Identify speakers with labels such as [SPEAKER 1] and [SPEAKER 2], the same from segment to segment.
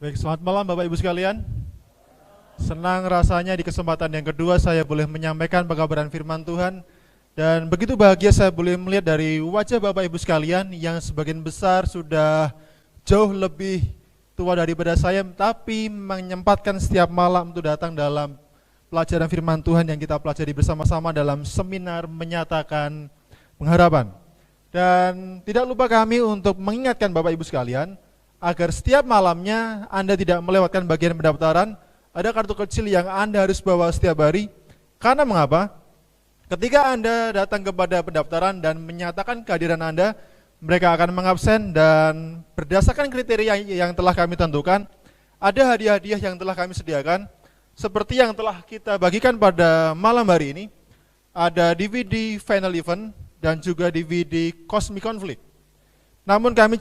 [SPEAKER 1] Baik, selamat malam Bapak Ibu sekalian. Senang rasanya di kesempatan yang kedua saya boleh menyampaikan pekabaran firman Tuhan. Dan begitu bahagia saya boleh melihat dari wajah Bapak Ibu sekalian yang sebagian besar sudah jauh lebih tua daripada saya, tapi menyempatkan setiap malam untuk datang dalam pelajaran firman Tuhan yang kita pelajari bersama-sama dalam seminar menyatakan pengharapan. Dan tidak lupa kami untuk mengingatkan Bapak Ibu sekalian, agar setiap malamnya Anda tidak melewatkan bagian pendaftaran. Ada kartu kecil yang Anda harus bawa setiap hari. Karena mengapa? Ketika Anda datang kepada pendaftaran dan menyatakan kehadiran Anda, mereka akan mengabsen dan berdasarkan kriteria yang telah kami tentukan, ada hadiah-hadiah yang telah kami sediakan. Seperti yang telah kita bagikan pada malam hari ini, ada DVD Final Event dan juga DVD Cosmic Conflict. Namun kami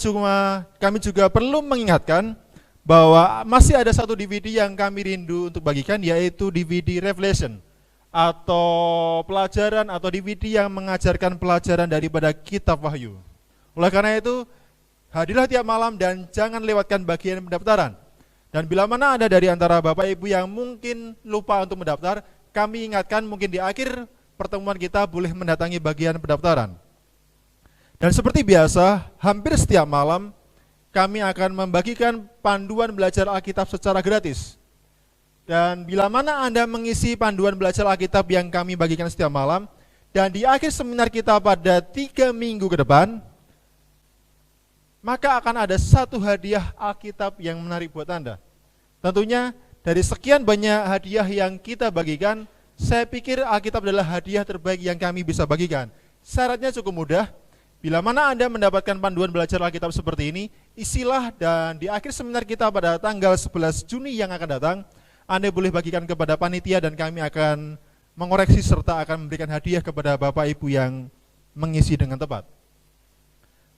[SPEAKER 1] juga perlu mengingatkan bahwa masih ada satu DVD yang kami rindu untuk bagikan, yaitu DVD Revelation atau pelajaran atau DVD yang mengajarkan pelajaran daripada kitab Wahyu. Oleh karena itu, hadirlah tiap malam dan jangan lewatkan bagian pendaftaran. Dan bila mana ada dari antara Bapak Ibu yang mungkin lupa untuk mendaftar, kami ingatkan mungkin di akhir pertemuan kita boleh mendatangi bagian pendaftaran. Dan seperti biasa, hampir setiap malam kami akan membagikan panduan belajar Alkitab secara gratis. Dan bila mana Anda mengisi panduan belajar Alkitab yang kami bagikan setiap malam, dan di akhir seminar kita pada 3 minggu ke depan, maka akan ada satu hadiah Alkitab yang menarik buat Anda. Tentunya dari sekian banyak hadiah yang kita bagikan, saya pikir Alkitab adalah hadiah terbaik yang kami bisa bagikan. Syaratnya cukup mudah. Bila mana Anda mendapatkan panduan belajar Alkitab seperti ini, isilah dan di akhir seminar kita pada tanggal 11 Juni yang akan datang, Anda boleh bagikan kepada panitia dan kami akan mengoreksi serta akan memberikan hadiah kepada Bapak Ibu yang mengisi dengan tepat.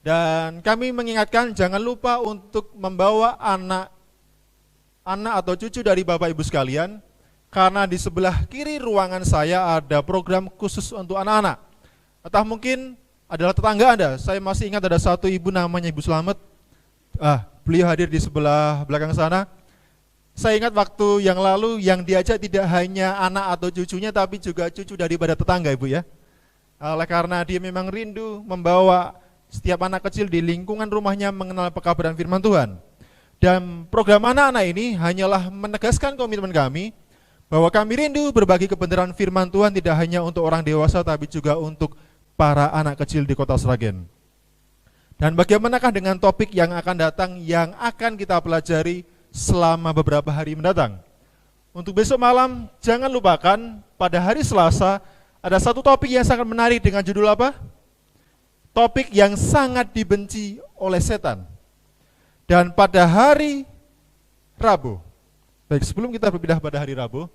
[SPEAKER 1] Dan kami mengingatkan jangan lupa untuk membawa anak atau cucu dari Bapak Ibu sekalian, karena di sebelah kiri ruangan saya ada program khusus untuk anak-anak. Atau mungkin adalah tetangga Anda. Saya masih ingat ada satu ibu namanya Ibu Slamet. Beliau hadir di sebelah belakang sana. Saya ingat waktu yang lalu yang diajak tidak hanya anak atau cucunya, tapi juga cucu daripada tetangga, Ibu ya. Oleh karena dia memang rindu membawa setiap anak kecil di lingkungan rumahnya mengenal pekabaran firman Tuhan. Dan program anak-anak ini hanyalah menegaskan komitmen kami bahwa kami rindu berbagi kebenaran firman Tuhan tidak hanya untuk orang dewasa, tapi juga untuk para anak kecil di Kota Sragen. Dan bagaimanakah dengan topik yang akan datang yang akan kita pelajari selama beberapa hari mendatang? Untuk besok malam, jangan lupakan pada hari Selasa ada satu topik yang sangat menarik dengan judul apa? Topik yang sangat dibenci oleh setan. Dan pada hari Rabu, baik sebelum kita berpindah pada hari Rabu,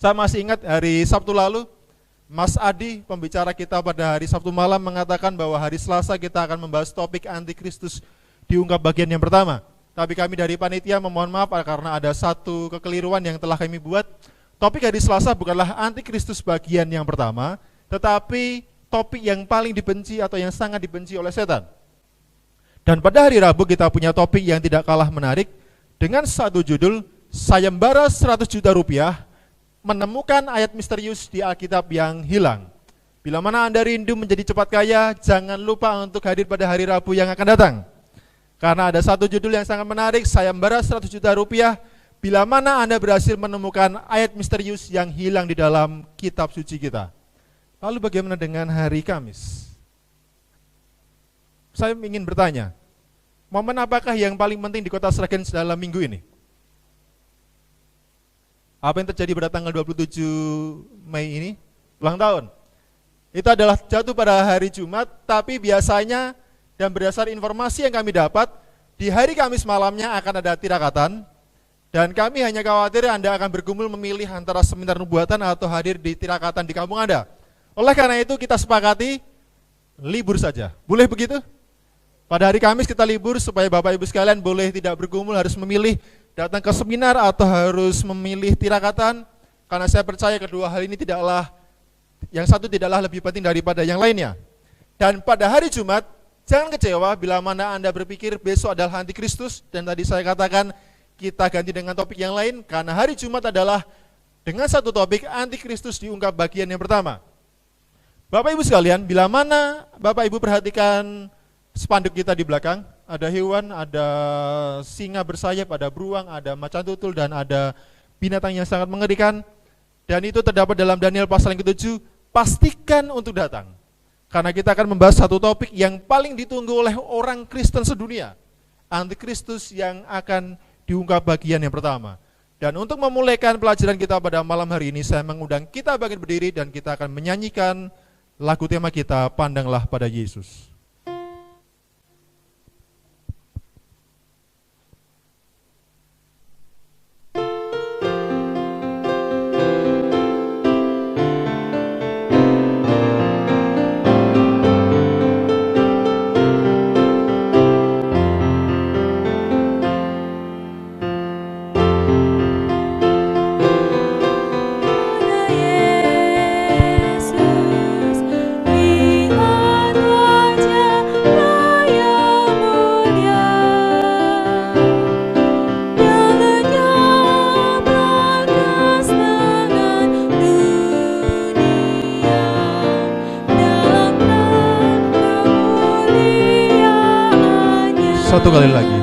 [SPEAKER 1] saya masih ingat hari Sabtu lalu, Mas Adi, pembicara kita pada hari Sabtu malam mengatakan bahwa hari Selasa kita akan membahas topik Antikristus diungkap bagian yang pertama. Tapi kami dari panitia memohon maaf karena ada satu kekeliruan yang telah kami buat. Topik hari Selasa bukanlah Antikristus bagian yang pertama, tetapi topik yang paling dibenci atau yang sangat dibenci oleh setan. Dan pada hari Rabu kita punya topik yang tidak kalah menarik dengan satu judul, Sayembara 100 juta rupiah, menemukan ayat misterius di Alkitab yang hilang. Bila mana Anda rindu menjadi cepat kaya, jangan lupa untuk hadir pada hari Rabu yang akan datang. Karena ada satu judul yang sangat menarik, Sayembara 100 juta rupiah, bila mana Anda berhasil menemukan ayat misterius yang hilang di dalam kitab suci kita. Lalu bagaimana dengan hari Kamis? Saya ingin bertanya, momen apakah yang paling penting di Kota Sragen dalam minggu ini? Apa yang terjadi pada tanggal 27 Mei ini? Ulang tahun. Itu adalah jatuh pada hari Jumat, tapi biasanya dan berdasar informasi yang kami dapat, di hari Kamis malamnya akan ada tirakatan, dan kami hanya khawatir Anda akan bergumul memilih antara seminar nubuatan atau hadir di tirakatan di kampung Anda. Oleh karena itu kita sepakati, libur saja. Boleh begitu? Pada hari Kamis kita libur supaya Bapak Ibu sekalian boleh tidak bergumul harus memilih datang ke seminar atau harus memilih tirakatan, karena saya percaya kedua hal ini yang satu tidaklah lebih penting daripada yang lainnya. Dan pada hari Jumat, jangan kecewa bila mana Anda berpikir besok adalah Antikristus, dan tadi saya katakan kita ganti dengan topik yang lain, karena hari Jumat adalah dengan satu topik Antikristus diungkap bagian yang pertama. Bapak Ibu sekalian, bila mana Bapak Ibu perhatikan spanduk kita di belakang, ada hewan, ada singa bersayap, ada beruang, ada macan tutul, dan ada binatang yang sangat mengerikan. Dan itu terdapat dalam Daniel pasal yang ke-7, pastikan untuk datang. Karena kita akan membahas satu topik yang paling ditunggu oleh orang Kristen sedunia, Antikristus yang akan diungkap bagian yang pertama. Dan untuk memulaikan pelajaran kita pada malam hari ini, saya mengundang kita bangkit berdiri dan kita akan menyanyikan lagu tema kita, Pandanglah pada Yesus. Satu kali lagi.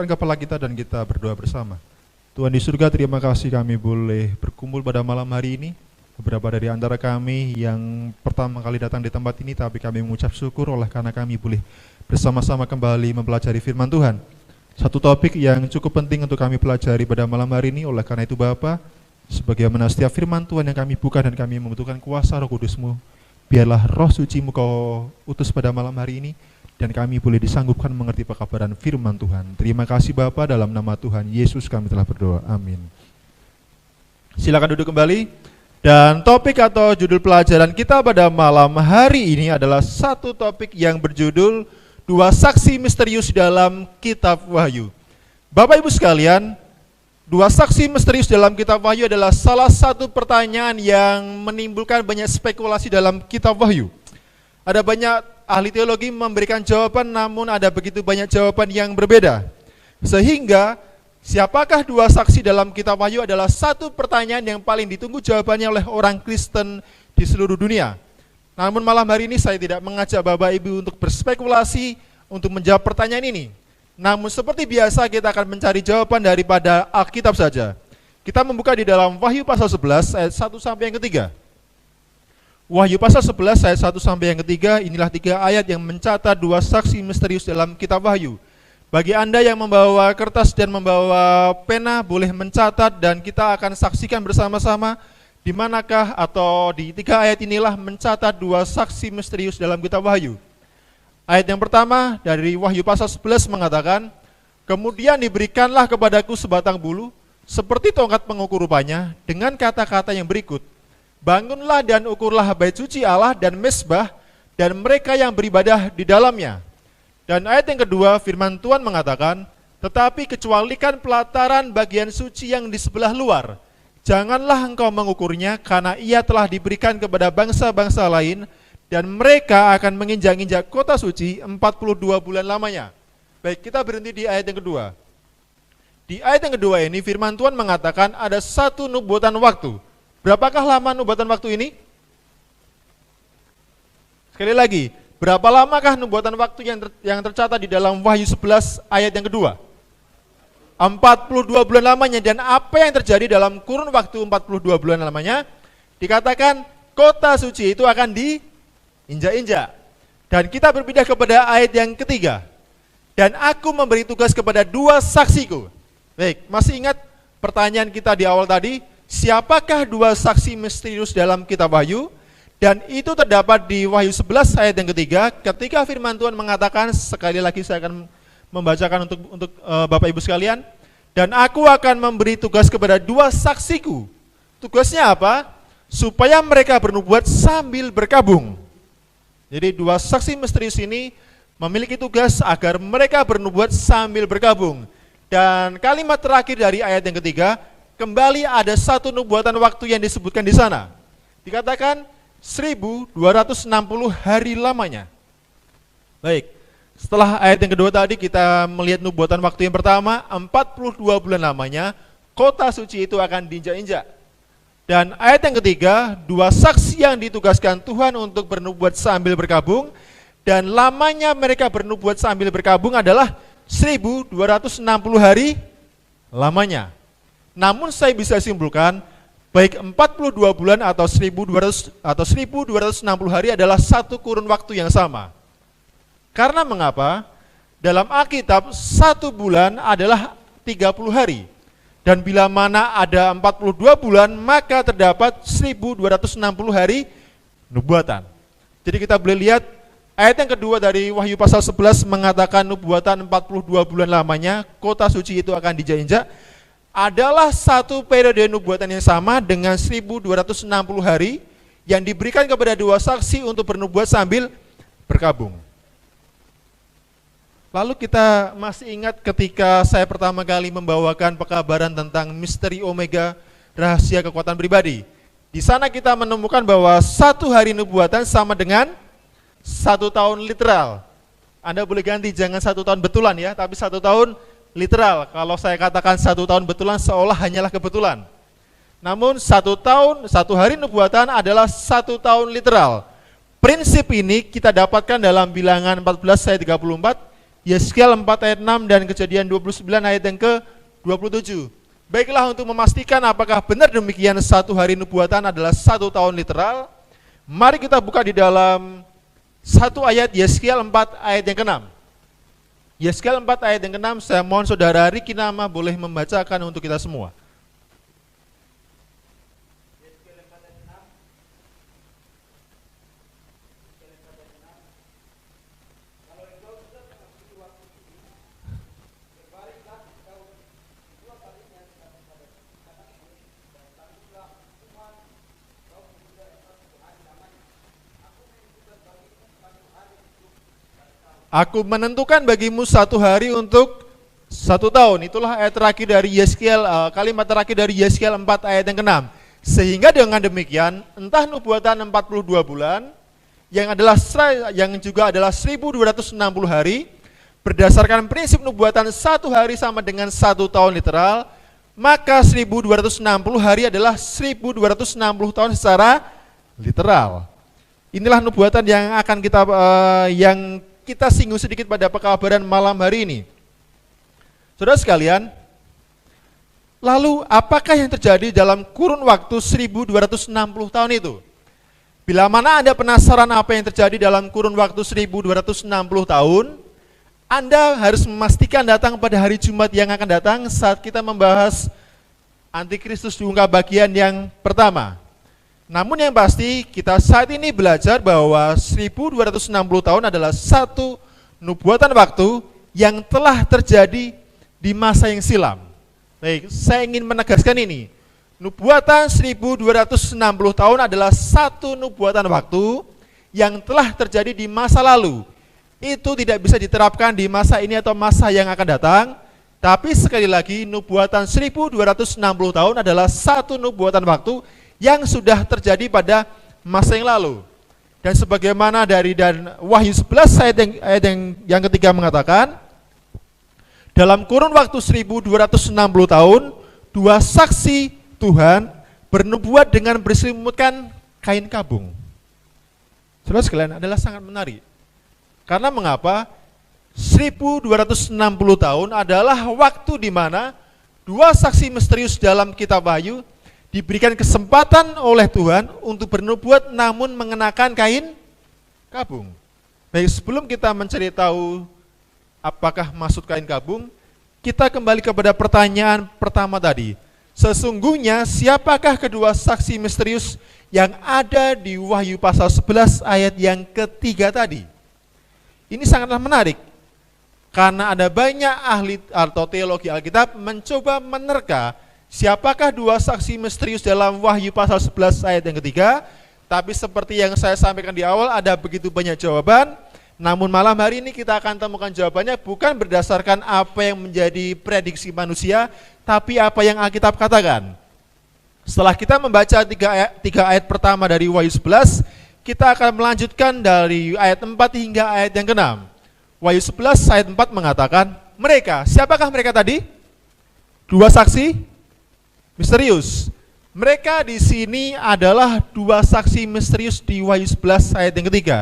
[SPEAKER 1] Kepala kita dan kita berdoa bersama. Tuhan di surga, terima kasih kami boleh berkumpul pada malam hari ini. Beberapa dari antara kami yang pertama kali datang di tempat ini, tapi kami mengucap syukur oleh karena kami boleh bersama-sama kembali mempelajari firman Tuhan. Satu topik yang cukup penting untuk kami pelajari pada malam hari ini. Oleh karena itu Bapa, sebagaimana setiap firman Tuhan yang kami buka dan kami membutuhkan kuasa Roh Kudus-Mu, biarlah Roh Suci-Mu Kau utus pada malam hari ini, dan kami boleh disanggupkan mengerti pekabaran firman Tuhan. Terima kasih Bapa, dalam nama Tuhan Yesus kami telah berdoa. Amin. Silakan duduk kembali. Dan topik atau judul pelajaran kita pada malam hari ini adalah satu topik yang berjudul Dua Saksi Misterius dalam Kitab Wahyu. Bapak Ibu sekalian, dua saksi misterius dalam Kitab Wahyu adalah salah satu pertanyaan yang menimbulkan banyak spekulasi dalam Kitab Wahyu. Ada banyak ahli teologi memberikan jawaban, namun ada begitu banyak jawaban yang berbeda. Sehingga siapakah dua saksi dalam Kitab Wahyu adalah satu pertanyaan yang paling ditunggu jawabannya oleh orang Kristen di seluruh dunia. Namun malam hari ini saya tidak mengajak Bapak Ibu untuk berspekulasi untuk menjawab pertanyaan ini. Namun seperti biasa kita akan mencari jawaban daripada Alkitab saja. Kita membuka di dalam Wahyu pasal 11 ayat 1 sampai yang ketiga. Wahyu pasal 11 ayat 1 sampai yang ketiga, inilah 3 ayat yang mencatat dua saksi misterius dalam Kitab Wahyu. Bagi Anda yang membawa kertas dan membawa pena, boleh mencatat dan kita akan saksikan bersama-sama di manakah atau di 3 ayat inilah mencatat dua saksi misterius dalam Kitab Wahyu. Ayat yang pertama dari Wahyu pasal 11 mengatakan, kemudian diberikanlah kepadaku sebatang bulu, seperti tongkat pengukur rupanya, dengan kata-kata yang berikut, bangunlah dan ukurlah bait suci Allah dan mezbah dan mereka yang beribadah di dalamnya. Dan ayat yang kedua firman Tuhan mengatakan, tetapi kecualikan pelataran bagian suci yang di sebelah luar. Janganlah engkau mengukurnya, karena ia telah diberikan kepada bangsa-bangsa lain, dan mereka akan menginjak-injak kota suci 42 bulan lamanya. Baik, kita berhenti di ayat yang kedua. Di ayat yang kedua ini firman Tuhan mengatakan ada satu nubuatan waktu. Berapakah lama nubuatan waktu ini? Sekali lagi, berapa lamakah nubuatan waktu yang tercatat di dalam Wahyu 11 ayat yang kedua? 42 bulan lamanya. Dan apa yang terjadi dalam kurun waktu 42 bulan lamanya? Dikatakan kota suci itu akan diinjak-injak. Dan kita berpindah kepada ayat yang ketiga. Dan aku memberi tugas kepada dua saksiku. Baik, masih ingat pertanyaan kita di awal tadi? Siapakah dua saksi misterius dalam Kitab Wahyu? Dan itu terdapat di Wahyu 11 ayat yang ketiga, ketika firman Tuhan mengatakan, sekali lagi saya akan membacakan untuk Bapak Ibu sekalian. Dan aku akan memberi tugas kepada 2 saksiku. Tugasnya apa? Supaya mereka bernubuat sambil berkabung. Jadi 2 saksi misterius ini memiliki tugas agar mereka bernubuat sambil berkabung. Dan kalimat terakhir dari ayat yang ketiga, kembali ada satu nubuatan waktu yang disebutkan di sana. Dikatakan 1260 hari lamanya. Baik, setelah ayat yang kedua tadi kita melihat nubuatan waktu yang pertama, 42 bulan lamanya, kota suci itu akan diinjak-injak. Dan ayat yang ketiga, 2 saksi yang ditugaskan Tuhan untuk bernubuat sambil berkabung, dan lamanya mereka bernubuat sambil berkabung adalah 1260 hari lamanya. Namun saya bisa simpulkan, baik 42 bulan atau 1260 hari adalah satu kurun waktu yang sama. Karena mengapa? Dalam Alkitab 1 bulan adalah 30 hari. Dan bila mana ada 42 bulan, maka terdapat 1260 hari nubuatan. Jadi kita boleh lihat ayat yang kedua dari Wahyu pasal 11 mengatakan nubuatan 42 bulan lamanya, kota suci itu akan dijak-injak, adalah satu periode nubuatan yang sama dengan 1260 hari yang diberikan kepada 2 saksi untuk bernubuat sambil berkabung. Lalu kita masih ingat ketika saya pertama kali membawakan pekabaran tentang misteri Omega, rahasia kekuatan pribadi. Di sana kita menemukan bahwa 1 hari nubuatan sama dengan 1 tahun literal. Anda boleh ganti, jangan 1 tahun betulan ya, tapi 1 tahun literal. Kalau saya katakan 1 tahun betulan seolah hanyalah kebetulan. Namun 1 tahun, 1 hari nubuatan adalah 1 tahun literal. Prinsip ini kita dapatkan dalam Bilangan 14 ayat 34, Yeskiel 4 ayat 6 dan Kejadian 29 ayat yang ke-27. Baiklah, untuk memastikan apakah benar demikian 1 hari nubuatan adalah 1 tahun literal, mari kita buka di dalam 1 ayat Yeskiel 4 ayat yang ke-6. Yeskiel 4 ayat yang ke-6, saya mohon saudara Riki Nama boleh membacakan untuk kita semua. Aku menentukan bagimu 1 hari untuk 1 tahun. Itulah ayat terakhir dari Yeskiel, kalimat terakhir dari Yeskiel 4 ayat yang ke-6. Sehingga dengan demikian, entah nubuatan 42 bulan, yang juga adalah 1260 hari, berdasarkan prinsip nubuatan 1 hari sama dengan 1 tahun literal, maka 1260 hari adalah 1260 tahun secara literal. Inilah nubuatan yang akan kita singgung sedikit pada pekabaran malam hari ini. Saudara sekalian, lalu apakah yang terjadi dalam kurun waktu 1260 tahun itu? Bila mana Anda penasaran apa yang terjadi dalam kurun waktu 1260 tahun, Anda harus memastikan datang pada hari Jumat yang akan datang saat kita membahas Antikristus diungkap bagian yang pertama. Namun yang pasti kita saat ini belajar bahwa 1260 tahun adalah satu nubuatan waktu yang telah terjadi di masa yang silam. Baik, saya ingin menegaskan ini. Nubuatan 1260 tahun adalah satu nubuatan waktu yang telah terjadi di masa lalu. Itu tidak bisa diterapkan di masa ini atau masa yang akan datang. Tapi sekali lagi nubuatan 1260 tahun adalah satu nubuatan waktu yang sudah terjadi pada masa yang lalu. Dan sebagaimana dari Wahyu 11 ayat yang ketiga mengatakan, dalam kurun waktu 1260 tahun, 2 saksi Tuhan bernubuat dengan berselimutkan kain kabung. Saudara sekalian, adalah sangat menarik. Karena mengapa? 1260 tahun adalah waktu di mana 2 saksi misterius dalam kitab Wahyu diberikan kesempatan oleh Tuhan untuk bernubuat namun mengenakan kain kabung. Baik, sebelum kita mencari tahu apakah maksud kain kabung, kita kembali kepada pertanyaan pertama tadi. Sesungguhnya siapakah kedua saksi misterius yang ada di Wahyu pasal 11 ayat yang ketiga tadi? Ini sangatlah menarik. Karena ada banyak ahli atau teologi Alkitab mencoba menerka siapakah dua saksi misterius dalam Wahyu pasal 11 ayat yang ketiga. Tapi seperti yang saya sampaikan di awal, ada begitu banyak jawaban. Namun malam hari ini kita akan temukan jawabannya bukan berdasarkan apa yang menjadi prediksi manusia, tapi apa yang Alkitab katakan. Setelah kita membaca tiga ayat pertama dari Wahyu 11, kita akan melanjutkan dari ayat 4 hingga ayat yang ke-6. Wahyu 11 ayat 4 mengatakan, mereka, siapakah mereka tadi? Dua saksi misterius. Mereka di sini adalah dua saksi misterius di Wahyu 11 ayat yang ketiga.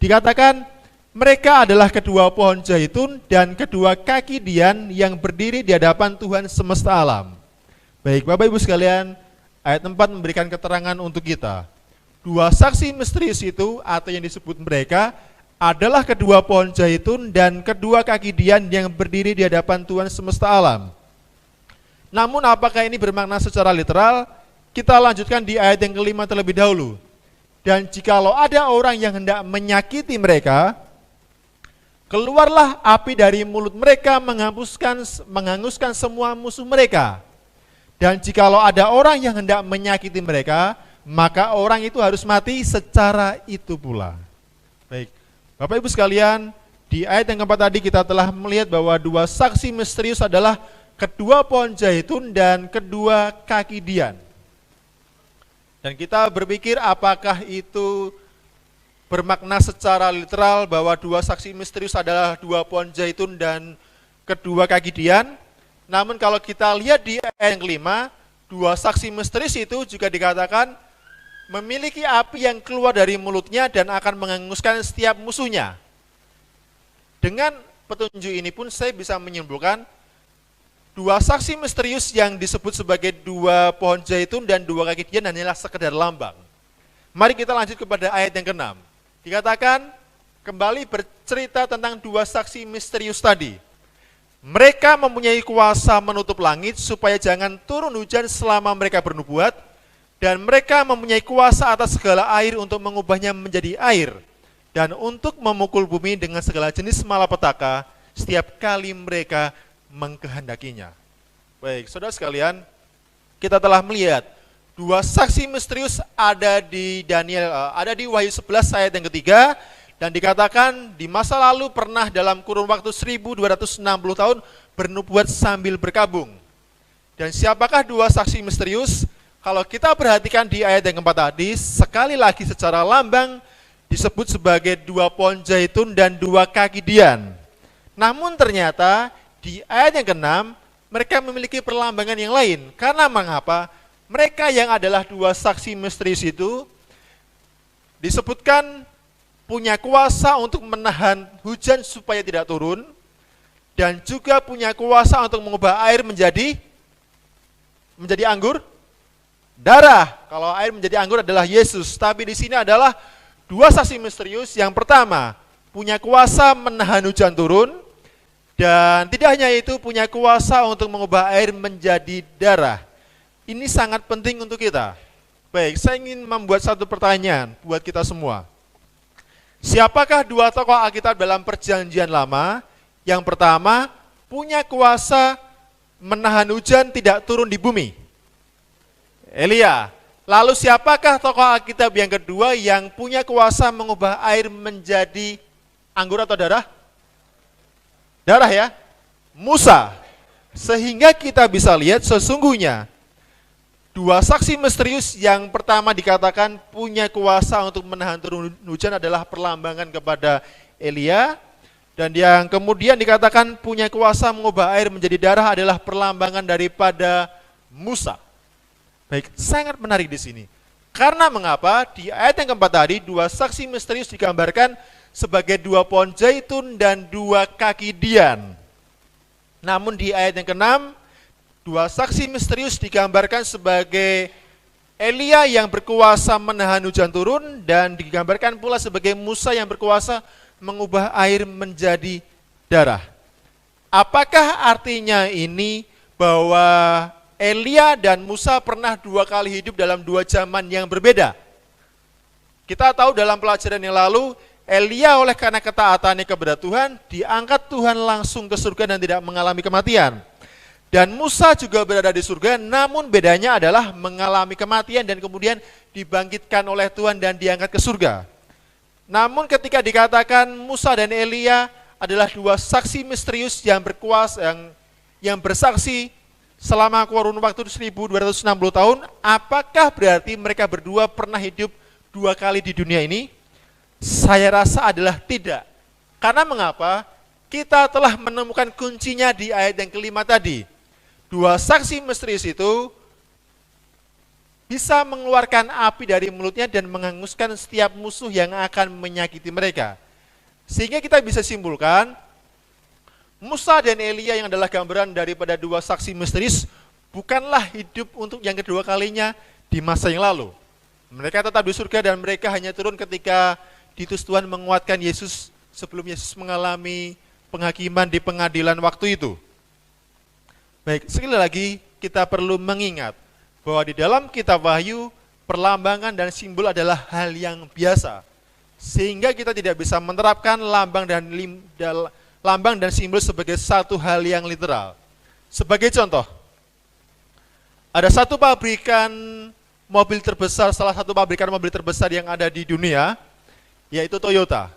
[SPEAKER 1] Dikatakan, mereka adalah kedua pohon zaitun dan kedua kaki dian yang berdiri di hadapan Tuhan semesta alam. Baik, Bapak Ibu sekalian, ayat 4 memberikan keterangan untuk kita. Dua saksi misterius itu atau yang disebut mereka adalah kedua pohon zaitun dan kedua kaki dian yang berdiri di hadapan Tuhan semesta alam. Namun apakah ini bermakna secara literal? Kita lanjutkan di ayat yang kelima terlebih dahulu. Dan jikalau ada orang yang hendak menyakiti mereka, keluarlah api dari mulut mereka menghanguskan semua musuh mereka. Dan jikalau ada orang yang hendak menyakiti mereka, maka orang itu harus mati secara itu pula. Baik, Bapak Ibu sekalian, di ayat yang keempat tadi kita telah melihat bahwa dua saksi misterius adalah kedua pohon zaitun dan kedua kaki dian. Dan kita berpikir apakah itu bermakna secara literal bahwa dua saksi misterius adalah dua pohon zaitun dan kedua kaki dian. Namun kalau kita lihat di ayat yang kelima, dua saksi misterius itu juga dikatakan memiliki api yang keluar dari mulutnya dan akan menghanguskan setiap musuhnya. Dengan petunjuk ini pun saya bisa menyimpulkan dua saksi misterius yang disebut sebagai dua pohon zaitun dan dua kaki dian hanyalah sekedar lambang. Mari kita lanjut kepada ayat yang ke-6. Dikatakan kembali bercerita tentang dua saksi misterius tadi. Mereka mempunyai kuasa menutup langit supaya jangan turun hujan selama mereka bernubuat. Dan mereka mempunyai kuasa atas segala air untuk mengubahnya menjadi air. Dan untuk memukul bumi dengan segala jenis malapetaka setiap kali mereka mengkehendakinya. Baik, saudara sekalian, kita telah melihat dua saksi misterius ada di Wahyu 11 ayat yang ketiga. Dan dikatakan di masa lalu pernah dalam kurun waktu 1260 tahun bernubuat sambil berkabung. Dan siapakah dua saksi misterius? Kalau kita perhatikan di ayat yang keempat tadi, sekali lagi secara lambang disebut sebagai dua pohon zaitun dan dua kaki dian. Namun ternyata di ayat yang ke-6, mereka memiliki perlambangan yang lain. Karena mengapa? Mereka yang adalah dua saksi misterius itu disebutkan punya kuasa untuk menahan hujan supaya tidak turun, dan juga punya kuasa untuk mengubah air menjadi anggur, darah. Kalau air menjadi anggur adalah Yesus, tapi di sini adalah dua saksi misterius. Yang pertama, punya kuasa menahan hujan turun, dan tidak hanya itu, punya kuasa untuk mengubah air menjadi darah. Ini sangat penting untuk kita. Baik, saya ingin membuat satu pertanyaan buat kita semua. Siapakah dua tokoh Alkitab dalam Perjanjian Lama? Yang pertama, punya kuasa menahan hujan tidak turun di bumi? Elia. Lalu siapakah tokoh Alkitab yang kedua yang punya kuasa mengubah air menjadi anggur atau darah? Darah ya? Musa. Sehingga kita bisa lihat sesungguhnya dua saksi misterius yang pertama dikatakan punya kuasa untuk menahan turun hujan adalah perlambangan kepada Elia. Dan yang kemudian dikatakan punya kuasa mengubah air menjadi darah adalah perlambangan daripada Musa. Baik, sangat menarik di sini. Karena mengapa? Di ayat yang keempat tadi, dua saksi misterius digambarkan sebagai dua pohon zaitun dan dua kaki dian. Namun di ayat yang ke-6, dua saksi misterius digambarkan sebagai Elia yang berkuasa menahan hujan turun, dan digambarkan pula sebagai Musa yang berkuasa mengubah air menjadi darah. Apakah artinya ini bahwa Elia dan Musa pernah dua kali hidup dalam dua zaman yang berbeda? Kita tahu dalam pelajaran yang lalu, Elia oleh karena ketaatannya kepada Tuhan, diangkat Tuhan langsung ke surga dan tidak mengalami kematian. Dan Musa juga berada di surga, namun bedanya adalah mengalami kematian dan kemudian dibangkitkan oleh Tuhan dan diangkat ke surga. Namun ketika dikatakan Musa dan Elia adalah dua saksi misterius yang berkuasa, yang bersaksi selama kurun waktu 1260 tahun, apakah berarti mereka berdua pernah hidup dua kali di dunia ini? Saya rasa adalah tidak. Karena mengapa? Kita telah menemukan kuncinya di ayat yang kelima tadi. Dua saksi misterius itu bisa mengeluarkan api dari mulutnya dan menghanguskan setiap musuh yang akan menyakiti mereka. Sehingga kita bisa simpulkan, Musa dan Elia yang adalah gambaran daripada dua saksi misterius bukanlah hidup untuk yang kedua kalinya di masa yang lalu. Mereka tetap di surga dan mereka hanya turun ketika diutus Tuhan menguatkan Yesus sebelum Yesus mengalami penghakiman di pengadilan waktu itu. Baik, sekali lagi kita perlu mengingat bahwa di dalam kitab Wahyu, perlambangan dan simbol adalah hal yang biasa. Sehingga kita tidak bisa menerapkan lambang dan simbol sebagai satu hal yang literal. Sebagai contoh, ada satu pabrikan mobil terbesar, salah satu pabrikan mobil terbesar yang ada di dunia, yaitu Toyota.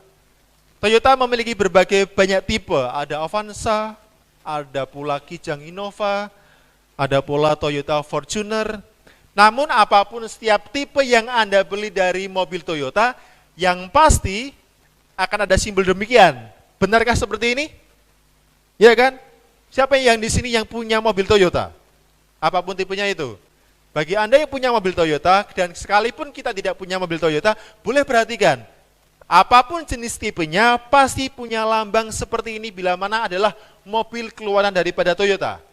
[SPEAKER 1] Toyota memiliki berbagai banyak tipe, ada Avanza, ada pula Kijang Innova, ada pula Toyota Fortuner. Namun apapun setiap tipe yang Anda beli dari mobil Toyota, yang pasti akan ada simbol demikian. Benarkah seperti ini? Ya kan? Siapa yang di sini yang punya mobil Toyota? Apapun tipenya itu. Bagi Anda yang punya mobil Toyota, dan sekalipun kita tidak punya mobil Toyota, boleh perhatikan, apapun jenis tipenya pasti punya lambang seperti ini bila mana adalah mobil keluaran daripada Toyota.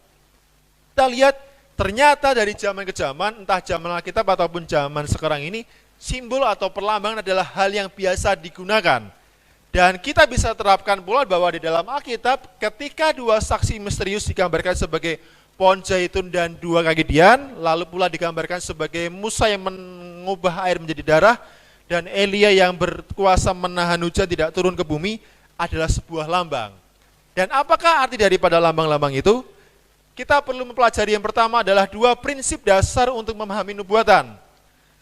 [SPEAKER 1] Kita lihat ternyata dari zaman ke zaman, entah zaman Alkitab ataupun zaman sekarang ini, simbol atau perlambangan adalah hal yang biasa digunakan. Dan kita bisa terapkan pula bahwa di dalam Alkitab ketika dua saksi misterius digambarkan sebagai pohon zaitun dan dua kaki dian, lalu pula digambarkan sebagai Musa yang mengubah air menjadi darah, dan Elia yang berkuasa menahan hujan tidak turun ke bumi, adalah sebuah lambang. Dan apakah arti daripada lambang-lambang itu? Kita perlu mempelajari yang pertama adalah dua prinsip dasar untuk memahami nubuatan.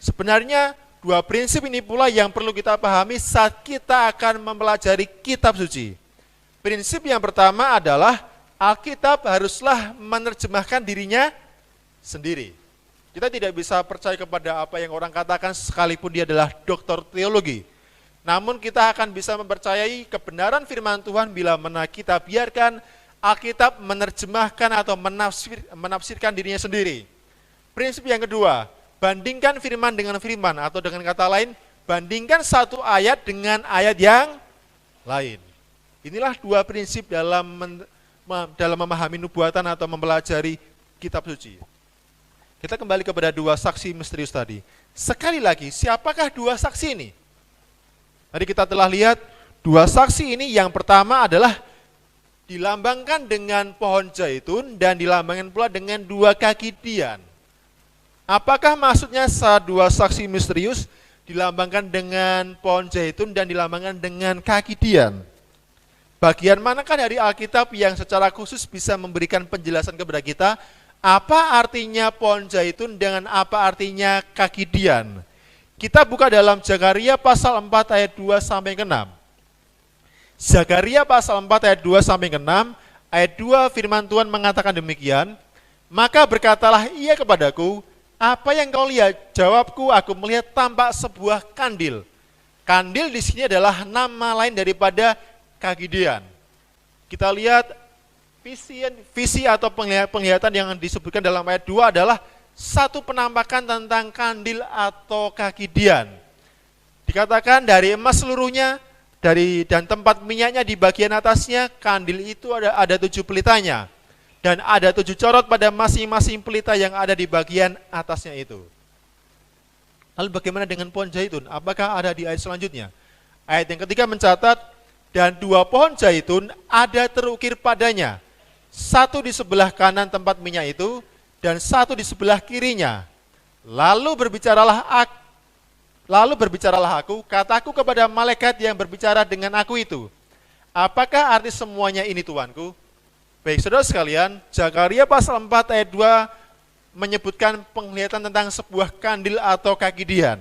[SPEAKER 1] Sebenarnya dua prinsip ini pula yang perlu kita pahami saat kita akan mempelajari kitab suci. Prinsip yang pertama adalah Alkitab haruslah menerjemahkan dirinya sendiri. Kita tidak bisa percaya kepada apa yang orang katakan sekalipun dia adalah doktor teologi. Namun kita akan bisa mempercayai kebenaran firman Tuhan bila mana kita biarkan Alkitab menerjemahkan atau menafsirkan dirinya sendiri. Prinsip yang kedua, bandingkan firman dengan firman, atau dengan kata lain, bandingkan satu ayat dengan ayat yang lain. Inilah dua prinsip dalam memahami nubuatan atau mempelajari kitab suci. Kita kembali kepada dua saksi misterius tadi. Sekali lagi, siapakah dua saksi ini? Tadi kita telah lihat dua saksi ini, yang pertama adalah dilambangkan dengan pohon zaitun dan dilambangkan pula dengan dua kaki dian. Apakah maksudnya dua saksi misterius dilambangkan dengan pohon zaitun dan dilambangkan dengan kaki dian? Bagian manakah dari Alkitab yang secara khusus bisa memberikan penjelasan kepada kita apa artinya pohon zaitun dengan apa artinya kaki dian? Kita buka dalam Zakaria pasal 4 ayat 2 sampai ke 6. Zakaria pasal 4 ayat 2 sampai ke 6, ayat 2 firman Tuhan mengatakan demikian, maka berkatalah ia kepadaku, apa yang kau lihat? Jawabku, aku melihat tampak sebuah kandil. Kandil di sini adalah nama lain daripada kaki dian. Kita lihat visi atau penglihatan yang disebutkan dalam ayat 2 adalah satu penampakan tentang kandil atau kaki dian. Dikatakan dari emas seluruhnya, dan tempat minyaknya di bagian atasnya, kandil itu ada 7 pelitanya. Dan ada 7 corot pada masing-masing pelita yang ada di bagian atasnya itu. Lalu bagaimana dengan pohon zaitun? Apakah ada di ayat selanjutnya? Ayat yang ketiga mencatat, dan 2 pohon zaitun ada terukir padanya, satu di sebelah kanan tempat minyak itu, dan satu di sebelah kirinya. Lalu berbicaralah Lalu berbicaralah aku, kataku kepada malaikat yang berbicara dengan aku itu, apakah arti semuanya ini Tuanku? Baik, saudara sekalian, Zakaria pasal 4 ayat 2 menyebutkan penglihatan tentang sebuah kandil atau kaki dian.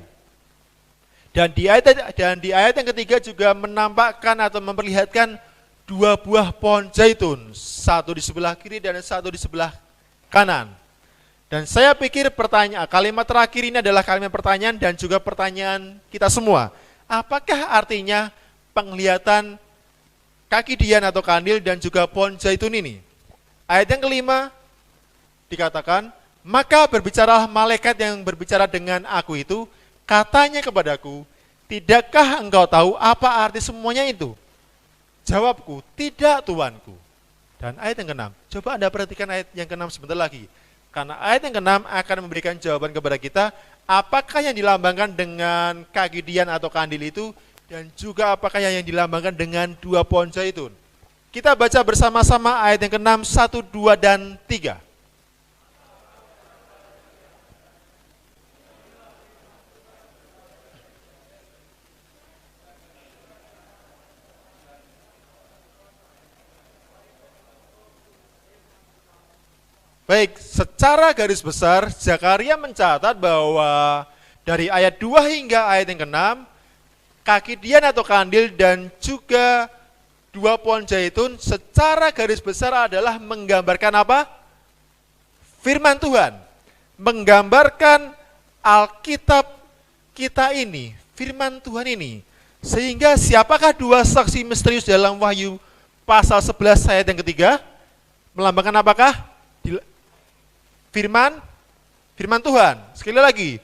[SPEAKER 1] Dan di ayat yang ketiga juga menampakkan atau memperlihatkan dua buah pohon zaitun, satu di sebelah kiri dan satu di sebelah kanan. Dan saya pikir kalimat terakhir ini adalah kalimat pertanyaan dan juga pertanyaan kita semua. Apakah artinya penglihatan kaki dian atau kandil dan juga pohon zaitun ini? Ayat yang kelima dikatakan, maka berbicaralah malaikat yang berbicara dengan aku itu, katanya kepadaku, tidakkah engkau tahu apa arti semuanya itu? Jawabku, tidak Tuanku. Dan ayat yang ke-6, coba Anda perhatikan ayat yang ke-6 sebentar lagi. Karena ayat yang ke-6 akan memberikan jawaban kepada kita, apakah yang dilambangkan dengan kaki dian atau kandil itu, dan juga apakah yang dilambangkan dengan dua pohon zaitun. Kita baca bersama-sama ayat yang ke-6, 1, 2, dan 3. Baik, secara garis besar, Zakaria mencatat bahwa dari ayat 2 hingga ayat yang ke-6, kaki dian atau kandil dan juga dua pohon zaitun secara garis besar adalah menggambarkan apa? Firman Tuhan. Menggambarkan Alkitab kita ini, firman Tuhan ini. Sehingga siapakah dua saksi misterius dalam Wahyu pasal 11 ayat yang ketiga? Melambangkan apakah? Firman Tuhan. Sekali lagi,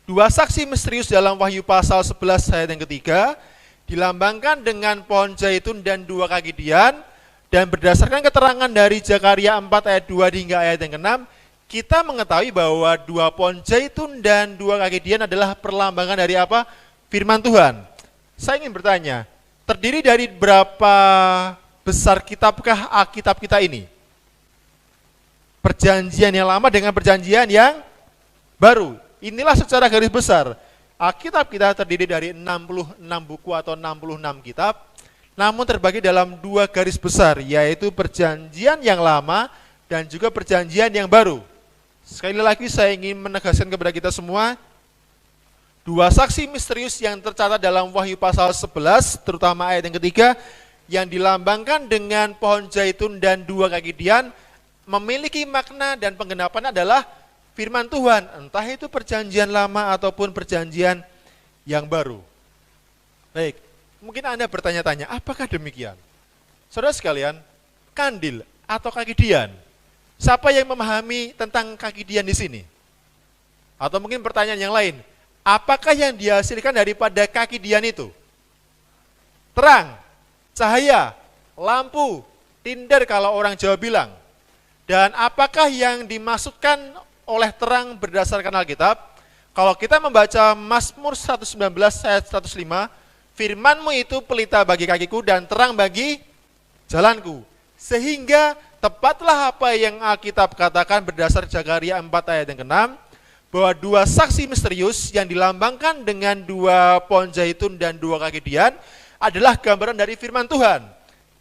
[SPEAKER 1] dua saksi misterius dalam Wahyu pasal 11 ayat yang ketiga dilambangkan dengan pohon zaitun dan dua kaki dian, dan berdasarkan keterangan dari Zakaria 4 ayat 2 hingga ayat yang ke-6, kita mengetahui bahwa dua pohon zaitun dan dua kaki dian adalah perlambangan dari apa? Firman Tuhan. Saya ingin bertanya, terdiri dari berapa besar kitabkah Alkitab kita ini? Perjanjian yang lama dengan perjanjian yang baru. Inilah secara garis besar. Alkitab kita terdiri dari 66 buku atau 66 kitab, namun terbagi dalam dua garis besar, yaitu perjanjian yang lama dan juga perjanjian yang baru. Sekali lagi saya ingin menegaskan kepada kita semua, dua saksi misterius yang tercatat dalam Wahyu pasal 11, terutama ayat yang ketiga, yang dilambangkan dengan pohon zaitun dan dua kaki dian, memiliki makna dan penggenapan adalah firman Tuhan, entah itu perjanjian lama ataupun perjanjian yang baru. Baik, mungkin Anda bertanya-tanya, apakah demikian? Saudara sekalian, kandil atau kaki dian, siapa yang memahami tentang kaki dian di sini? Atau mungkin pertanyaan yang lain, apakah yang dihasilkan daripada kaki dian itu? Terang, cahaya, lampu, tinder kalau orang Jawa bilang. Dan apakah yang dimaksudkan oleh terang berdasarkan Alkitab? Kalau kita membaca Mazmur 119 ayat 105, firman-Mu itu pelita bagi kakiku dan terang bagi jalanku. Sehingga tepatlah apa yang Alkitab katakan berdasar Zakaria 4 ayat yang ke-6, bahwa dua saksi misterius yang dilambangkan dengan dua pohon zaitun dan dua kaki dian adalah gambaran dari firman Tuhan.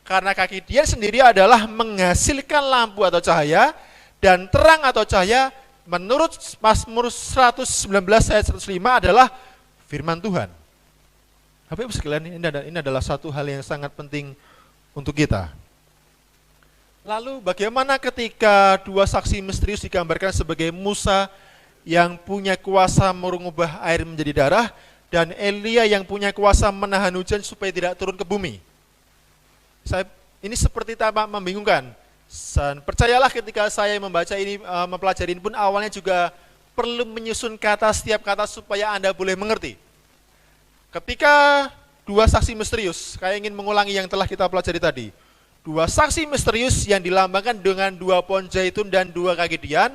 [SPEAKER 1] Karena kaki dian sendiri adalah menghasilkan lampu atau cahaya, dan terang atau cahaya menurut Mazmur 119 ayat 105 adalah firman Tuhan. Bapak Ibu sekalian, ini adalah satu hal yang sangat penting untuk kita. Lalu bagaimana ketika dua saksi misterius digambarkan sebagai Musa yang punya kuasa mengubah air menjadi darah, dan Elia yang punya kuasa menahan hujan supaya tidak turun ke bumi? Ini seperti tampak membingungkan. Dan percayalah ketika saya membaca ini, mempelajari ini pun awalnya juga perlu menyusun kata setiap kata supaya Anda boleh mengerti. Ketika dua saksi misterius, saya ingin mengulangi yang telah kita pelajari tadi. Dua saksi misterius yang dilambangkan dengan dua pohon zaitun dan dua kaki dian,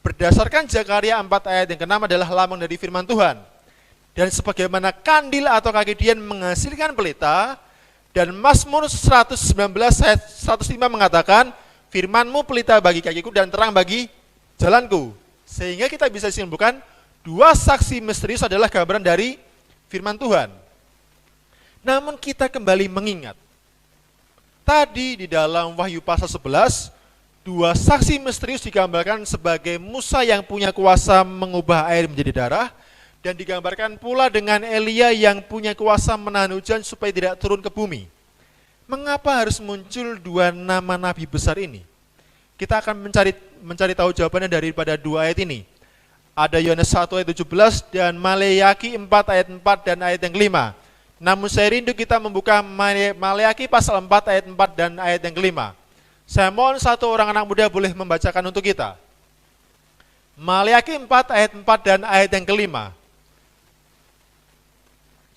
[SPEAKER 1] berdasarkan Zakaria 4 ayat yang ke-6 adalah lambang dari firman Tuhan. Dan sebagaimana kandil atau kaki dian menghasilkan pelita, dan Mazmur 119 ayat 105 mengatakan, firman-Mu pelita bagi kakiku dan terang bagi jalanku. Sehingga kita bisa simpulkan, Dua saksi misterius adalah gambaran dari firman Tuhan. Namun kita kembali mengingat, tadi di dalam Wahyu pasal 11, dua saksi misterius digambarkan sebagai Musa yang punya kuasa mengubah air menjadi darah, dan digambarkan pula dengan Elia yang punya kuasa menahan hujan supaya tidak turun ke bumi. Mengapa harus muncul dua nama nabi besar ini? Kita akan mencari tahu jawabannya daripada dua ayat ini. Ada Yohanes 1 ayat 17 dan Maleaki 4 ayat 4 dan ayat yang kelima. Namun saya rindu kita membuka Maleaki pasal 4 ayat 4 dan ayat yang kelima. Saya mohon satu orang anak muda boleh membacakan untuk kita. Maleaki 4 ayat 4 dan ayat yang kelima.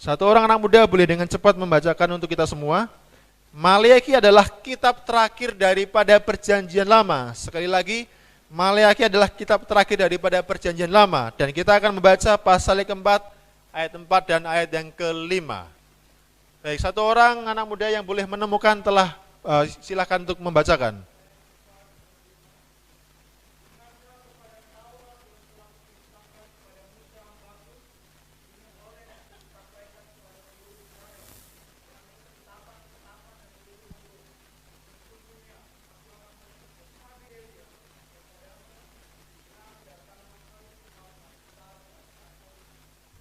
[SPEAKER 1] Satu orang anak muda boleh dengan cepat membacakan untuk kita semua. Maleaki adalah kitab terakhir daripada perjanjian lama. Sekali lagi, Maleaki adalah kitab terakhir daripada perjanjian lama. Dan kita akan membaca pasal yang keempat, ayat 4 dan ayat yang kelima. Baik, satu orang anak muda yang boleh menemukan telah silakan untuk membacakan.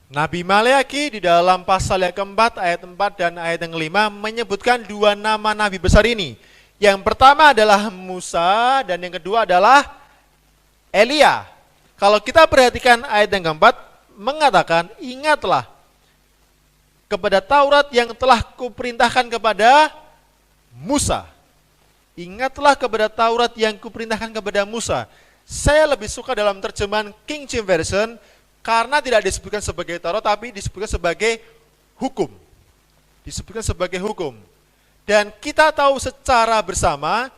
[SPEAKER 1] Nabi Maleaki di dalam pasal yang keempat, ayat 4 dan ayat yang kelima menyebutkan dua nama nabi besar ini. Yang pertama adalah Musa dan yang kedua adalah Elia. Kalau kita perhatikan ayat yang keempat, mengatakan, ingatlah kepada Taurat yang telah kuperintahkan kepada Musa. Ingatlah kepada Taurat yang kuperintahkan kepada Musa. Saya lebih suka dalam terjemahan King James Version, karena tidak disebutkan sebagai Taurat, tapi disebutkan sebagai hukum. Disebutkan sebagai hukum. Dan kita tahu secara bersama,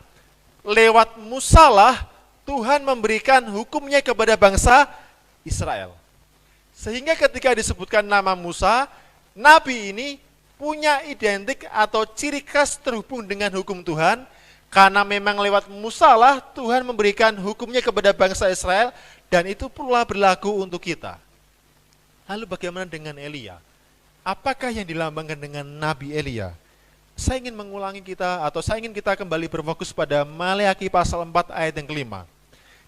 [SPEAKER 1] lewat Musa lah Tuhan memberikan hukumnya kepada bangsa Israel. Sehingga ketika disebutkan nama Musa, Nabi ini punya identik atau ciri khas terhubung dengan hukum Tuhan, karena memang lewat Musa lah Tuhan memberikan hukumnya kepada bangsa Israel, dan itu pula berlaku untuk kita. Lalu bagaimana dengan Elia? Apakah yang dilambangkan dengan Nabi Elia? Saya ingin mengulangi kita, atau saya ingin kita kembali berfokus pada Maleaki pasal 4 ayat yang kelima.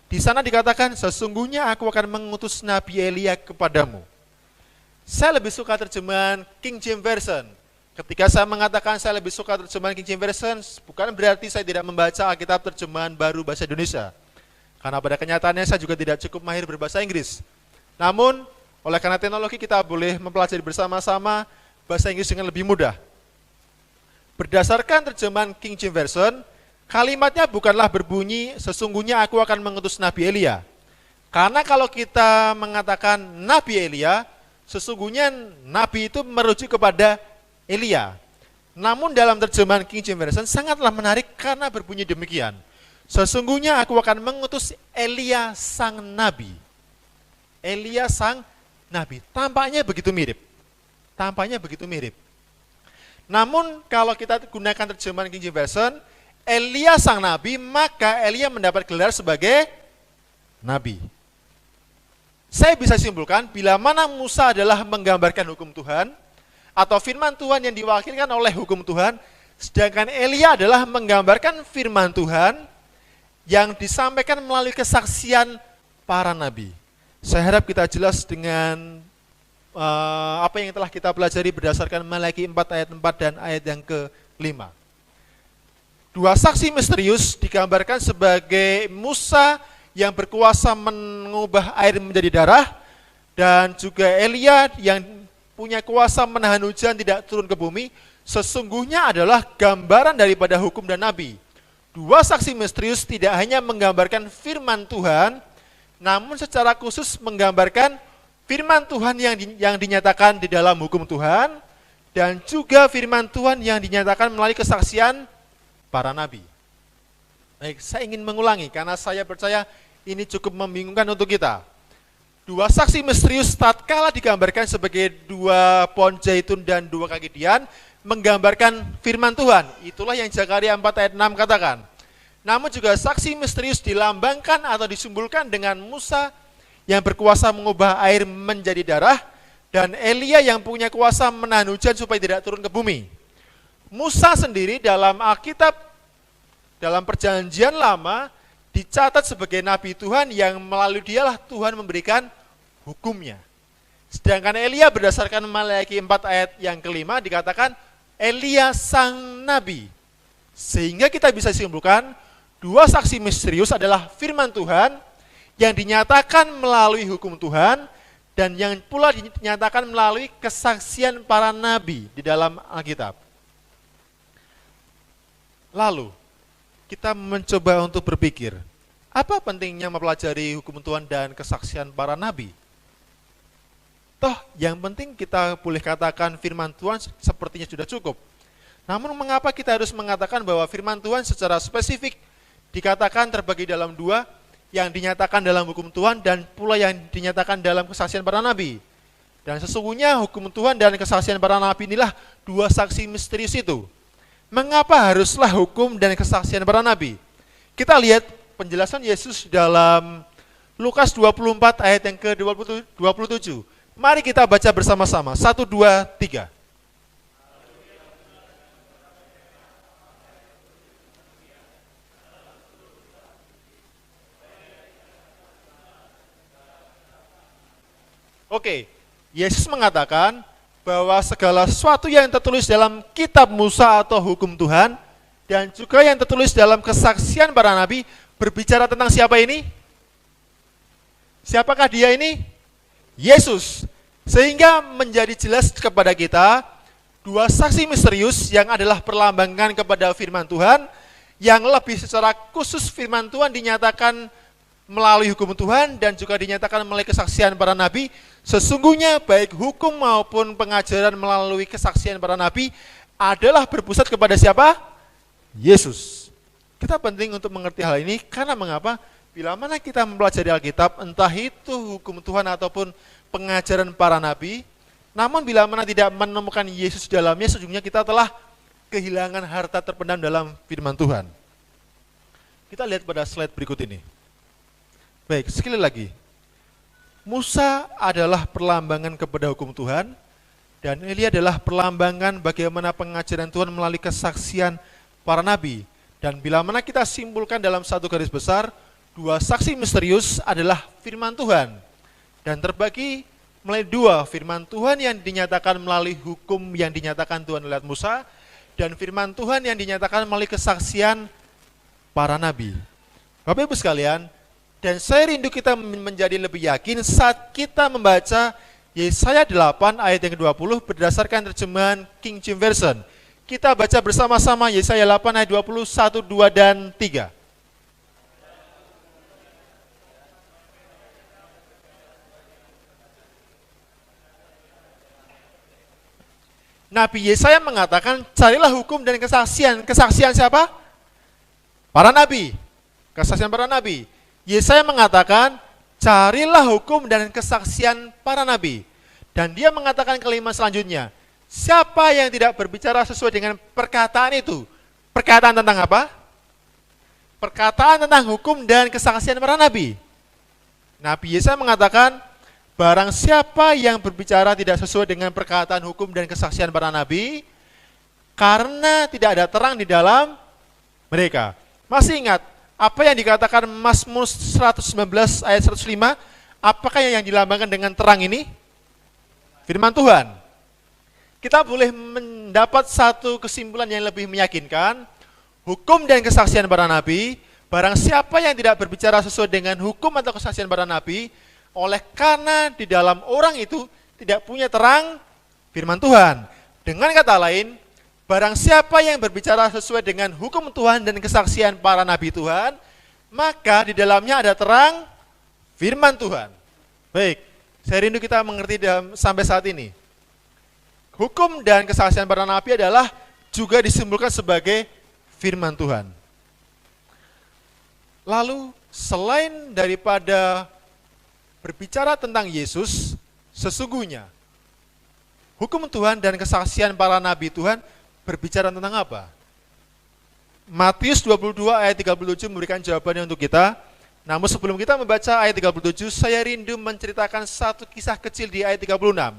[SPEAKER 1] Di sana dikatakan, sesungguhnya aku akan mengutus Nabi Elia kepadamu. Saya lebih suka terjemahan King James Version. Ketika saya mengatakan saya lebih suka terjemahan King James Version, bukan berarti saya tidak membaca Alkitab terjemahan baru bahasa Indonesia. Karena pada kenyataannya saya juga tidak cukup mahir berbahasa Inggris. Namun, oleh karena teknologi kita boleh mempelajari bersama-sama bahasa Inggris dengan lebih mudah. Berdasarkan terjemahan King James Version, kalimatnya bukanlah berbunyi, sesungguhnya aku akan mengutus Nabi Elia. Karena kalau kita mengatakan Nabi Elia, sesungguhnya Nabi itu merujuk kepada Elia. Namun dalam terjemahan King James Version sangatlah menarik karena berbunyi demikian. Sesungguhnya aku akan mengutus Elia sang nabi. Elia sang nabi. Tampaknya begitu mirip. Tampaknya begitu mirip. Namun kalau kita gunakan terjemahan King James Version, Elia sang nabi, maka Elia mendapat gelar sebagai nabi. Saya bisa simpulkan, bila mana Musa adalah menggambarkan hukum Tuhan, atau firman Tuhan yang diwakilkan oleh hukum Tuhan, sedangkan Elia adalah menggambarkan firman Tuhan yang disampaikan melalui kesaksian para nabi. Saya harap kita jelas dengan apa yang telah kita pelajari berdasarkan Maleaki 4 ayat 4 dan ayat yang ke-5. Dua saksi misterius digambarkan sebagai Musa yang berkuasa mengubah air menjadi darah, dan juga Elia yang punya kuasa menahan hujan tidak turun ke bumi, sesungguhnya adalah gambaran daripada hukum dan nabi. Dua saksi misterius tidak hanya menggambarkan firman Tuhan, namun secara khusus menggambarkan firman Tuhan yang dinyatakan di dalam hukum Tuhan, dan juga firman Tuhan yang dinyatakan melalui kesaksian para nabi. Baik, saya ingin mengulangi karena saya percaya ini cukup membingungkan untuk kita. Dua saksi misterius tatkala digambarkan sebagai dua pohon zaitun dan dua kaki dian, menggambarkan firman Tuhan. Itulah yang Zakaria 4 ayat 6 katakan. Namun juga saksi misterius dilambangkan atau disimbolkan dengan Musa yang berkuasa mengubah air menjadi darah, dan Elia yang punya kuasa menahan hujan supaya tidak turun ke bumi. Musa sendiri dalam Alkitab, dalam perjanjian lama, dicatat sebagai nabi Tuhan yang melalui dialah Tuhan memberikan hukumnya. Sedangkan Elia berdasarkan Maleakhi 4 ayat yang kelima dikatakan Elia sang nabi. Sehingga kita bisa simpulkan dua saksi misterius adalah firman Tuhan yang dinyatakan melalui hukum Tuhan dan yang pula dinyatakan melalui kesaksian para nabi di dalam Alkitab. Lalu, kita mencoba untuk berpikir, apa pentingnya mempelajari hukum Tuhan dan kesaksian para nabi? Toh, yang penting kita boleh katakan firman Tuhan sepertinya sudah cukup. Namun mengapa kita harus mengatakan bahwa firman Tuhan secara spesifik dikatakan terbagi dalam dua, yang dinyatakan dalam hukum Tuhan dan pula yang dinyatakan dalam kesaksian para nabi. Dan sesungguhnya hukum Tuhan dan kesaksian para nabi inilah dua saksi misterius itu. Mengapa haruslah hukum dan kesaksian para nabi? Kita lihat penjelasan Yesus dalam Lukas 24 ayat yang ke-27. Mari kita baca bersama-sama. 1, 2, 3. Oke, Yesus mengatakan bahwa segala sesuatu yang tertulis dalam kitab Musa atau hukum Tuhan dan juga yang tertulis dalam kesaksian para nabi berbicara tentang siapa ini? Siapakah dia ini? Yesus. Sehingga menjadi jelas kepada kita dua saksi misterius yang adalah perlambangan kepada firman Tuhan, yang lebih secara khusus firman Tuhan dinyatakan melalui hukum Tuhan dan juga dinyatakan melalui kesaksian para nabi. Sesungguhnya baik hukum maupun pengajaran melalui kesaksian para nabi adalah berpusat kepada siapa? Yesus. Kita penting untuk mengerti hal ini karena mengapa? Bila mana kita mempelajari Alkitab, entah itu hukum Tuhan ataupun pengajaran para nabi, namun bila mana tidak menemukan Yesus di dalamnya, sesungguhnya kita telah kehilangan harta terpendam dalam firman Tuhan. Kita lihat pada slide berikut ini. Baik, sekali lagi. Musa adalah perlambangan kepada hukum Tuhan, dan Elia adalah perlambangan bagaimana pengajaran Tuhan melalui kesaksian para nabi. Dan bila mana kita simpulkan dalam satu garis besar, dua saksi misterius adalah firman Tuhan. Dan terbagi melalui dua, firman Tuhan yang dinyatakan melalui hukum yang dinyatakan Tuhan lewat Musa, dan firman Tuhan yang dinyatakan melalui kesaksian para nabi. Bapak Ibu sekalian, dan saya rindu kita menjadi lebih yakin saat kita membaca Yesaya 8 ayat yang ke-20 berdasarkan terjemahan King James Version. Kita baca bersama-sama Yesaya 8 ayat 20, 1, 2, dan 3. Nabi Yesaya mengatakan, carilah hukum dan kesaksian. Kesaksian siapa? Para nabi. Kesaksian para nabi. Yesaya mengatakan, carilah hukum dan kesaksian para nabi. Dan dia mengatakan kalimat selanjutnya, siapa yang tidak berbicara sesuai dengan perkataan itu? Perkataan tentang apa? Perkataan tentang hukum dan kesaksian para nabi. Nabi Yesaya mengatakan, barang siapa yang berbicara tidak sesuai dengan perkataan hukum dan kesaksian para nabi, karena tidak ada terang di dalam mereka. Masih ingat, apa yang dikatakan Mazmur 119 ayat 105, apakah yang dilambangkan dengan terang ini? Firman Tuhan. Kita boleh mendapat satu kesimpulan yang lebih meyakinkan, hukum dan kesaksian para nabi, barang siapa yang tidak berbicara sesuai dengan hukum atau kesaksian para nabi, oleh karena di dalam orang itu tidak punya terang firman Tuhan. Dengan kata lain, barang siapa yang berbicara sesuai dengan hukum Tuhan dan kesaksian para nabi Tuhan, maka di dalamnya ada terang firman Tuhan. Baik, saya rindu kita mengerti sampai saat ini. Hukum dan kesaksian para nabi adalah juga disimpulkan sebagai firman Tuhan. Lalu, selain daripada berbicara tentang Yesus, sesungguhnya hukum Tuhan dan kesaksian para nabi Tuhan berbicara tentang apa? Matius 22 ayat 37 memberikan jawabannya untuk kita. Namun sebelum kita membaca ayat 37, saya rindu menceritakan satu kisah kecil di ayat 36.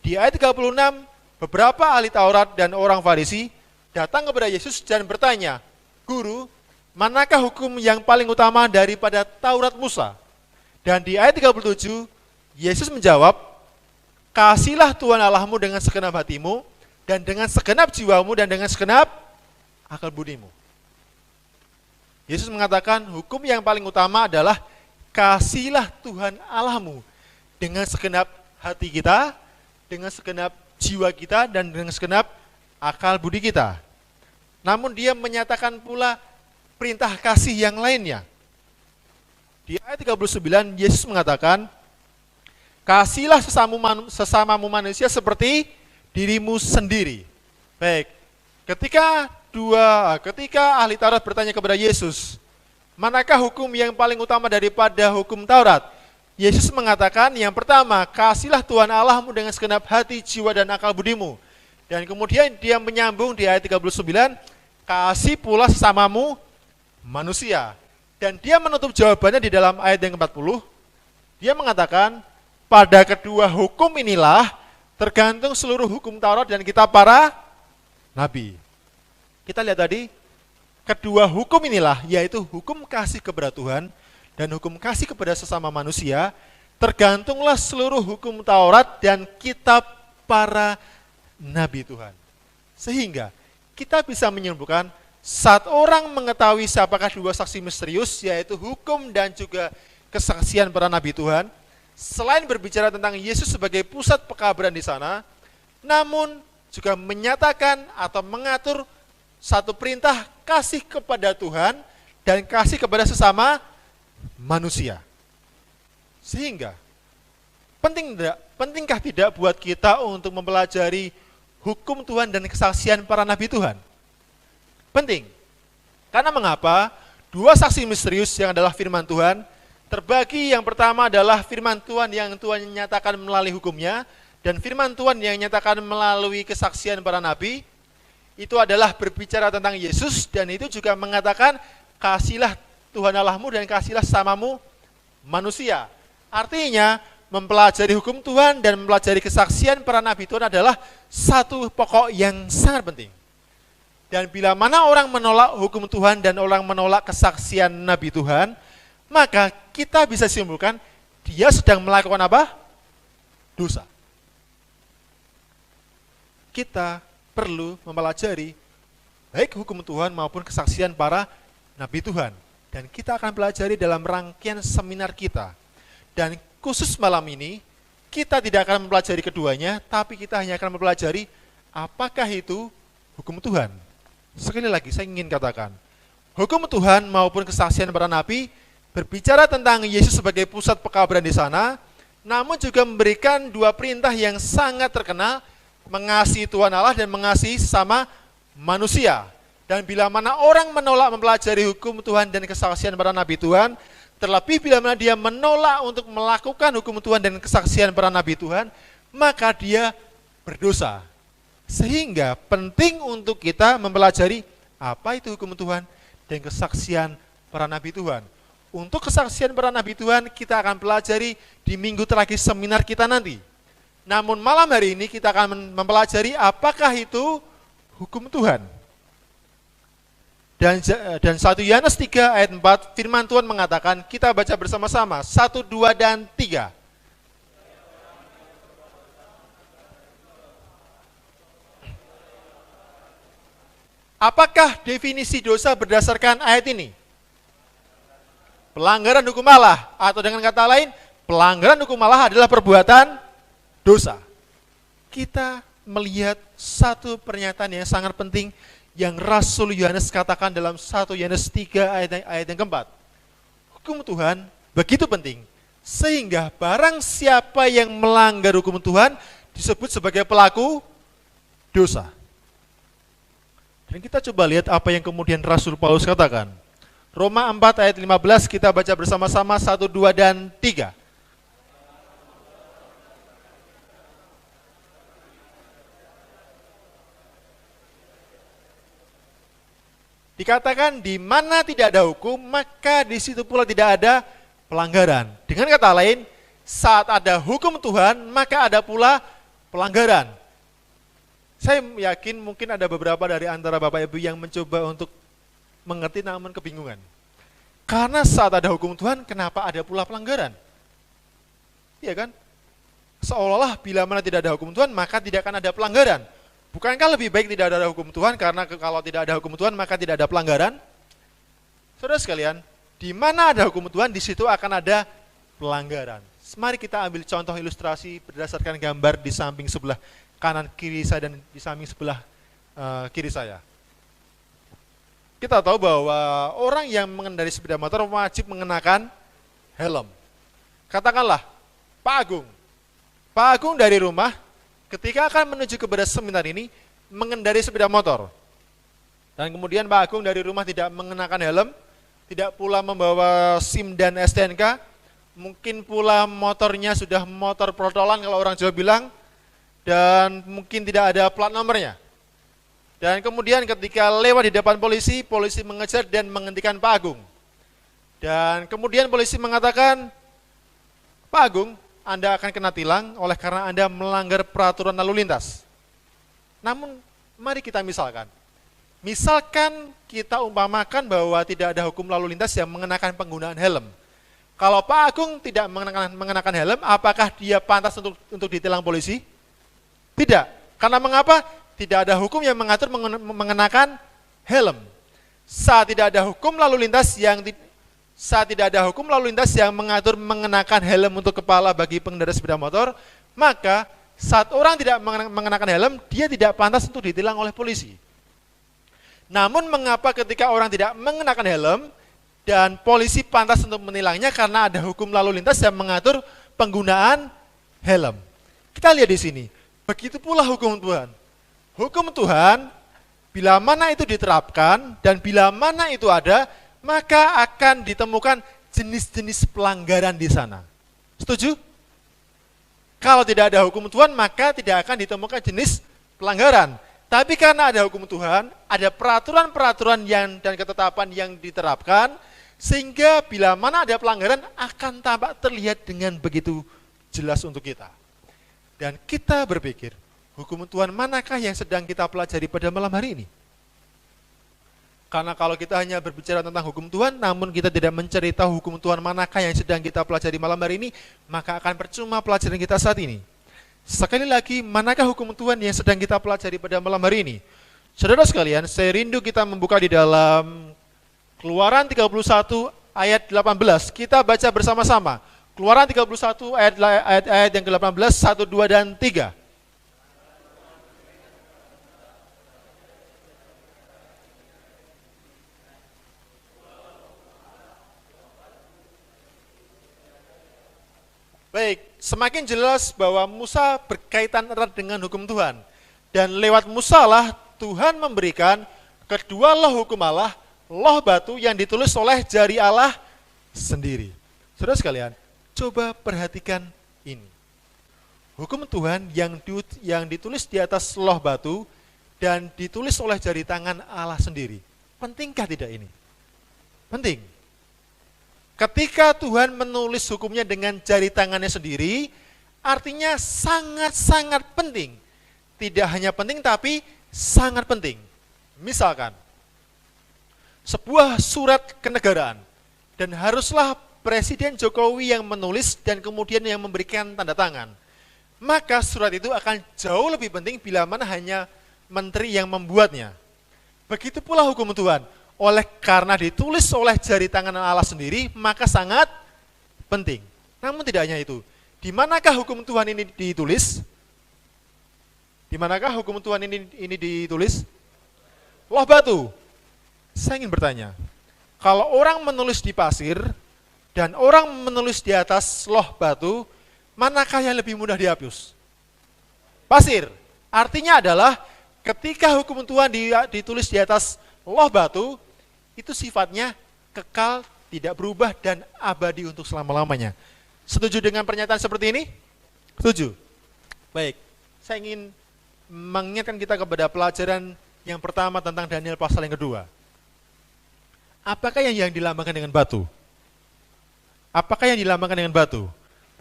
[SPEAKER 1] Di ayat 36, beberapa ahli Taurat dan orang Farisi datang kepada Yesus dan bertanya, "Guru, manakah hukum yang paling utama daripada Taurat Musa?" Dan di ayat 37, Yesus menjawab, "Kasihlah Tuhan Allahmu dengan segenap hatimu, dan dengan segenap jiwamu, dan dengan segenap akal budimu." Yesus mengatakan hukum yang paling utama adalah kasihlah Tuhan Allahmu dengan segenap hati kita, dengan segenap jiwa kita, dan dengan segenap akal budi kita. Namun dia menyatakan pula perintah kasih yang lainnya. Di ayat 39 Yesus mengatakan, "Kasihlah sesamamu manusia seperti dirimu sendiri." Baik, ketika ahli Taurat bertanya kepada Yesus, manakah hukum yang paling utama daripada hukum Taurat? Yesus mengatakan yang pertama, kasihlah Tuhan Allahmu dengan segenap hati, jiwa, dan akal budimu. Dan kemudian dia menyambung di ayat 39, kasih pula sesamamu manusia. Dan dia menutup jawabannya di dalam ayat yang ke-40, dia mengatakan, pada kedua hukum inilah tergantung seluruh hukum Taurat dan kitab para nabi. Kita lihat tadi, kedua hukum inilah, yaitu hukum kasih kepada Tuhan dan hukum kasih kepada sesama manusia, tergantunglah seluruh hukum Taurat dan kitab para nabi Tuhan. Sehingga kita bisa menyimpulkan, saat orang mengetahui siapakah dua saksi misterius, yaitu hukum dan juga kesaksian para nabi Tuhan, selain berbicara tentang Yesus sebagai pusat pekabaran di sana, namun juga menyatakan atau mengatur satu perintah kasih kepada Tuhan dan kasih kepada sesama manusia. Sehingga pentingkah tidak buat kita untuk mempelajari hukum Tuhan dan kesaksian para nabi Tuhan? Penting. Karena mengapa? Dua saksi misterius yang adalah firman Tuhan terbagi. Yang pertama adalah firman Tuhan yang Tuhan nyatakan melalui hukumnya, dan firman Tuhan yang nyatakan melalui kesaksian para nabi. Itu adalah berbicara tentang Yesus, dan itu juga mengatakan kasihlah Tuhan Allahmu dan kasihlah sesamamu manusia. Artinya mempelajari hukum Tuhan dan mempelajari kesaksian para nabi Tuhan adalah satu pokok yang sangat penting. Dan bila mana orang menolak hukum Tuhan dan orang menolak kesaksian nabi Tuhan, maka kita bisa simpulkan dia sedang melakukan apa? Dosa. Kita perlu mempelajari baik hukum Tuhan maupun kesaksian para nabi Tuhan. Dan kita akan pelajari dalam rangkaian seminar kita. Dan khusus malam ini, kita tidak akan mempelajari keduanya, tapi kita hanya akan mempelajari apakah itu hukum Tuhan. Sekali lagi saya ingin katakan, hukum Tuhan maupun kesaksian para nabi berbicara tentang Yesus sebagai pusat pekabaran di sana, namun juga memberikan dua perintah yang sangat terkenal, mengasihi Tuhan Allah dan mengasihi sesama manusia. Dan bila mana orang menolak mempelajari hukum Tuhan dan kesaksian para nabi Tuhan, terlebih bila mana dia menolak untuk melakukan hukum Tuhan dan kesaksian para nabi Tuhan, maka dia berdosa. Sehingga penting untuk kita mempelajari apa itu hukum Tuhan dan kesaksian para nabi Tuhan. Untuk kesaksian para nabi Tuhan kita akan pelajari di minggu terakhir seminar kita nanti. Namun malam hari ini kita akan mempelajari apakah itu hukum Tuhan. Dan 1 Yohanes 3 ayat 4 firman Tuhan mengatakan, kita baca bersama-sama 1, 2, dan 3. Apakah definisi dosa berdasarkan ayat ini? Pelanggaran hukum Allah, atau dengan kata lain, pelanggaran hukum Allah adalah perbuatan dosa. Kita melihat satu pernyataan yang sangat penting yang Rasul Yohanes katakan dalam 1 Yohanes 3 ayat yang keempat. Hukum Tuhan begitu penting, sehingga barang siapa yang melanggar hukum Tuhan disebut sebagai pelaku dosa. Dan kita coba lihat apa yang kemudian Rasul Paulus katakan. Roma 4 ayat 15 kita baca bersama-sama 1, 2, dan 3. Dikatakan di mana tidak ada hukum, maka di situ pula tidak ada pelanggaran. Dengan kata lain, saat ada hukum Tuhan, maka ada pula pelanggaran. Saya yakin mungkin ada beberapa dari antara Bapak Ibu yang mencoba untuk mengerti namun kebingungan. Karena saat ada hukum Tuhan, kenapa ada pula pelanggaran? Iya kan? Seolah-olah bila mana tidak ada hukum Tuhan, maka tidak akan ada pelanggaran. Bukankah lebih baik tidak ada hukum Tuhan, karena kalau tidak ada hukum Tuhan, maka tidak ada pelanggaran? Saudara sekalian, di mana ada hukum Tuhan, di situ akan ada pelanggaran. Mari kita ambil contoh ilustrasi berdasarkan gambar di samping sebelah kanan kiri saya dan di samping sebelah kiri saya. Kita tahu bahwa orang yang mengendarai sepeda motor wajib mengenakan helm. Katakanlah, Pak Agung. Pak Agung dari rumah ketika akan menuju kepada seminar ini mengendarai sepeda motor. Dan kemudian Pak Agung dari rumah tidak mengenakan helm, tidak pula membawa SIM dan STNK, mungkin pula motornya sudah motor protolan kalau orang Jawa bilang, dan mungkin tidak ada plat nomornya. Dan kemudian ketika lewat di depan polisi, polisi mengejar dan menghentikan Pak Agung. Dan kemudian polisi mengatakan, Pak Agung, Anda akan kena tilang oleh karena Anda melanggar peraturan lalu lintas. Namun, mari kita misalkan. Misalkan kita umpamakan bahwa tidak ada hukum lalu lintas yang mengenakan penggunaan helm. Kalau Pak Agung tidak mengenakan helm, apakah dia pantas untuk ditilang polisi? Tidak. Karena mengapa? Tidak ada hukum yang mengatur mengenakan helm. Saat tidak ada hukum lalu lintas yang mengatur mengenakan helm untuk kepala bagi pengendara sepeda motor, maka saat orang tidak mengenakan helm, dia tidak pantas untuk ditilang oleh polisi. Namun mengapa ketika orang tidak mengenakan helm dan polisi pantas untuk menilangnya karena ada hukum lalu lintas yang mengatur penggunaan helm? Kita lihat di sini. Begitu pula hukum Tuhan. Hukum Tuhan, bila mana itu diterapkan dan bila mana itu ada, maka akan ditemukan jenis-jenis pelanggaran di sana. Setuju? Kalau tidak ada hukum Tuhan, maka tidak akan ditemukan jenis pelanggaran. Tapi karena ada hukum Tuhan, ada peraturan-peraturan dan ketetapan yang diterapkan, sehingga bila mana ada pelanggaran akan tampak terlihat dengan begitu jelas untuk kita. Dan kita berpikir, hukum Tuhan manakah yang sedang kita pelajari pada malam hari ini? Karena kalau kita hanya berbicara tentang hukum Tuhan, namun kita tidak mencari tahu hukum Tuhan manakah yang sedang kita pelajari malam hari ini, maka akan percuma pelajaran kita saat ini. Sekali lagi, manakah hukum Tuhan yang sedang kita pelajari pada malam hari ini? Saudara sekalian, saya rindu kita membuka di dalam Keluaran 31 ayat 18. Kita baca bersama-sama. Keluaran 31 ayat yang ke-18, 1, 2, dan 3. Baik, semakin jelas bahwa Musa berkaitan erat dengan hukum Tuhan. Dan lewat Musa lah Tuhan memberikan kedua loh hukum Allah, loh batu yang ditulis oleh jari Allah sendiri. Saudara sekalian, coba perhatikan ini. Hukum Tuhan yang ditulis di atas loh batu dan ditulis oleh jari tangan Allah sendiri. Pentingkah tidak ini? Penting. Ketika Tuhan menulis hukumnya dengan jari tangannya sendiri, artinya sangat-sangat penting. Tidak hanya penting, tapi sangat penting. Misalkan, sebuah surat kenegaraan, dan haruslah Presiden Jokowi yang menulis dan kemudian yang memberikan tanda tangan. Maka surat itu akan jauh lebih penting bila mana hanya menteri yang membuatnya. Begitu pula hukum Tuhan. Oleh karena ditulis oleh jari tangan Allah sendiri, maka sangat penting. Namun tidak hanya itu. Di manakah hukum Tuhan ini ditulis? Di manakah hukum Tuhan ini ditulis? Loh batu. Saya ingin bertanya, kalau orang menulis di pasir dan orang menulis di atas loh batu, manakah yang lebih mudah dihapus? Pasir. Artinya adalah ketika hukum Tuhan ditulis di atas loh batu, itu sifatnya kekal, tidak berubah, dan abadi untuk selama-lamanya. Setuju dengan pernyataan seperti ini? Setuju? Baik, saya ingin mengingatkan kita kepada pelajaran yang pertama tentang Daniel pasal yang kedua. Apakah yang dilambangkan dengan batu? Apakah yang dilambangkan dengan batu?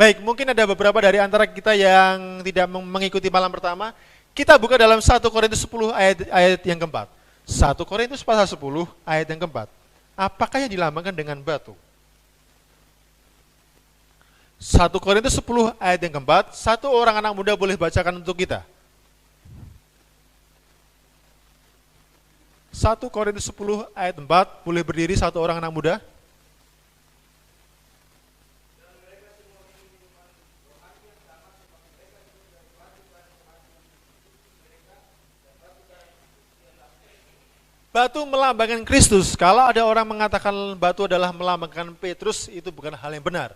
[SPEAKER 1] Baik, mungkin ada beberapa dari antara kita yang tidak mengikuti malam pertama. Kita buka dalam 1 Korintus 10 ayat yang keempat. 1 Korintus pasal 10 ayat yang keempat. Apakah yang dilambangkan dengan batu? 1 Korintus 10 ayat yang keempat. Satu orang anak muda boleh bacakan untuk kita. 1 Korintus 10 ayat 4, boleh berdiri satu orang anak muda. Batu melambangkan Kristus. Kalau ada orang mengatakan batu adalah melambangkan Petrus, itu bukan hal yang benar.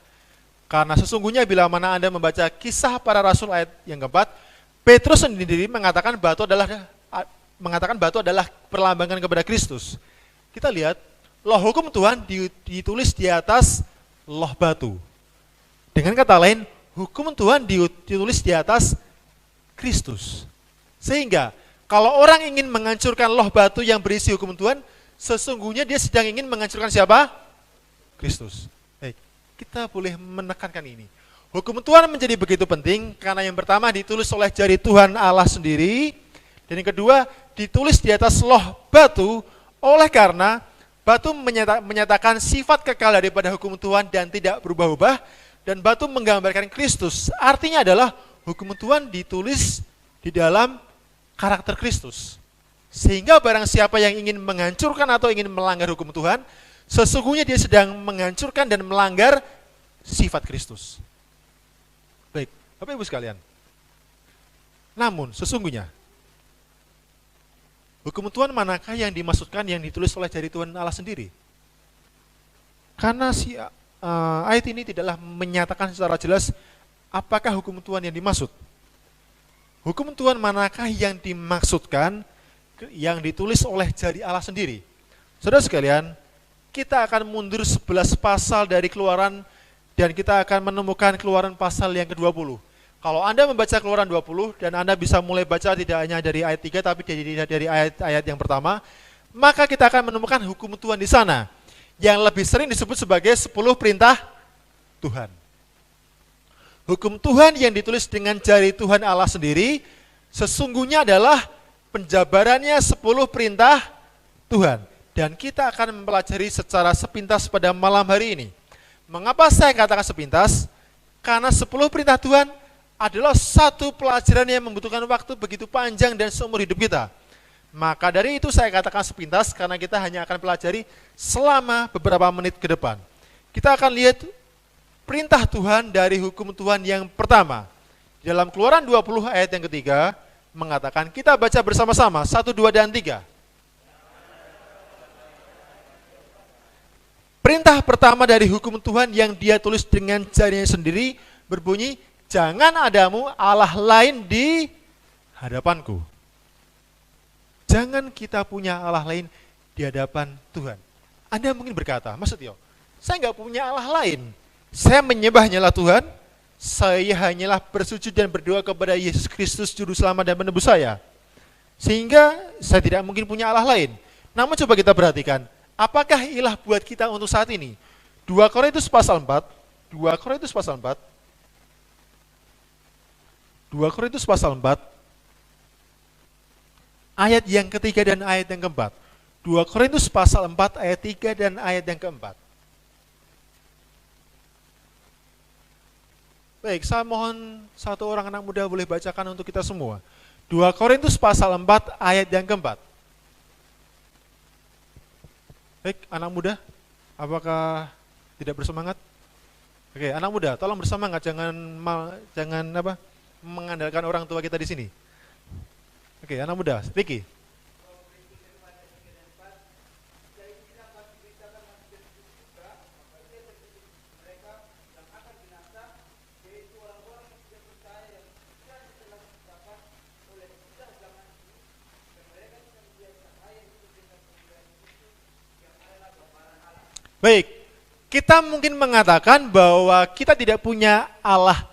[SPEAKER 1] Karena sesungguhnya bila mana Anda membaca Kisah Para Rasul ayat yang keempat, Petrus sendiri mengatakan batu adalah perlambangan kepada Kristus. Kita lihat, loh hukum Tuhan ditulis di atas loh batu. Dengan kata lain, hukum Tuhan ditulis di atas Kristus. Sehingga kalau orang ingin menghancurkan loh batu yang berisi hukum Tuhan, sesungguhnya dia sedang ingin menghancurkan siapa? Kristus. Baik, kita boleh menekankan ini. Hukum Tuhan menjadi begitu penting karena yang pertama ditulis oleh jari Tuhan Allah sendiri, dan yang kedua ditulis di atas loh batu, oleh karena batu menyatakan sifat kekal daripada hukum Tuhan dan tidak berubah-ubah, dan batu menggambarkan Kristus. Artinya adalah hukum Tuhan ditulis di dalam karakter Kristus. Sehingga barang siapa yang ingin menghancurkan atau ingin melanggar hukum Tuhan, sesungguhnya dia sedang menghancurkan dan melanggar sifat Kristus. Baik, Bapak Ibu sekalian. Namun sesungguhnya hukum Tuhan manakah yang dimaksudkan yang ditulis oleh jari Tuhan Allah sendiri? Karena ayat ini tidaklah menyatakan secara jelas apakah hukum Tuhan yang dimaksud. Hukum Tuhan manakah yang dimaksudkan yang ditulis oleh jari Allah sendiri? Saudara sekalian, kita akan mundur 11 pasal dari Keluaran dan kita akan menemukan Keluaran pasal yang ke-20. Kalau Anda membaca Keluaran 20 dan Anda bisa mulai baca tidak hanya dari ayat 3 tapi dari ayat-ayat yang pertama, maka kita akan menemukan hukum Tuhan di sana yang lebih sering disebut sebagai 10 perintah Tuhan. Hukum Tuhan yang ditulis dengan jari Tuhan Allah sendiri sesungguhnya adalah penjabarannya 10 perintah Tuhan. Dan kita akan mempelajari secara sepintas pada malam hari ini. Mengapa saya katakan sepintas? Karena 10 perintah Tuhan adalah satu pelajaran yang membutuhkan waktu begitu panjang dan seumur hidup kita. Maka dari itu saya katakan sepintas karena kita hanya akan pelajari selama beberapa menit ke depan. Kita akan lihat perintah Tuhan dari hukum Tuhan yang pertama. Di dalam Keluaran 20 ayat yang ketiga mengatakan, kita baca bersama-sama 1, 2, dan 3. Perintah pertama dari hukum Tuhan yang dia tulis dengan jarinya sendiri berbunyi, jangan adamu Allah lain di hadapanku. Jangan kita punya Allah lain di hadapan Tuhan. Anda mungkin berkata, maksudnya, saya nggak punya Allah lain. Saya menyembah-Nyalah Tuhan, saya hanyalah bersujud dan berdoa kepada Yesus Kristus Juru Selamat dan Penebus saya. Sehingga saya tidak mungkin punya Allah lain. Namun coba kita perhatikan, apakah ilah buat kita untuk saat ini? 2 Korintus pasal 4, 2 Korintus pasal 4, 2 Korintus pasal 4, ayat yang ketiga dan ayat yang keempat. 2 Korintus pasal 4, ayat 3 dan ayat yang keempat. Baik, saya mohon satu orang anak muda boleh bacakan untuk kita semua. 2 Korintus pasal 4 ayat yang keempat. Baik, anak muda, apakah tidak bersemangat? Oke, anak muda, tolong bersemangat, jangan mengandalkan orang tua kita di sini. Oke, anak muda, Ricky. Baik, kita mungkin mengatakan bahwa kita tidak punya Allah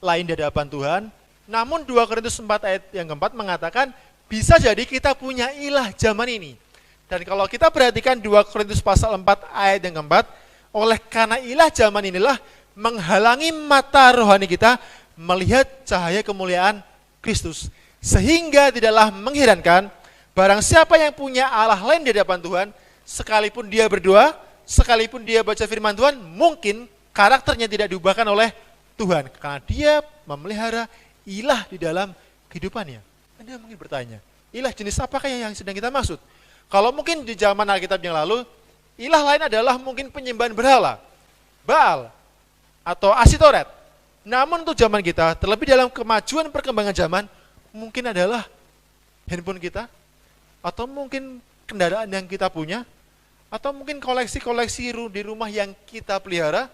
[SPEAKER 1] lain di hadapan Tuhan, namun 2 Korintus 4 ayat yang keempat mengatakan bisa jadi kita punya ilah zaman ini. Dan kalau kita perhatikan 2 Korintus pasal 4 ayat yang keempat, oleh karena ilah zaman inilah menghalangi mata rohani kita melihat cahaya kemuliaan Kristus. Sehingga tidaklah mengherankan, barang siapa yang punya Allah lain di hadapan Tuhan, sekalipun dia berdoa, sekalipun dia baca firman Tuhan, mungkin karakternya tidak diubahkan oleh Tuhan. Karena dia memelihara ilah di dalam kehidupannya. Anda mungkin bertanya, ilah jenis apakah yang sedang kita maksud? Kalau mungkin di zaman Alkitab yang lalu, ilah lain adalah mungkin penyembahan berhala, Baal, atau Asitoret. Namun untuk zaman kita, terlebih dalam kemajuan perkembangan zaman, mungkin adalah handphone kita, atau mungkin kendaraan yang kita punya, atau mungkin koleksi-koleksi di rumah yang kita pelihara,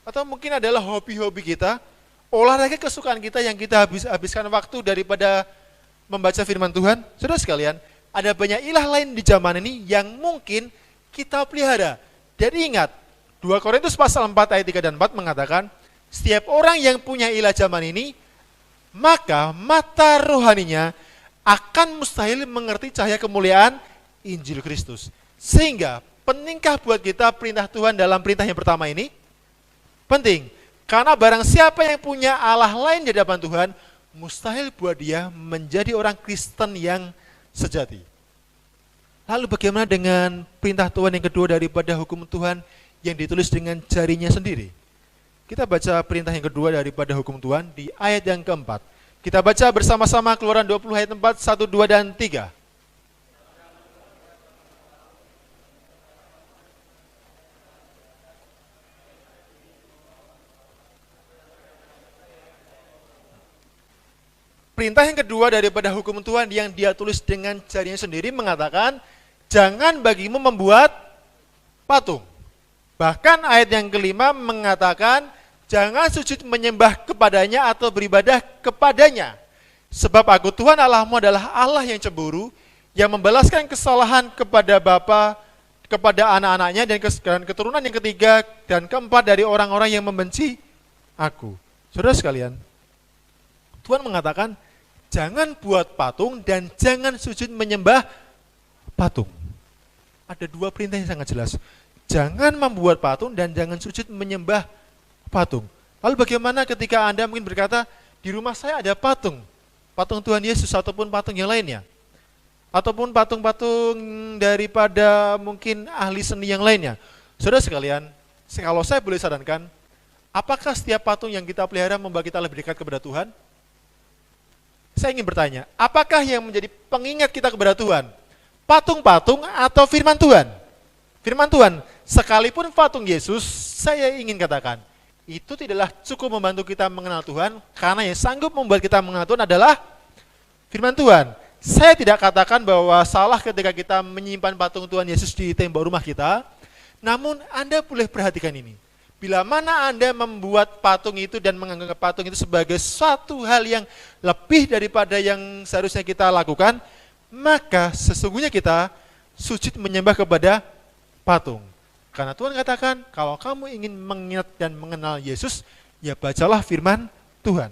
[SPEAKER 1] atau mungkin adalah hobi-hobi kita, olahraga kesukaan kita yang kita habiskan waktu daripada membaca firman Tuhan. Saudara sekalian, ada banyak ilah lain di zaman ini yang mungkin kita pelihara. Jadi ingat, 2 Korintus pasal 4 ayat 3 dan 4 mengatakan, setiap orang yang punya ilah zaman ini, maka mata rohaninya akan mustahil mengerti cahaya kemuliaan Injil Kristus. Sehingga pentingkah buat kita perintah Tuhan dalam perintah yang pertama ini? Penting, karena barang siapa yang punya Allah lain di hadapan Tuhan, mustahil buat dia menjadi orang Kristen yang sejati. Lalu bagaimana dengan perintah Tuhan yang kedua daripada hukum Tuhan yang ditulis dengan jarinya sendiri? Kita baca perintah yang kedua daripada hukum Tuhan di ayat yang keempat. Kita baca bersama-sama Keluaran 20 ayat 4, 1, 2, dan 3. Perintah yang kedua daripada hukum Tuhan yang dia tulis dengan jarinya sendiri mengatakan, jangan bagimu membuat patung. Bahkan ayat yang kelima mengatakan, jangan sujud menyembah kepadanya atau beribadah kepadanya. Sebab aku Tuhan Allahmu adalah Allah yang cemburu, yang membalaskan kesalahan kepada bapa, kepada anak-anaknya, dan keturunan yang ketiga dan keempat dari orang-orang yang membenci aku. Saudara sekalian, Tuhan mengatakan, jangan buat patung dan jangan sujud menyembah patung. Ada dua perintah yang sangat jelas. Jangan membuat patung dan jangan sujud menyembah patung. Lalu bagaimana ketika Anda mungkin berkata, di rumah saya ada patung. Patung Tuhan Yesus ataupun patung yang lainnya. Ataupun patung-patung daripada mungkin ahli seni yang lainnya. Saudara sekalian, kalau saya boleh sarankan, apakah setiap patung yang kita pelihara membuat kita lebih dekat kepada Tuhan? Saya ingin bertanya, apakah yang menjadi pengingat kita kepada Tuhan? Patung-patung atau firman Tuhan? Firman Tuhan, sekalipun patung Yesus, saya ingin katakan, itu tidaklah cukup membantu kita mengenal Tuhan, karena yang sanggup membuat kita mengenal Tuhan adalah firman Tuhan. Saya tidak katakan bahwa salah ketika kita menyimpan patung Tuhan Yesus di tembok rumah kita, namun Anda boleh perhatikan ini. Bila mana Anda membuat patung itu dan menganggap patung itu sebagai suatu hal yang lebih daripada yang seharusnya kita lakukan, maka sesungguhnya kita sujud menyembah kepada patung. Karena Tuhan katakan, kalau kamu ingin mengingat dan mengenal Yesus, ya bacalah firman Tuhan.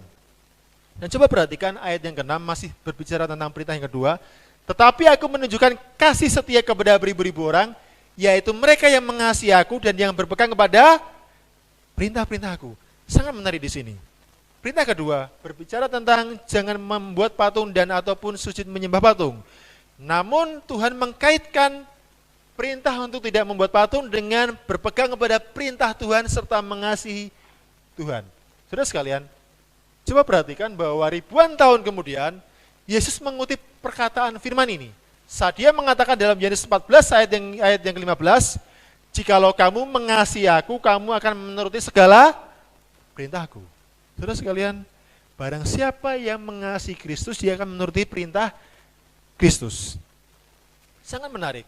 [SPEAKER 1] Dan coba perhatikan ayat yang ke-6 masih berbicara tentang perintah yang kedua. Tetapi aku menunjukkan kasih setia kepada beribu-ribu orang, yaitu mereka yang mengasihi aku dan yang berpegang kepada perintah-perintahku. Sangat menarik di sini. Perintah kedua berbicara tentang jangan membuat patung dan ataupun sujud menyembah patung. Namun Tuhan mengkaitkan perintah untuk tidak membuat patung dengan berpegang kepada perintah Tuhan serta mengasihi Tuhan. Saudara sekalian, coba perhatikan bahwa ribuan tahun kemudian Yesus mengutip perkataan firman ini. Saat dia mengatakan dalam Yohanes 14 ayat yang ke-15, jikalau kamu mengasihi aku, kamu akan menuruti segala perintahku. Saudara sekalian, barang siapa yang mengasihi Kristus, dia akan menuruti perintah Kristus. Sangat menarik.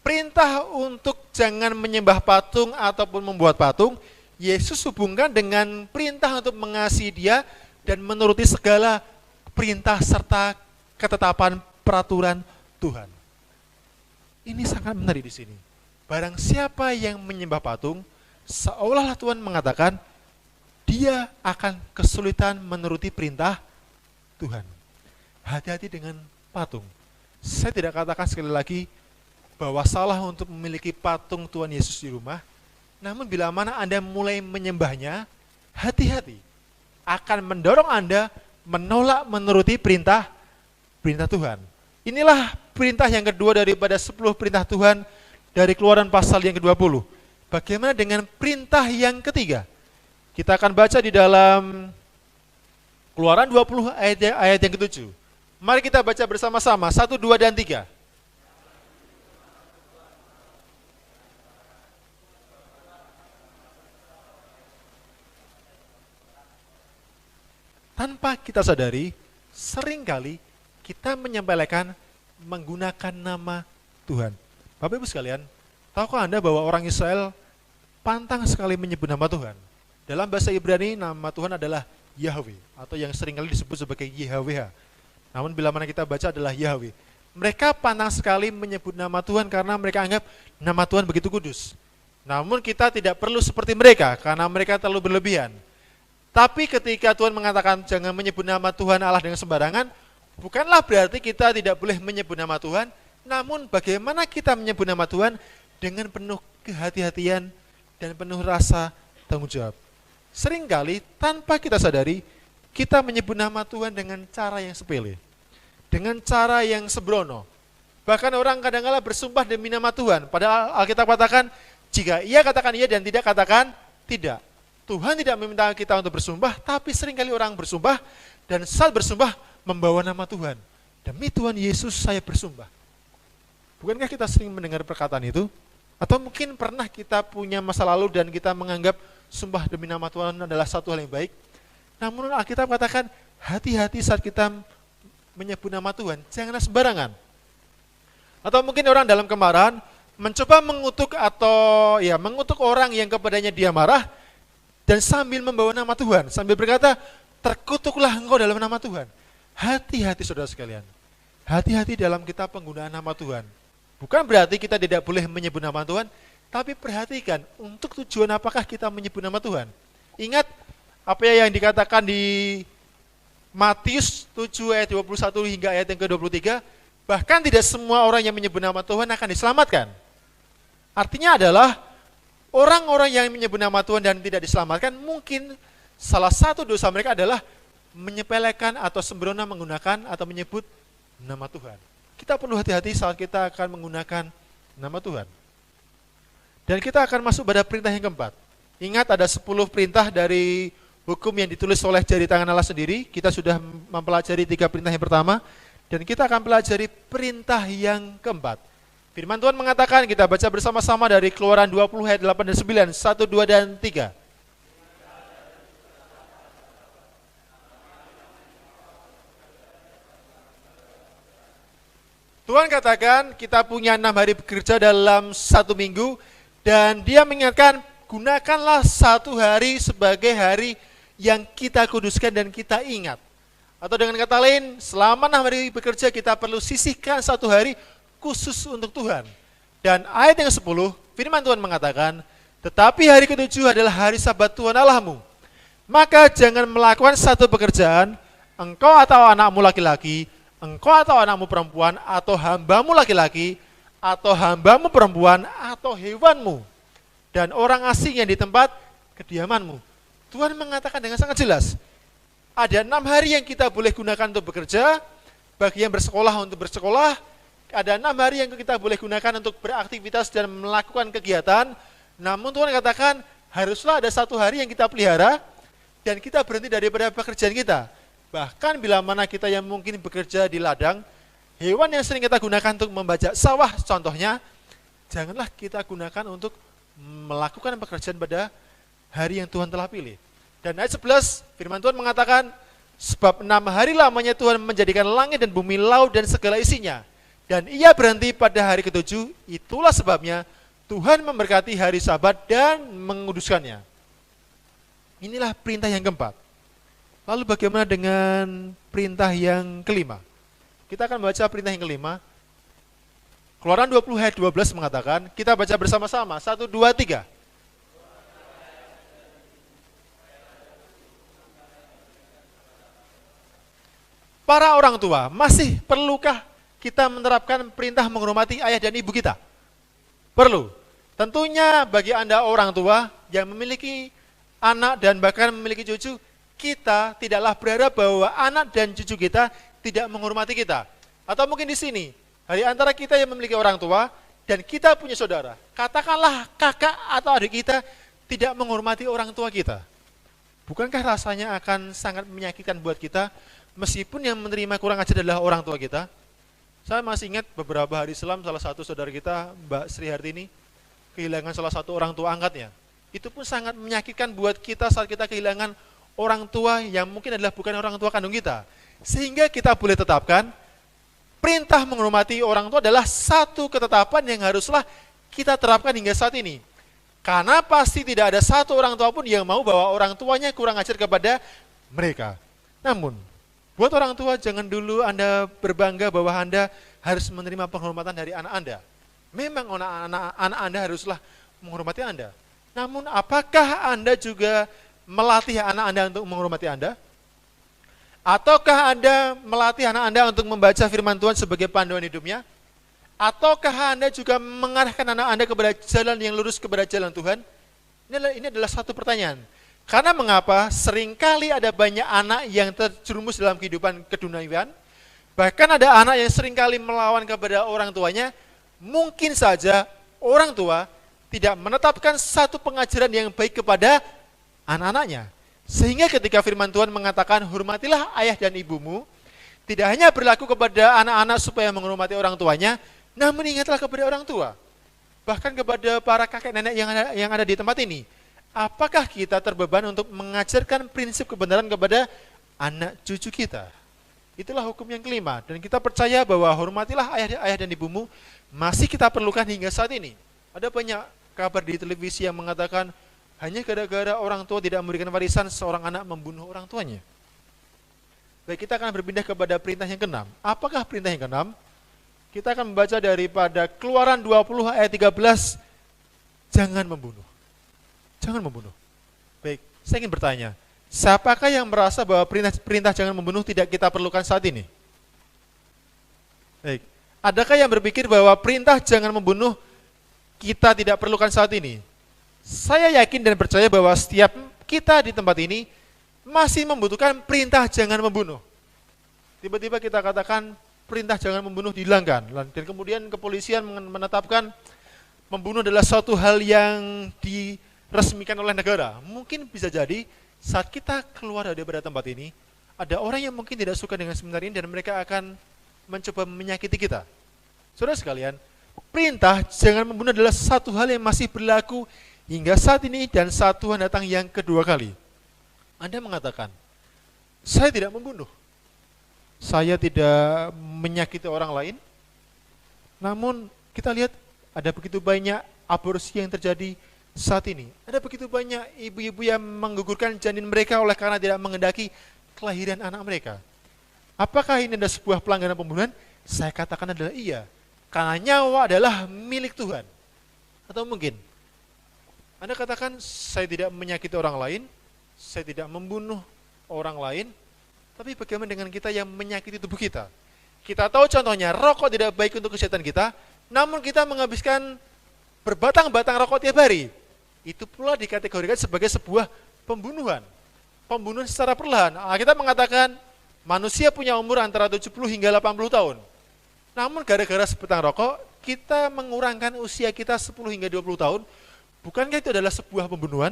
[SPEAKER 1] Perintah untuk jangan menyembah patung ataupun membuat patung, Yesus hubungkan dengan perintah untuk mengasihi dia dan menuruti segala perintah serta ketetapan peraturan Tuhan. Ini sangat menarik di sini. Barang siapa yang menyembah patung, seolah-olah Tuhan mengatakan, dia akan kesulitan menuruti perintah Tuhan. Hati-hati dengan patung. Saya tidak katakan sekali lagi, bahwa salah untuk memiliki patung Tuhan Yesus di rumah. Namun bila mana Anda mulai menyembahnya, hati-hati. Akan mendorong Anda menolak menuruti perintah Tuhan. Inilah perintah yang kedua daripada 10 perintah Tuhan dari Keluaran pasal yang ke-20. Bagaimana dengan perintah yang ketiga? Kita akan baca di dalam Keluaran 20 ayat yang ke-7. Mari kita baca bersama-sama, 1, 2, dan 3. Tanpa kita sadari, seringkali kita menyepelekan menggunakan nama Tuhan. Bapak Ibu sekalian, tahukah Anda bahwa orang Israel pantang sekali menyebut nama Tuhan? Dalam bahasa Ibrani, nama Tuhan adalah Yahweh, atau yang seringkali disebut sebagai YHWH. Namun bila mana kita baca adalah Yahweh. Mereka pantang sekali menyebut nama Tuhan karena mereka anggap nama Tuhan begitu kudus. Namun kita tidak perlu seperti mereka karena mereka terlalu berlebihan. Tapi ketika Tuhan mengatakan jangan menyebut nama Tuhan Allah dengan sembarangan, bukanlah berarti kita tidak boleh menyebut nama Tuhan, namun bagaimana kita menyebut nama Tuhan dengan penuh kehati-hatian dan penuh rasa tanggung jawab. Seringkali tanpa kita sadari, kita menyebut nama Tuhan dengan cara yang sepele, dengan cara yang sembrono. Bahkan orang kadang-kala bersumpah demi nama Tuhan, padahal Alkitab katakan, jika ia katakan iya dan tidak katakan tidak. Tuhan tidak meminta kita untuk bersumpah, tapi seringkali orang bersumpah, dan saat bersumpah membawa nama Tuhan. Demi Tuhan Yesus saya bersumpah. Bukankah kita sering mendengar perkataan itu? Atau mungkin pernah kita punya masa lalu dan kita menganggap sumpah demi nama Tuhan adalah satu hal yang baik. Namun Alkitab katakan, hati-hati saat kita menyebut nama Tuhan, janganlah sembarangan. Atau mungkin orang dalam kemarahan mencoba mengutuk atau mengutuk orang yang kepadanya dia marah, dan sambil membawa nama Tuhan, sambil berkata, terkutuklah engkau dalam nama Tuhan. Hati-hati saudara sekalian. Hati-hati dalam kita penggunaan nama Tuhan. Bukan berarti kita tidak boleh menyebut nama Tuhan, tapi perhatikan untuk tujuan apakah kita menyebut nama Tuhan. Ingat apa yang dikatakan di Matius 7 ayat 21 hingga ayat yang ke-23, bahkan tidak semua orang yang menyebut nama Tuhan akan diselamatkan. Artinya adalah, orang-orang yang menyebut nama Tuhan dan tidak diselamatkan, mungkin salah satu dosa mereka adalah menyepelekan atau sembrono menggunakan atau menyebut nama Tuhan. Kita perlu hati-hati saat kita akan menggunakan nama Tuhan. Dan kita akan masuk pada perintah yang keempat. Ingat ada 10 perintah dari hukum yang ditulis oleh jari tangan Allah sendiri. Kita sudah mempelajari 3 perintah yang pertama, dan kita akan pelajari perintah yang keempat. Firman Tuhan mengatakan, kita baca bersama-sama dari Keluaran 20 ayat 8 dan 9, 1, 2, dan 3. Tuhan katakan kita punya 6 hari bekerja dalam 1 minggu, dan dia mengingatkan, gunakanlah 1 hari sebagai hari yang kita kuduskan dan kita ingat. Atau dengan kata lain, selama 6 hari bekerja kita perlu sisihkan 1 hari khusus untuk Tuhan. Dan ayat yang 10, firman Tuhan mengatakan, tetapi hari ke-7 adalah hari Sabat Tuhan Allahmu. Maka jangan melakukan satu pekerjaan, engkau atau anakmu laki-laki, engkau atau anakmu perempuan, atau hambamu laki-laki, atau hambamu perempuan, atau hewanmu, dan orang asing yang di tempat kediamanmu. Tuhan mengatakan dengan sangat jelas, ada 6 hari yang kita boleh gunakan untuk bekerja, bagi yang bersekolah untuk bersekolah, ada 6 hari yang kita boleh gunakan untuk beraktivitas dan melakukan kegiatan. Namun Tuhan katakan, haruslah ada 1 hari yang kita pelihara, dan kita berhenti daripada pekerjaan kita. Bahkan bila mana kita yang mungkin bekerja di ladang, hewan yang sering kita gunakan untuk membajak sawah contohnya, janganlah kita gunakan untuk melakukan pekerjaan pada hari yang Tuhan telah pilih. Dan ayat 11, firman Tuhan mengatakan, sebab 6 hari lamanya Tuhan menjadikan langit dan bumi, laut dan segala isinya. Dan ia berhenti pada hari ke-7, itulah sebabnya Tuhan memberkati hari Sabat dan menguduskannya. Inilah perintah yang keempat. Lalu bagaimana dengan perintah yang kelima? Kita akan baca perintah yang kelima. Keluaran 20 ayat 12 mengatakan, kita baca bersama-sama, 1, 2, 3. Para orang tua, masih perlukah kita menerapkan perintah menghormati ayah dan ibu kita? Perlu. Tentunya bagi Anda orang tua yang memiliki anak dan bahkan memiliki cucu, kita tidaklah berharap bahwa anak dan cucu kita tidak menghormati kita. Atau mungkin di sini, dari antara kita yang memiliki orang tua dan kita punya saudara, katakanlah kakak atau adik kita tidak menghormati orang tua kita. Bukankah rasanya akan sangat menyakitkan buat kita, meskipun yang menerima kurang ajar adalah orang tua kita? Saya masih ingat beberapa hari silam salah satu saudara kita, Mbak Sri Hartini, kehilangan salah satu orang tua angkatnya. Itu pun sangat menyakitkan buat kita saat kita kehilangan orang tua yang mungkin adalah bukan orang tua kandung kita. Sehingga kita boleh tetapkan, perintah menghormati orang tua adalah satu ketetapan yang haruslah kita terapkan hingga saat ini. Karena pasti tidak ada satu orang tua pun yang mau bahwa orang tuanya kurang ajar kepada mereka. Namun, buat orang tua jangan dulu Anda berbangga bahwa Anda harus menerima penghormatan dari anak Anda. Memang anak Anda haruslah menghormati Anda. Namun apakah Anda juga melatih anak Anda untuk menghormati Anda? Ataukah Anda melatih anak Anda untuk membaca firman Tuhan sebagai panduan hidupnya? Ataukah Anda juga mengarahkan anak Anda kepada jalan yang lurus, kepada jalan Tuhan? Ini adalah satu pertanyaan. Karena mengapa seringkali ada banyak anak yang terjerumus dalam kehidupan keduniawian, bahkan ada anak yang seringkali melawan kepada orang tuanya. Mungkin saja orang tua tidak menetapkan satu pengajaran yang baik kepada anak-anaknya. Sehingga ketika firman Tuhan mengatakan, hormatilah ayah dan ibumu, tidak hanya berlaku kepada anak-anak supaya menghormati orang tuanya, namun ingatlah kepada orang tua. Bahkan kepada para kakek nenek yang ada di tempat ini. Apakah kita terbeban untuk mengajarkan prinsip kebenaran kepada anak cucu kita? Itulah hukum yang kelima. Dan kita percaya bahwa hormatilah ayah dan ibumu masih kita perlukan hingga saat ini. Ada banyak kabar di televisi yang mengatakan hanya gara-gara orang tua tidak memberikan warisan, seorang anak membunuh orang tuanya. Baik, kita akan berpindah kepada perintah yang keenam. Apakah perintah yang keenam? Kita akan membaca daripada Keluaran 20 ayat 13, jangan membunuh. Jangan membunuh. Baik, saya ingin bertanya, siapakah yang merasa bahwa perintah jangan membunuh tidak kita perlukan saat ini? Baik, adakah yang berpikir bahwa perintah jangan membunuh kita tidak perlukan saat ini? Saya yakin dan percaya bahwa setiap kita di tempat ini masih membutuhkan perintah jangan membunuh. Tiba-tiba kita katakan perintah jangan membunuh dihilangkan, dan kemudian kepolisian menetapkan membunuh adalah suatu hal yang diresmikan oleh negara. Mungkin bisa jadi saat kita keluar dari tempat ini, ada orang yang mungkin tidak suka dengan seminar ini dan mereka akan mencoba menyakiti kita. Saudara sekalian, perintah jangan membunuh adalah satu hal yang masih berlaku hingga saat ini dan saat Tuhan datang yang kedua kali. Anda mengatakan, saya tidak membunuh, saya tidak menyakiti orang lain. Namun kita lihat ada begitu banyak aborsi yang terjadi saat ini. Ada begitu banyak ibu-ibu yang menggugurkan janin mereka oleh karena tidak mengendaki kelahiran anak mereka. Apakah ini adalah sebuah pelanggaran pembunuhan? Saya katakan adalah iya. Karena nyawa adalah milik Tuhan. Atau mungkin Anda katakan, saya tidak menyakiti orang lain, saya tidak membunuh orang lain, tapi bagaimana dengan kita yang menyakiti tubuh kita? Kita tahu contohnya, rokok tidak baik untuk kesehatan kita, namun kita menghabiskan berbatang-batang rokok tiap hari. Itu pula dikategorikan sebagai sebuah pembunuhan. Pembunuhan secara perlahan. Kita mengatakan, manusia punya umur antara 70 hingga 80 tahun. Namun gara-gara sebatang rokok, kita mengurangkan usia kita 10 hingga 20 tahun. Bukankah itu adalah sebuah pembunuhan?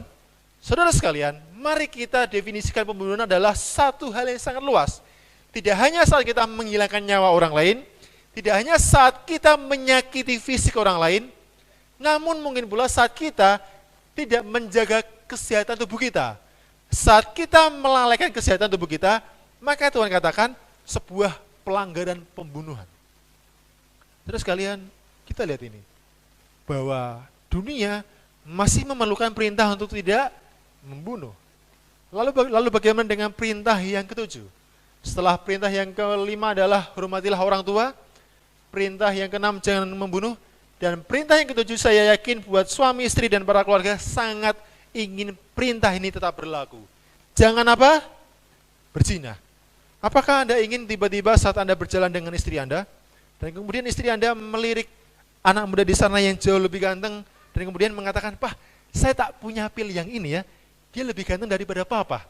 [SPEAKER 1] Saudara sekalian, mari kita definisikan pembunuhan adalah satu hal yang sangat luas. Tidak hanya saat kita menghilangkan nyawa orang lain, tidak hanya saat kita menyakiti fisik orang lain, namun mungkin pula saat kita tidak menjaga kesehatan tubuh kita. Saat kita melalaikan kesehatan tubuh kita, maka Tuhan katakan sebuah pelanggaran pembunuhan. Terus sekalian, kita lihat ini, bahwa dunia masih memerlukan perintah untuk tidak membunuh. Lalu bagaimana dengan perintah yang ketujuh? Setelah perintah yang kelima adalah hormatilah orang tua, perintah yang keenam jangan membunuh, dan perintah yang ketujuh saya yakin buat suami, istri, dan para keluarga sangat ingin perintah ini tetap berlaku. Jangan apa? Berzina. Apakah Anda ingin tiba-tiba saat Anda berjalan dengan istri Anda, dan kemudian istri Anda melirik anak muda di sana yang jauh lebih ganteng dan kemudian mengatakan, "Pak, saya tak punya pil yang ini ya, dia lebih ganteng daripada papa."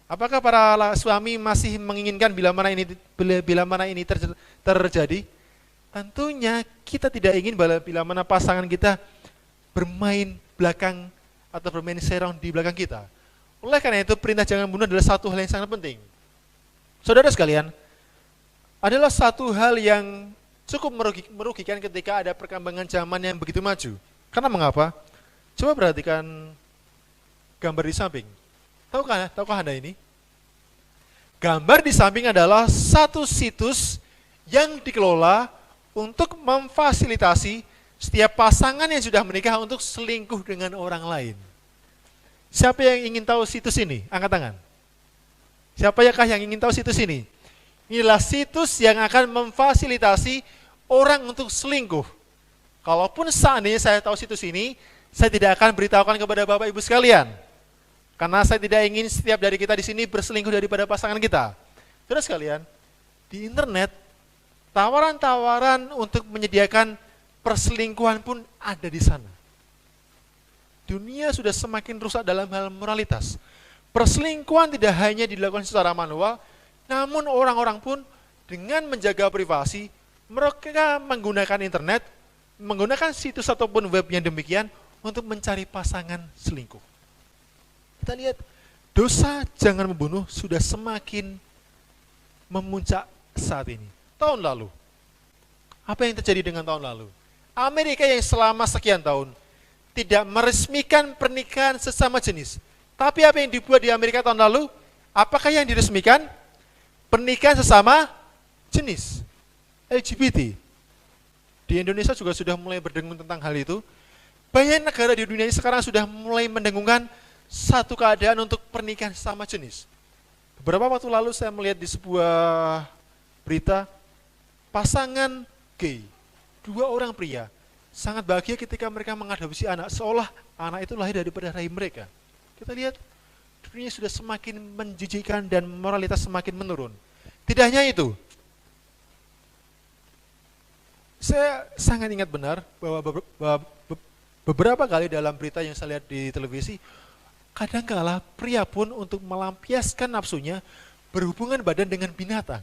[SPEAKER 1] Apakah para suami masih menginginkan bila mana ini terjadi? Tentunya kita tidak ingin bila mana pasangan kita bermain belakang atau bermain serong di belakang kita. Oleh karena itu, perintah jangan bunuh adalah satu hal yang sangat penting. Saudara sekalian, adalah satu hal yang cukup merugikan ketika ada perkembangan zaman yang begitu maju. Karena mengapa? Coba perhatikan gambar di samping. Tahukah Anda ini? Gambar di samping adalah satu situs yang dikelola untuk memfasilitasi setiap pasangan yang sudah menikah untuk selingkuh dengan orang lain. Siapa yang ingin tahu situs ini? Angkat tangan. Siapakah yang ingin tahu situs ini? Inilah situs yang akan memfasilitasi orang untuk selingkuh. Kalaupun seandainya saya tahu situs ini, saya tidak akan beritahukan kepada Bapak Ibu sekalian. Karena saya tidak ingin setiap dari kita di sini berselingkuh daripada pasangan kita. Saudara sekalian, di internet, tawaran-tawaran untuk menyediakan perselingkuhan pun ada di sana. Dunia sudah semakin rusak dalam hal moralitas. Perselingkuhan tidak hanya dilakukan secara manual, namun orang-orang pun dengan menjaga privasi, mereka menggunakan internet, menggunakan situs ataupun web yang demikian untuk mencari pasangan selingkuh. Kita lihat, dosa jangan membunuh sudah semakin memuncak saat ini. Tahun lalu, apa yang terjadi dengan tahun lalu? Amerika yang selama sekian tahun tidak meresmikan pernikahan sesama jenis. Tapi apa yang dibuat di Amerika tahun lalu? Apakah yang diresmikan? Pernikahan sesama jenis, LGBT. Di Indonesia juga sudah mulai berdengung tentang hal itu. Banyak negara di dunia ini sekarang sudah mulai mendengungkan satu keadaan untuk pernikahan sesama jenis. Beberapa waktu lalu saya melihat di sebuah berita, pasangan gay, 2 orang pria, sangat bahagia ketika mereka mengadopsi anak, seolah anak itu lahir daripada rahim mereka. Kita lihat, dunia sudah semakin menjijikkan dan moralitas semakin menurun. Tidak hanya itu, saya sangat ingat benar bahwa beberapa kali dalam berita yang saya lihat di televisi, kadangkala pria pun untuk melampiaskan nafsunya berhubungan badan dengan binatang.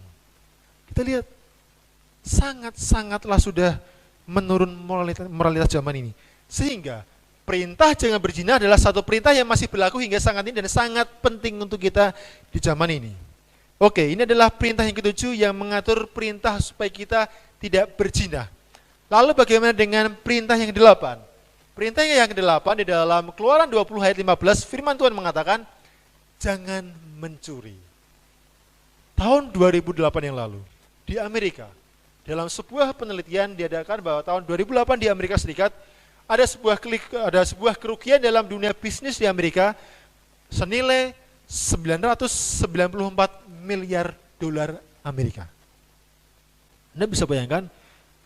[SPEAKER 1] Kita lihat, sangat-sangatlah sudah menurun moralitas zaman ini. Sehingga perintah jangan berzina adalah satu perintah yang masih berlaku hingga saat ini dan sangat penting untuk kita di zaman ini. Oke, ini adalah perintah yang ke-7 yang mengatur perintah supaya kita tidak berzina. Lalu bagaimana dengan perintah yang ke-8? Perintah yang ke-8 di dalam Keluaran 20 ayat 15, firman Tuhan mengatakan, jangan mencuri. Tahun 2008 yang lalu, di Amerika, dalam sebuah penelitian diadakan bahwa tahun 2008 di Amerika Serikat, ada sebuah kerugian dalam dunia bisnis di Amerika senilai 994 miliar dolar Amerika. Anda bisa bayangkan,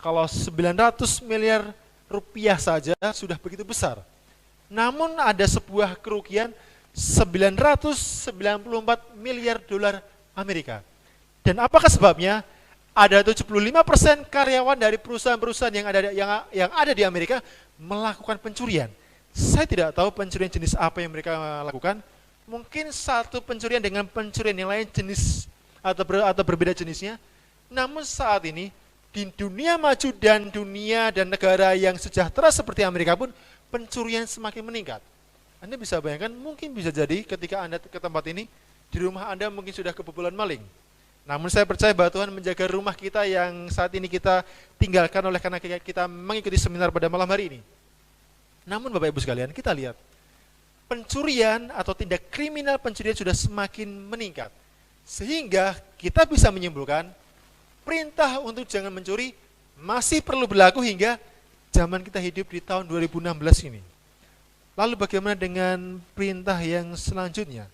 [SPEAKER 1] kalau 900 miliar rupiah saja sudah begitu besar. Namun ada sebuah kerugian 994 miliar dolar Amerika. Dan apakah sebabnya? Ada 75% karyawan dari perusahaan-perusahaan yang ada di Amerika melakukan pencurian. Saya tidak tahu pencurian jenis apa yang mereka lakukan. Mungkin satu pencurian dengan pencurian yang lain jenis atau berbeda jenisnya. Namun saat ini di dunia maju dan negara yang sejahtera seperti Amerika pun pencurian semakin meningkat. Anda bisa bayangkan, mungkin bisa jadi ketika Anda ke tempat ini, di rumah Anda mungkin sudah kebobolan maling. Namun saya percaya bahwa Tuhan menjaga rumah kita yang saat ini kita tinggalkan oleh karena kita mengikuti seminar pada malam hari ini. Namun Bapak Ibu sekalian, kita lihat pencurian atau tindak kriminal pencurian sudah semakin meningkat. Sehingga kita bisa menyimpulkan perintah untuk jangan mencuri masih perlu berlaku hingga zaman kita hidup di tahun 2016 ini. Lalu bagaimana dengan perintah yang selanjutnya?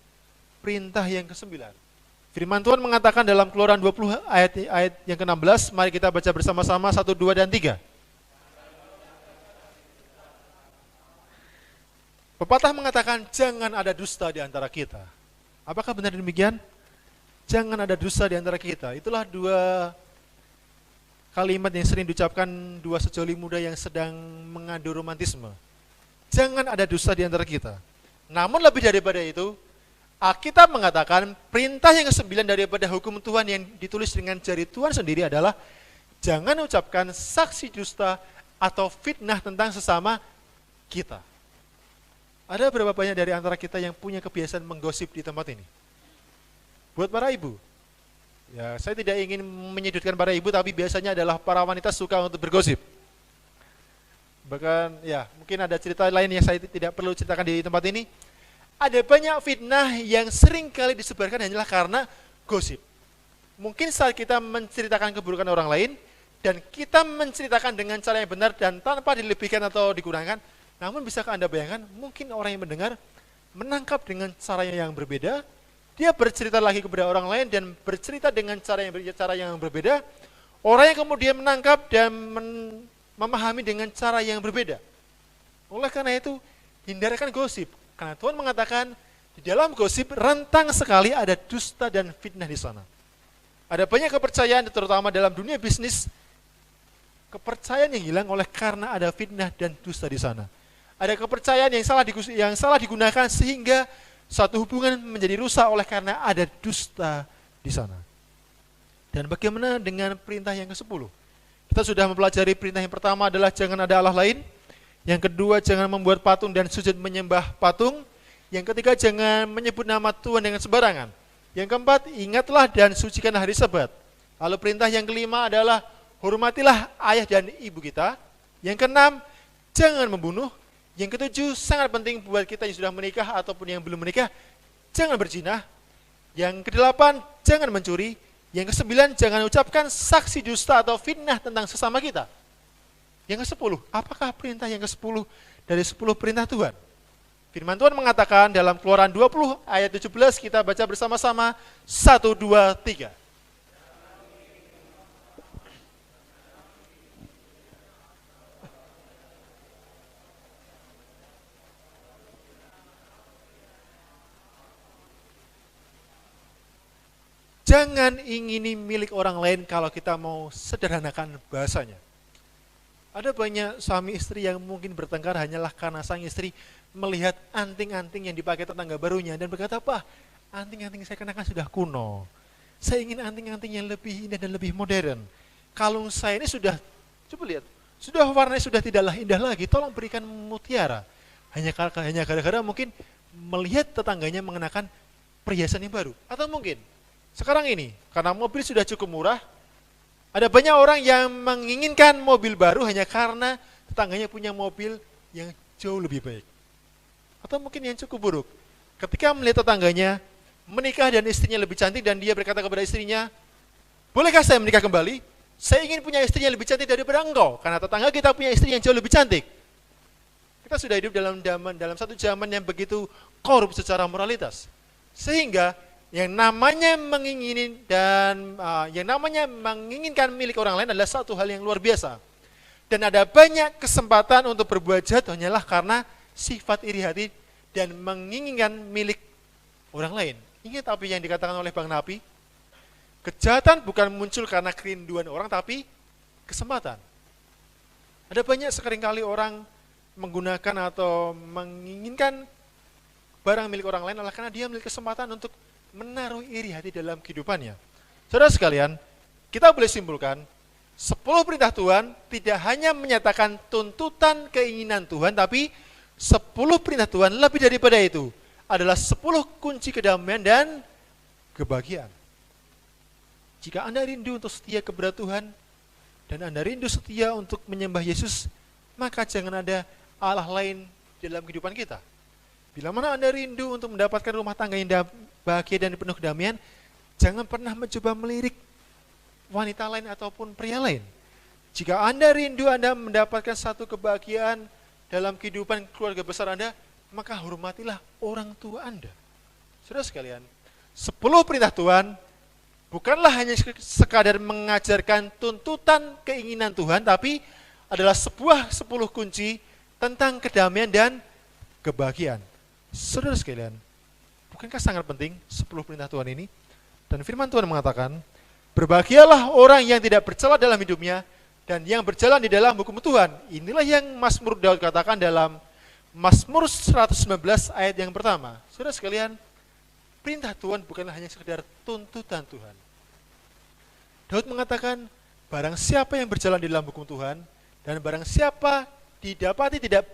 [SPEAKER 1] Perintah yang ke-9. Firman Tuhan mengatakan dalam Keluaran 20 ayat yang ke-16, mari kita baca bersama-sama 1, 2, dan 3. Pepatah mengatakan jangan ada dusta di antara kita. Apakah benar demikian? Jangan ada dusta di antara kita. Itulah 2 kalimat yang sering diucapkan dua sejoli muda yang sedang mengadu romantisme. Jangan ada dusta di antara kita. Namun lebih daripada itu, Alkitab mengatakan perintah yang ke-9 daripada hukum Tuhan yang ditulis dengan jari Tuhan sendiri adalah jangan ucapkan saksi dusta atau fitnah tentang sesama kita. Ada berapa banyak dari antara kita yang punya kebiasaan menggosip di tempat ini? Buat para ibu, ya saya tidak ingin menyudutkan para ibu, tapi biasanya adalah para wanita suka untuk bergosip. Bahkan ya mungkin ada cerita lain yang saya tidak perlu ceritakan di tempat ini. Ada banyak fitnah yang sering kali disebarkan hanyalah karena gosip. Mungkin saat kita menceritakan keburukan orang lain, dan kita menceritakan dengan cara yang benar dan tanpa dilebihkan atau dikurangkan, namun bisakah Anda bayangkan, mungkin orang yang mendengar menangkap dengan cara yang berbeda, dia bercerita lagi kepada orang lain dan bercerita dengan cara yang berbeda, orang yang kemudian menangkap dan memahami dengan cara yang berbeda. Oleh karena itu, hindarkan gosip. Karena Tuhan mengatakan, di dalam gosip rentang sekali ada dusta dan fitnah di sana. Ada banyak kepercayaan, terutama dalam dunia bisnis, kepercayaan yang hilang oleh karena ada fitnah dan dusta di sana. Ada kepercayaan yang salah digunakan sehingga suatu hubungan menjadi rusak oleh karena ada dusta di sana. Dan bagaimana dengan perintah yang ke-10? Kita sudah mempelajari perintah yang pertama adalah jangan ada Allah lain. Yang kedua, jangan membuat patung dan sujud menyembah patung. Yang ketiga, jangan menyebut nama Tuhan dengan sembarangan. Yang keempat, ingatlah dan sucikan hari Sabat. Lalu perintah yang kelima adalah hormatilah ayah dan ibu kita. Yang keenam, jangan membunuh. Yang ketujuh, sangat penting buat kita yang sudah menikah ataupun yang belum menikah, jangan berzina. Yang kedelapan, jangan mencuri. Yang ke-9, jangan ucapkan saksi dusta atau fitnah tentang sesama kita. Yang ke-10, apakah perintah yang ke-10 dari 10 perintah Tuhan? Firman Tuhan mengatakan dalam Keluaran 20 ayat 17, kita baca bersama-sama, 1, 2, 3. Jangan ingini milik orang lain kalau kita mau sederhanakan bahasanya. Ada banyak suami istri yang mungkin bertengkar hanyalah karena sang istri melihat anting-anting yang dipakai tetangga barunya dan berkata, "Pak, anting-anting saya kenakan sudah kuno. Saya ingin anting-anting yang lebih indah dan lebih modern. Kalung saya ini sudah, coba lihat, sudah warnanya sudah tidaklah indah lagi, tolong berikan mutiara." Hanya gara-gara mungkin melihat tetangganya mengenakan perhiasan yang baru. Atau mungkin sekarang ini, karena mobil sudah cukup murah, ada banyak orang yang menginginkan mobil baru hanya karena tetangganya punya mobil yang jauh lebih baik. Atau mungkin yang cukup buruk, ketika melihat tetangganya menikah dan istrinya lebih cantik dan dia berkata kepada istrinya, "Bolehkah saya menikah kembali? Saya ingin punya istri yang lebih cantik daripada engkau, karena tetangga kita punya istri yang jauh lebih cantik." Kita sudah hidup dalam satu zaman yang begitu korup secara moralitas. Sehingga yang namanya menginginkan milik orang lain adalah satu hal yang luar biasa. Dan ada banyak kesempatan untuk berbuat jahat hanyalah karena sifat iri hati dan menginginkan milik orang lain. Ingat apa yang dikatakan oleh Bang Napi? Kejahatan bukan muncul karena kerinduan orang, tapi kesempatan. Ada banyak seringkali orang menggunakan atau menginginkan barang milik orang lain adalah karena dia memiliki kesempatan untuk menaruh iri hati dalam kehidupannya. Saudara sekalian, kita boleh simpulkan 10 perintah Tuhan tidak hanya menyatakan tuntutan keinginan Tuhan, tapi 10 perintah Tuhan lebih daripada itu adalah 10 kunci kedamaian dan kebahagiaan. Jika Anda rindu untuk setia kepada Tuhan dan Anda rindu setia untuk menyembah Yesus, maka jangan ada Allah lain dalam kehidupan kita. Bila mana Anda rindu untuk mendapatkan rumah tangga yang bahagia dan penuh kedamaian, jangan pernah mencoba melirik wanita lain ataupun pria lain. Jika Anda rindu Anda mendapatkan satu kebahagiaan dalam kehidupan keluarga besar Anda, maka hormatilah orang tua Anda. Saudara sekalian, 10 perintah Tuhan bukanlah hanya sekadar mengajarkan tuntutan keinginan Tuhan, tapi adalah 10 kunci tentang kedamaian dan kebahagiaan. Saudara sekalian, bukankah sangat penting 10 perintah Tuhan ini? Dan firman Tuhan mengatakan, Berbahagialah orang yang tidak bercela dalam hidupnya dan yang berjalan di dalam hukum Tuhan. Inilah yang Mazmur Daud katakan dalam Mazmur 119 ayat yang pertama. Saudara sekalian, perintah Tuhan bukanlah hanya sekedar tuntutan Tuhan. Daud mengatakan, barang siapa yang berjalan di dalam hukum Tuhan dan barang siapa didapati tidak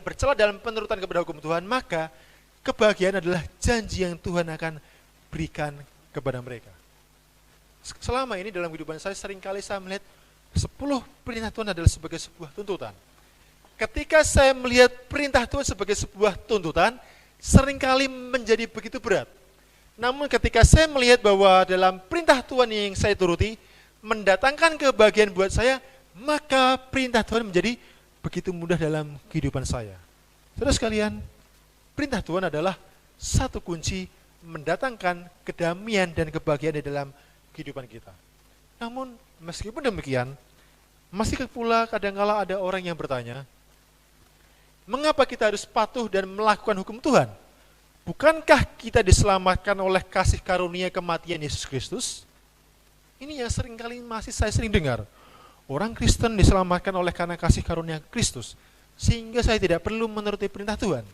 [SPEAKER 1] bercela dalam penurutan kepada hukum Tuhan, maka kebahagiaan adalah janji yang Tuhan akan berikan kepada mereka. Selama ini dalam kehidupan saya seringkali saya melihat 10 perintah Tuhan adalah sebagai sebuah tuntutan. Ketika saya melihat perintah Tuhan sebagai sebuah tuntutan, seringkali menjadi begitu berat. Namun ketika saya melihat bahwa dalam perintah Tuhan yang saya turuti mendatangkan kebahagiaan buat saya, maka perintah Tuhan menjadi begitu mudah dalam kehidupan saya. Saudara sekalian, perintah Tuhan adalah satu kunci mendatangkan kedamaian dan kebahagiaan di dalam kehidupan kita. Namun meskipun demikian, masih pula kadangkala ada orang yang bertanya, mengapa kita harus patuh dan melakukan hukum Tuhan? Bukankah kita diselamatkan oleh kasih karunia kematian Yesus Kristus? Ini yang seringkali masih saya sering dengar. Orang Kristen diselamatkan oleh karena kasih karunia Kristus, sehingga saya tidak perlu menuruti perintah Tuhan.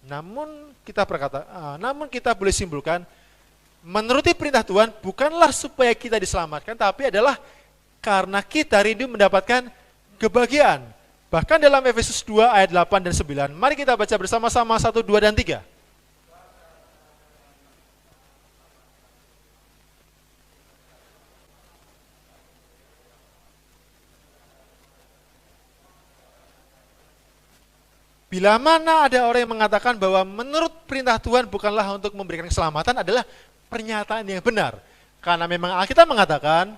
[SPEAKER 1] Namun kita boleh simpulkan, menuruti perintah Tuhan bukanlah supaya kita diselamatkan, tapi adalah karena kita rindu mendapatkan kebahagiaan. Bahkan dalam Efesus 2 ayat 8 dan 9, mari kita baca bersama-sama 1, 2, dan 3. Bila mana ada orang yang mengatakan bahwa menurut perintah Tuhan bukanlah untuk memberikan keselamatan, adalah pernyataan yang benar. Karena memang Alkitab mengatakan,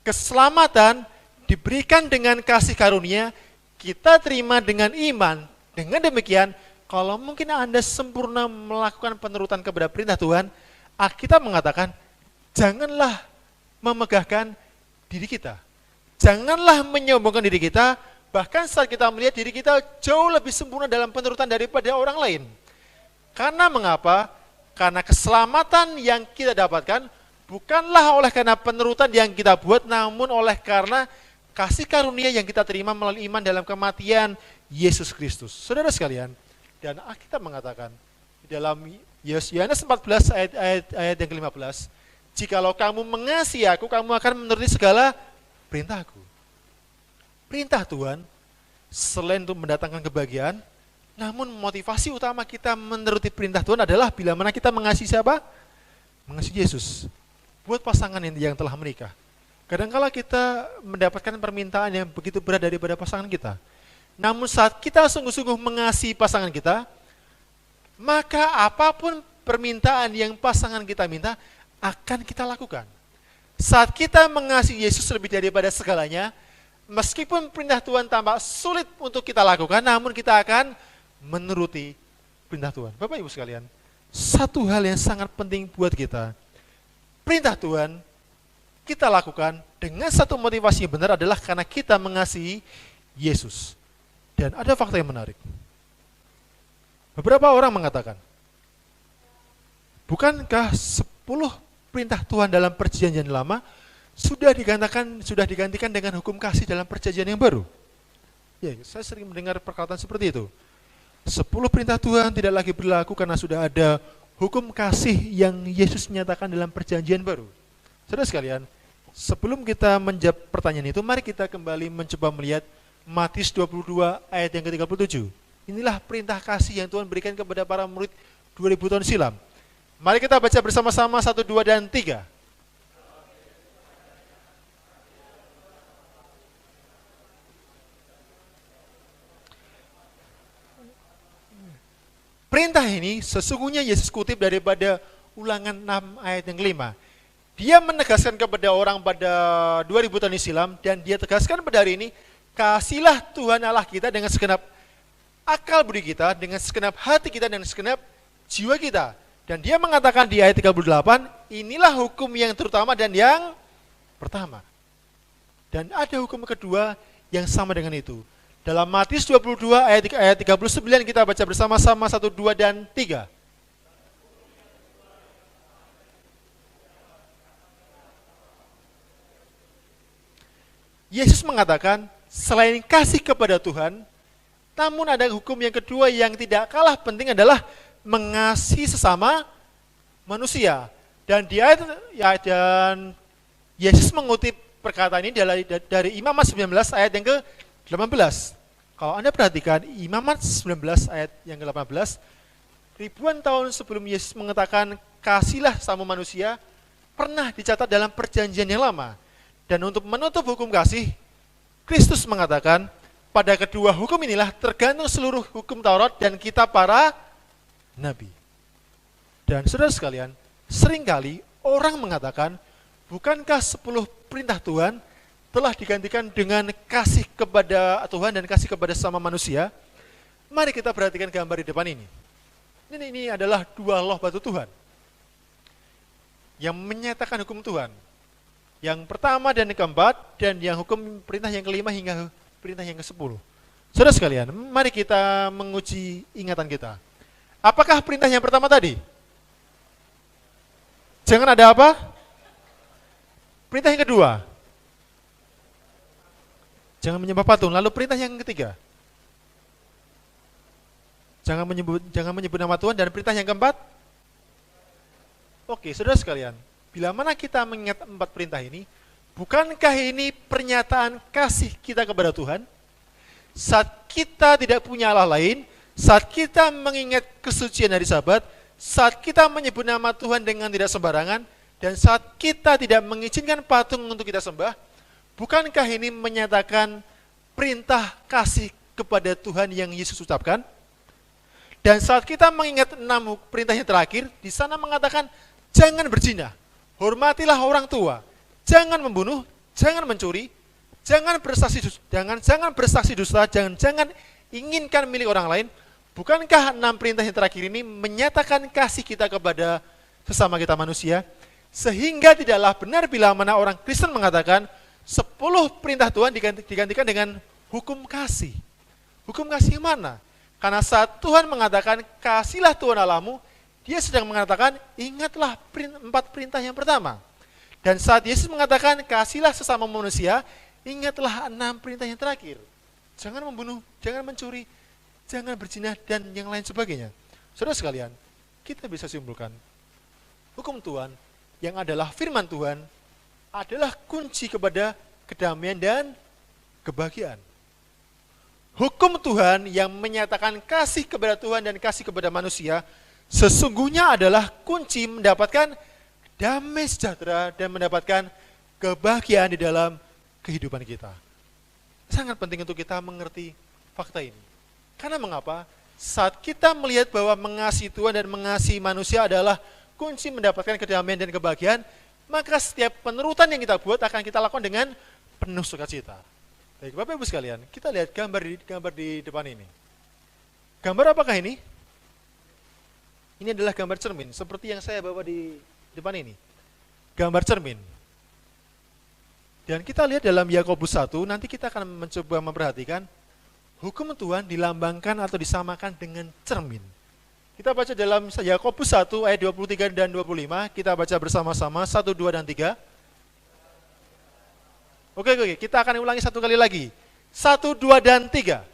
[SPEAKER 1] keselamatan diberikan dengan kasih karunia, kita terima dengan iman. Dengan demikian, kalau mungkin Anda sempurna melakukan penurutan kepada perintah Tuhan, Alkitab mengatakan, janganlah memegahkan diri kita. Janganlah menyombongkan diri kita, bahkan saat kita melihat diri kita jauh lebih sempurna dalam penurutan daripada orang lain. Karena mengapa? Karena keselamatan yang kita dapatkan bukanlah oleh karena penurutan yang kita buat, namun oleh karena kasih karunia yang kita terima melalui iman dalam kematian Yesus Kristus. Saudara sekalian, dan Alkitab mengatakan dalam Yohanes 14 ayat yang ke-15, jikalau kamu mengasihi aku, kamu akan menuruti segala perintahku. Perintah Tuhan selain untuk mendatangkan kebahagiaan, namun motivasi utama kita menuruti perintah Tuhan adalah bila mana kita mengasihi siapa? Mengasihi Yesus. Buat pasangan yang telah menikah, kadangkala kita mendapatkan permintaan yang begitu berat daripada pasangan kita. Namun saat kita sungguh-sungguh mengasihi pasangan kita, maka apapun permintaan yang pasangan kita minta, akan kita lakukan. Saat kita mengasihi Yesus lebih daripada segalanya, meskipun perintah Tuhan tampak sulit untuk kita lakukan, namun kita akan menuruti perintah Tuhan. Bapak Ibu sekalian, satu hal yang sangat penting buat kita, perintah Tuhan kita lakukan dengan satu motivasi yang benar adalah karena kita mengasihi Yesus. Dan ada fakta yang menarik. Beberapa orang mengatakan, bukankah 10 perintah Tuhan dalam perjanjian lama sudah digantikan dengan hukum kasih dalam perjanjian yang baru? Ya, saya sering mendengar perkataan seperti itu. 10 perintah Tuhan tidak lagi berlaku karena sudah ada hukum kasih yang Yesus nyatakan dalam perjanjian baru. Saudara sekalian, sebelum kita menjawab pertanyaan itu, mari kita kembali mencoba melihat Matius 22 ayat yang ke-37. Inilah perintah kasih yang Tuhan berikan kepada para murid 2000 tahun silam. Mari kita baca bersama-sama 1, 2, dan 3. Perintah ini sesungguhnya Yesus kutip daripada Ulangan 6 ayat yang ke-5. Dia menegaskan kepada orang pada 2000 tahun silam, dan dia tegaskan pada hari ini, kasihilah Tuhan Allah kita dengan segenap akal budi kita, dengan segenap hati kita, dan segenap jiwa kita. Dan dia mengatakan di ayat 38, inilah hukum yang terutama dan yang pertama. Dan ada hukum kedua yang sama dengan itu. Dalam Matius 22 ayat 39 kita baca bersama-sama 1, 2, dan 3. Yesus mengatakan, selain kasih kepada Tuhan, namun ada hukum yang kedua yang tidak kalah penting adalah mengasihi sesama manusia. Dan dan Yesus mengutip perkataan ini dari Imamat 19 ayat yang ke-18. Kalau Anda perhatikan Imamat 19 ayat yang ke-18, ribuan tahun sebelum Yesus mengatakan kasihlah sama manusia, pernah dicatat dalam perjanjian yang lama. Dan untuk menutup hukum kasih, Kristus mengatakan, pada kedua hukum inilah tergantung seluruh hukum Taurat dan kitab para nabi. Dan saudara sekalian, seringkali orang mengatakan, bukankah 10 perintah Tuhan telah digantikan dengan kasih kepada Tuhan dan kasih kepada sama manusia? Mari kita perhatikan gambar di depan ini. Ini adalah dua loh batu Tuhan yang menyatakan hukum Tuhan. Yang pertama dan yang keempat, dan yang hukum perintah yang kelima hingga perintah yang ke-10. Saudara sekalian, mari kita menguji ingatan kita. Apakah perintah yang pertama tadi? Jangan ada apa? Perintah yang kedua? Jangan menyembah patung. Lalu perintah yang ketiga? Jangan menyebut nama Tuhan. Dan perintah yang keempat? Oke, saudara sekalian, bila mana kita mengingat 4 perintah ini, bukankah ini pernyataan kasih kita kepada Tuhan? Saat kita tidak punya Allah lain, saat kita mengingat kesucian hari Sabat, saat kita menyebut nama Tuhan dengan tidak sembarangan, dan saat kita tidak mengizinkan patung untuk kita sembah, bukankah ini menyatakan perintah kasih kepada Tuhan yang Yesus ucapkan? Dan saat kita mengingat 6 perintah yang terakhir, di sana mengatakan, jangan berzina, hormatilah orang tua, jangan membunuh, jangan mencuri, jangan bersaksi dusta, jangan inginkan milik orang lain. Bukankah 6 perintah yang terakhir ini menyatakan kasih kita kepada sesama kita manusia? Sehingga tidaklah benar bila mana orang Kristen mengatakan 10 perintah Tuhan digantikan dengan hukum kasih. Hukum kasih yang mana? Karena saat Tuhan mengatakan kasihlah Tuhan Allahmu, Dia sedang mengatakan, ingatlah 4 perintah yang pertama. Dan saat Yesus mengatakan, kasihlah sesama manusia, ingatlah 6 perintah yang terakhir. Jangan membunuh, jangan mencuri, jangan berzina, dan yang lain sebagainya. Saudara sekalian, kita bisa simpulkan, hukum Tuhan yang adalah firman Tuhan, adalah kunci kepada kedamaian dan kebahagiaan. Hukum Tuhan yang menyatakan kasih kepada Tuhan dan kasih kepada manusia, sesungguhnya adalah kunci mendapatkan damai sejahtera dan mendapatkan kebahagiaan di dalam kehidupan kita. Sangat penting untuk kita mengerti fakta ini. Karena mengapa? Saat kita melihat bahwa mengasihi Tuhan dan mengasihi manusia adalah kunci mendapatkan kedamaian dan kebahagiaan, maka setiap penurutan yang kita buat akan kita lakukan dengan penuh sukacita. Baik, Bapak Ibu sekalian, kita lihat gambar di depan ini. Gambar apakah ini? Ini adalah gambar cermin, seperti yang saya bawa di depan ini. Gambar cermin. Dan kita lihat dalam Yakobus 1, nanti kita akan mencoba memperhatikan hukum Tuhan dilambangkan atau disamakan dengan cermin. Kita baca dalam Yakobus 1 ayat 23 dan 25, kita baca bersama-sama 1, 2, dan 3. Oke, kita akan ulangi satu kali lagi. 1, 2, dan 3.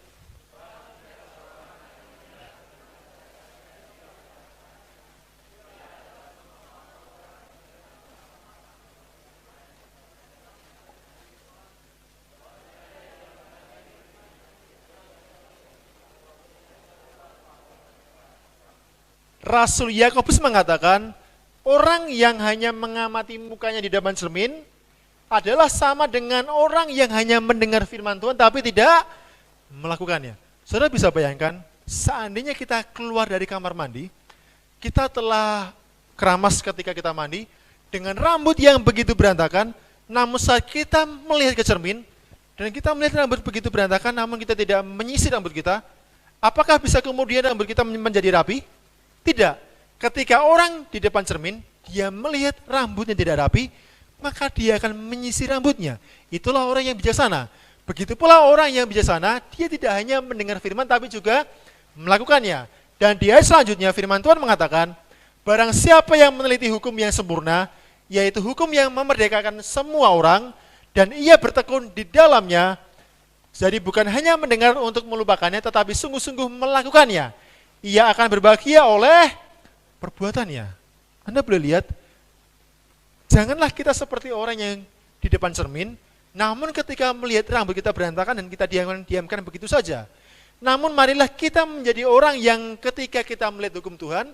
[SPEAKER 1] Rasul Yakobus mengatakan, orang yang hanya mengamati mukanya di depan cermin adalah sama dengan orang yang hanya mendengar firman Tuhan tapi tidak melakukannya. Saudara bisa bayangkan, seandainya kita keluar dari kamar mandi, kita telah keramas ketika kita mandi, dengan rambut yang begitu berantakan, namun saat kita melihat ke cermin, dan kita melihat rambut begitu berantakan, namun kita tidak menyisir rambut kita, apakah bisa kemudian rambut kita menjadi rapi? Tidak. Ketika orang di depan cermin, dia melihat rambutnya tidak rapi, maka dia akan menyisir rambutnya. Itulah orang yang bijaksana. Begitu pula orang yang bijaksana, dia tidak hanya mendengar firman, tapi juga melakukannya. Dan di ayat selanjutnya, firman Tuhan mengatakan, barang siapa yang meneliti hukum yang sempurna, yaitu hukum yang memerdekakan semua orang, dan ia bertekun di dalamnya. Jadi bukan hanya mendengar untuk melupakannya, tetapi sungguh-sungguh melakukannya. Ia akan berbahagia oleh perbuatannya. Anda boleh lihat, janganlah kita seperti orang yang di depan cermin, namun ketika melihat rambut kita berantakan dan kita diamkan begitu saja. Namun marilah kita menjadi orang yang ketika kita melihat hukum Tuhan,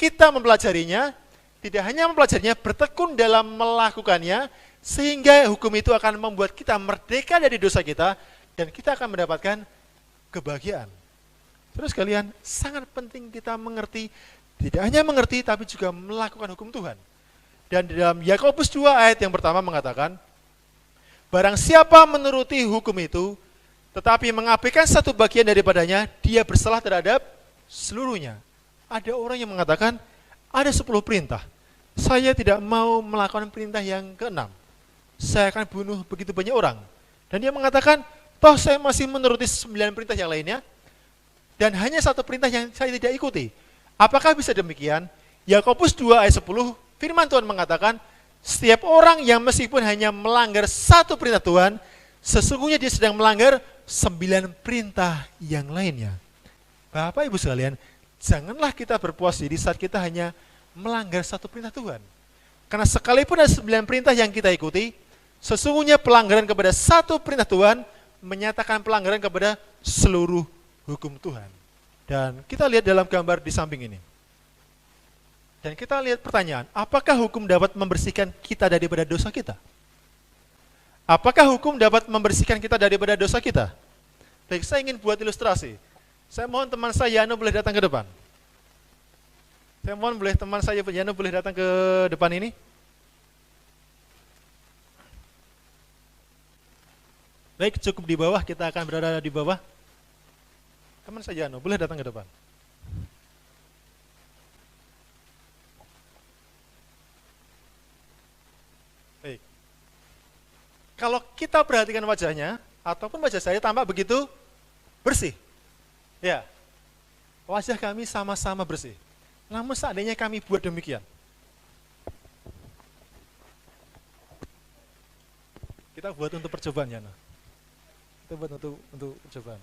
[SPEAKER 1] kita mempelajarinya, tidak hanya mempelajarinya, bertekun dalam melakukannya, sehingga hukum itu akan membuat kita merdeka dari dosa kita, dan kita akan mendapatkan kebahagiaan. Terus kalian, sangat penting kita mengerti, tidak hanya mengerti, tapi juga melakukan hukum Tuhan. Dan dalam Yakobus 2 ayat yang pertama mengatakan, barang siapa menuruti hukum itu, tetapi mengabaikan satu bagian daripadanya, dia bersalah terhadap seluruhnya. Ada orang yang mengatakan, ada 10 perintah, saya tidak mau melakukan perintah yang ke-6. Saya akan bunuh begitu banyak orang. Dan dia mengatakan, toh saya masih menuruti 9 perintah yang lainnya, dan hanya satu perintah yang saya tidak ikuti. Apakah bisa demikian? Yakobus 2 ayat 10, firman Tuhan mengatakan, setiap orang yang meskipun hanya melanggar satu perintah Tuhan, sesungguhnya dia sedang melanggar 9 perintah yang lainnya. Bapak Ibu sekalian, janganlah kita berpuas diri saat kita hanya melanggar satu perintah Tuhan. Karena sekalipun ada 9 perintah yang kita ikuti, sesungguhnya pelanggaran kepada satu perintah Tuhan menyatakan pelanggaran kepada seluruh hukum Tuhan. Dan kita lihat dalam gambar di samping ini. Dan kita lihat pertanyaan, apakah hukum dapat membersihkan kita daripada dosa kita? Apakah hukum dapat membersihkan kita daripada dosa kita? Baik, saya ingin buat ilustrasi. Saya mohon teman saya Yano boleh datang ke depan. Saya mohon teman saya Yano boleh datang ke depan ini. Baik, cukup di bawah, kita akan berada di bawah. Teman saya Yano, boleh datang ke depan. Baik. Kalau kita perhatikan wajahnya, ataupun wajah saya tampak begitu bersih. Ya, wajah kami sama-sama bersih. Namun seandainya kami buat demikian. Kita buat untuk percobaan, Yano. Kita buat untuk percobaan.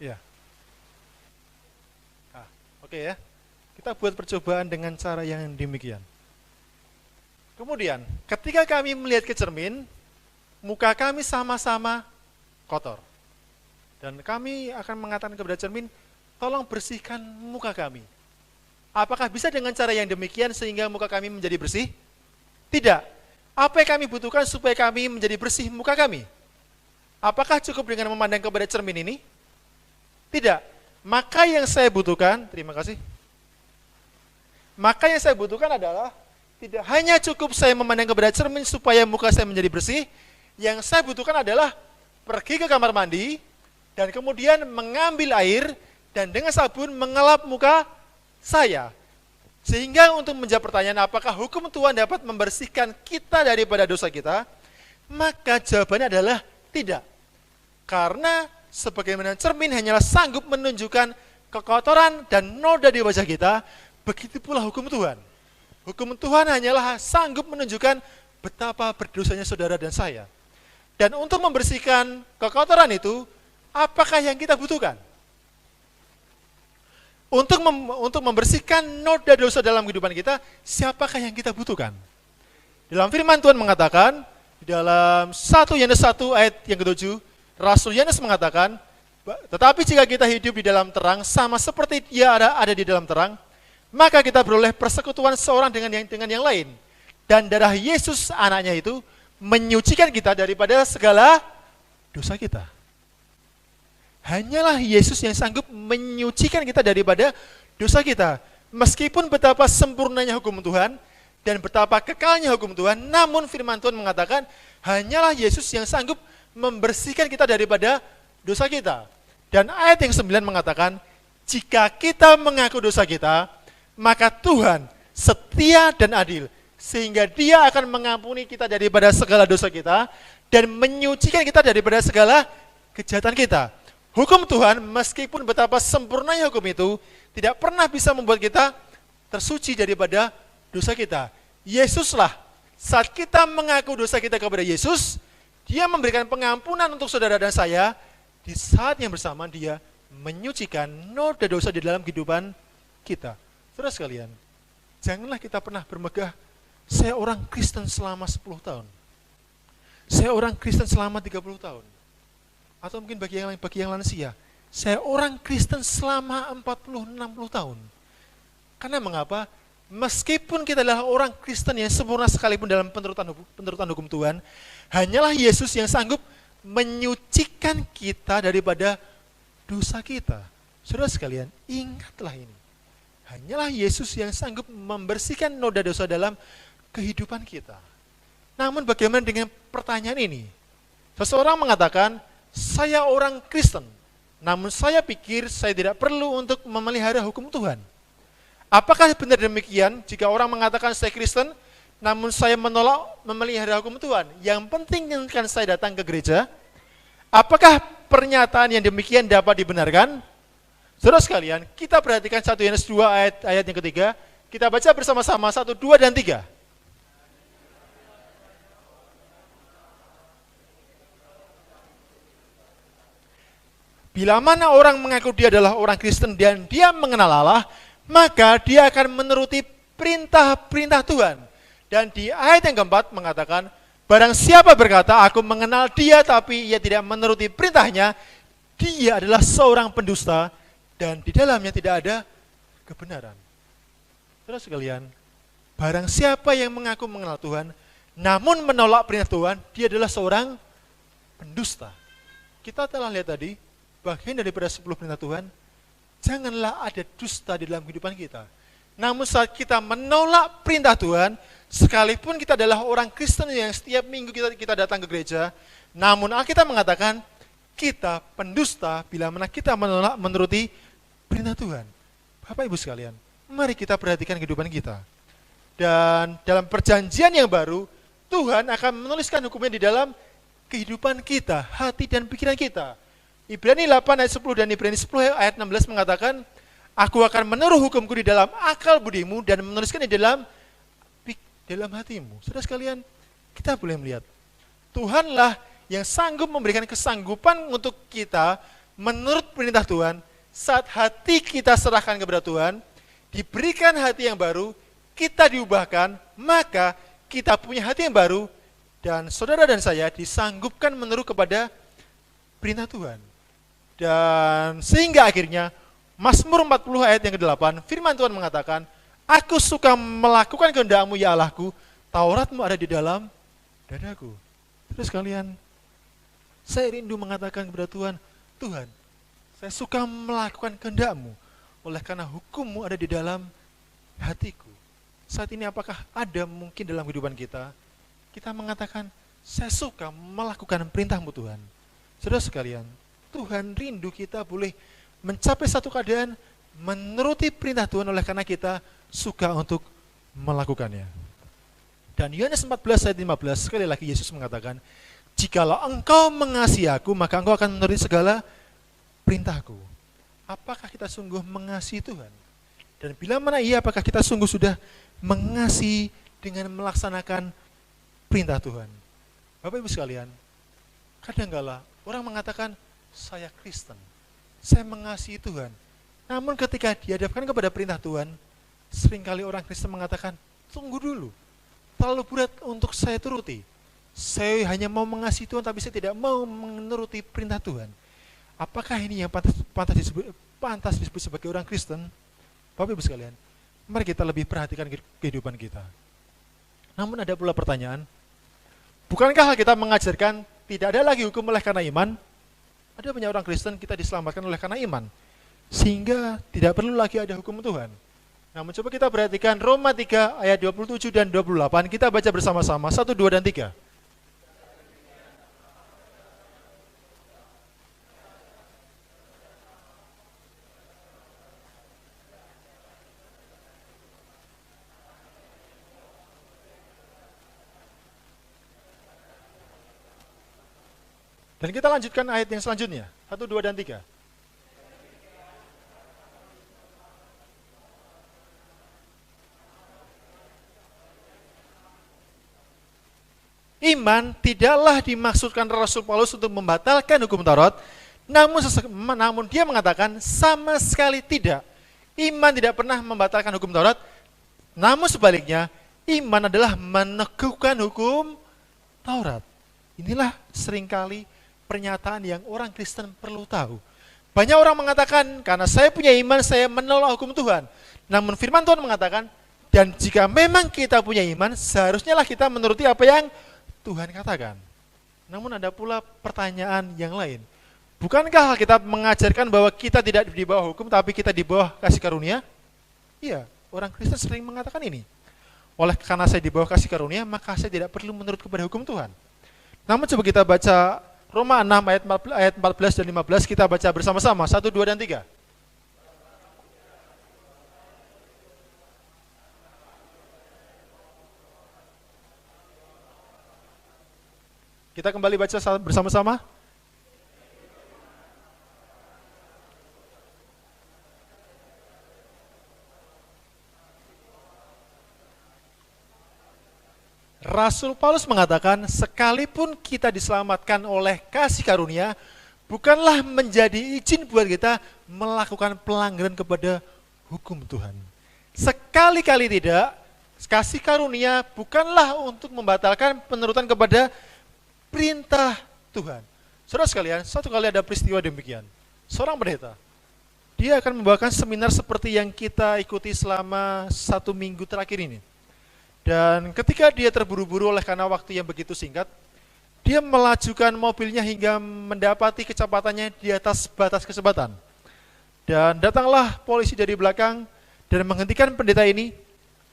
[SPEAKER 1] Ya. Oke ya. Kita buat percobaan dengan cara yang demikian. Kemudian, ketika kami melihat ke cermin, muka kami sama-sama kotor. Dan kami akan mengatakan kepada cermin, tolong bersihkan muka kami. Apakah bisa dengan cara yang demikian sehingga muka kami menjadi bersih? Tidak. Apa yang kami butuhkan supaya kami menjadi bersih muka kami? Apakah cukup dengan memandang kepada cermin ini? Tidak. Maka yang saya butuhkan, terima kasih. Maka yang saya butuhkan adalah tidak hanya cukup saya memandang kepada cermin supaya muka saya menjadi bersih, yang saya butuhkan adalah pergi ke kamar mandi dan kemudian mengambil air dan dengan sabun mengelap muka saya. Sehingga untuk menjawab pertanyaan apakah hukum Tuhan dapat membersihkan kita daripada dosa kita, maka jawabannya adalah tidak. Karena sebagaimana cermin hanyalah sanggup menunjukkan kekotoran dan noda di wajah kita, begitu pula hukum Tuhan. Hukum Tuhan hanyalah sanggup menunjukkan betapa berdosanya saudara dan saya. Dan untuk membersihkan kekotoran itu, apakah yang kita butuhkan? Untuk membersihkan noda dosa dalam kehidupan kita, siapakah yang kita butuhkan? Dalam firman Tuhan mengatakan, di dalam 1 Yohanes 1 ayat yang ke-7, Rasul Yohanes mengatakan, tetapi jika kita hidup di dalam terang, sama seperti dia ada di dalam terang, maka kita beroleh persekutuan seorang dengan yang lain. Dan darah Yesus anaknya itu menyucikan kita daripada segala dosa kita. Hanyalah Yesus yang sanggup menyucikan kita daripada dosa kita. Meskipun betapa sempurnanya hukum Tuhan dan betapa kekalnya hukum Tuhan, namun firman Tuhan mengatakan hanyalah Yesus yang sanggup membersihkan kita daripada dosa kita. Dan ayat yang 9 mengatakan, jika kita mengaku dosa kita, maka Tuhan setia dan adil, sehingga Dia akan mengampuni kita daripada segala dosa kita dan menyucikan kita daripada segala kejahatan kita. Hukum Tuhan, meskipun betapa sempurnanya hukum itu, tidak pernah bisa membuat kita tersuci daripada dosa kita. Yesuslah, saat kita mengaku dosa kita kepada Yesus, Dia memberikan pengampunan untuk saudara dan saya, di saat yang bersamaan Dia menyucikan noda dosa di dalam kehidupan kita. Saudara sekalian, janganlah kita pernah bermegah, saya orang Kristen selama 10 tahun. Saya orang Kristen selama 30 tahun. Atau mungkin bagi yang lansia, saya orang Kristen selama 40-60 tahun. Karena mengapa? Meskipun kita adalah orang Kristen yang sempurna sekalipun dalam penurutan hukum Tuhan, hanyalah Yesus yang sanggup menyucikan kita daripada dosa kita. Saudara sekalian, ingatlah ini. Hanyalah Yesus yang sanggup membersihkan noda dosa dalam kehidupan kita. Namun bagaimana dengan pertanyaan ini? Seseorang mengatakan, saya orang Kristen, namun saya pikir saya tidak perlu untuk memelihara hukum Tuhan. Apakah benar demikian jika orang mengatakan saya Kristen, namun saya menolak memelihara hukum Tuhan? Yang penting kan saya datang ke gereja. Apakah pernyataan yang demikian dapat dibenarkan? Saudara sekalian, kita perhatikan 1 Yohanes 2 ayat yang ketiga. Kita baca bersama-sama 1, 2, dan 3. Bila mana orang mengaku dia adalah orang Kristen dan dia mengenal Allah, maka dia akan menuruti perintah-perintah Tuhan. Dan di ayat yang keempat mengatakan, barang siapa berkata, aku mengenal dia tapi ia tidak menuruti perintahnya, dia adalah seorang pendusta dan di dalamnya tidak ada kebenaran. Saudara sekalian, barang siapa yang mengaku mengenal Tuhan, namun menolak perintah Tuhan, dia adalah seorang pendusta. Kita telah lihat tadi, bagian daripada 10 perintah Tuhan, janganlah ada dusta di dalam kehidupan kita. Namun saat kita menolak perintah Tuhan, sekalipun kita adalah orang Kristen yang setiap minggu kita datang ke gereja, namun Alkitab mengatakan, kita pendusta bila mana kita menolak menuruti perintah Tuhan. Bapak Ibu sekalian, mari kita perhatikan kehidupan kita. Dan dalam perjanjian yang baru, Tuhan akan menuliskan hukumnya di dalam kehidupan kita, hati dan pikiran kita. Ibrani 8 ayat 10 dan Ibrani 10 ayat 16 mengatakan, aku akan menaruh hukumku di dalam akal budimu dan menuliskan di dalam hatimu. Saudara sekalian, kita boleh melihat, Tuhanlah yang sanggup memberikan kesanggupan untuk kita menurut perintah Tuhan. Saat hati kita serahkan kepada Tuhan, diberikan hati yang baru, kita diubahkan, maka kita punya hati yang baru, dan saudara dan saya disanggupkan menurut kepada perintah Tuhan. Dan sehingga akhirnya Mazmur 40 ayat yang ke-8, firman Tuhan mengatakan, aku suka melakukan kehendak-Mu ya Allahku, Taurat-Mu ada di dalam dadaku. Terus kalian, saya rindu mengatakan kepada Tuhan, Tuhan, saya suka melakukan kehendak-Mu, oleh karena hukum-Mu ada di dalam hatiku. Saat ini apakah ada mungkin dalam kehidupan kita mengatakan, saya suka melakukan perintah-Mu Tuhan. Saudara sekalian, Tuhan rindu kita boleh mencapai satu keadaan menuruti perintah Tuhan oleh karena kita suka untuk melakukannya. Dan Yohanes 14 ayat 15, sekali lagi Yesus mengatakan, jikalau engkau mengasihi aku, maka engkau akan menuruti segala perintahku. Apakah kita sungguh mengasihi Tuhan? Dan bila mana iya, apakah kita sungguh sudah mengasihi dengan melaksanakan perintah Tuhan? Bapak Ibu sekalian, kadangkala orang mengatakan, saya Kristen, saya mengasihi Tuhan. Namun ketika dihadapkan kepada perintah Tuhan, seringkali orang Kristen mengatakan, tunggu dulu, terlalu berat untuk saya turuti. Saya hanya mau mengasihi Tuhan, tapi saya tidak mau menuruti perintah Tuhan. Apakah ini yang pantas disebut sebagai orang Kristen? Bapak Ibu sekalian, mari kita lebih perhatikan kehidupan kita. Namun ada pula pertanyaan, bukankah kita mengajarkan tidak ada lagi hukum oleh karena iman? Ada banyak orang Kristen kita diselamatkan oleh karena iman, sehingga tidak perlu lagi ada hukum Tuhan. Namun coba kita perhatikan Roma 3 ayat 27 dan 28, kita baca bersama-sama, 1, 2, dan 3. Dan kita lanjutkan ayat yang selanjutnya, 1, 2, dan 3. Iman tidaklah dimaksudkan Rasul Paulus untuk membatalkan hukum Taurat, namun dia mengatakan sama sekali tidak. Iman tidak pernah membatalkan hukum Taurat, namun sebaliknya, iman adalah meneguhkan hukum Taurat. Inilah seringkali pernyataan yang orang Kristen perlu tahu. Banyak orang mengatakan, karena saya punya iman, saya menolak hukum Tuhan. Namun firman Tuhan mengatakan, dan jika memang kita punya iman, seharusnya lah kita menuruti apa yang Tuhan katakan. Namun ada pula pertanyaan yang lain. Bukankah Alkitab mengajarkan bahwa kita tidak di bawah hukum, tapi kita di bawah kasih karunia? Iya, orang Kristen sering mengatakan ini. Oleh karena saya di bawah kasih karunia, maka saya tidak perlu menurut kepada hukum Tuhan. Namun coba kita baca Roma 6 ayat 14 dan 15, kita baca bersama-sama, 1, 2, dan 3. Kita kembali baca bersama-sama. Rasul Paulus mengatakan, sekalipun kita diselamatkan oleh kasih karunia, bukanlah menjadi izin buat kita melakukan pelanggaran kepada hukum Tuhan. Sekali-kali tidak, kasih karunia bukanlah untuk membatalkan penurutan kepada perintah Tuhan. Saudara sekalian, satu kali ada peristiwa demikian. Seorang pendeta, dia akan membawakan seminar seperti yang kita ikuti selama 1 minggu terakhir ini. Dan ketika dia terburu-buru oleh karena waktu yang begitu singkat, dia melajukan mobilnya hingga mendapati kecepatannya di atas batas kecepatan. Dan datanglah polisi dari belakang dan menghentikan pendeta ini.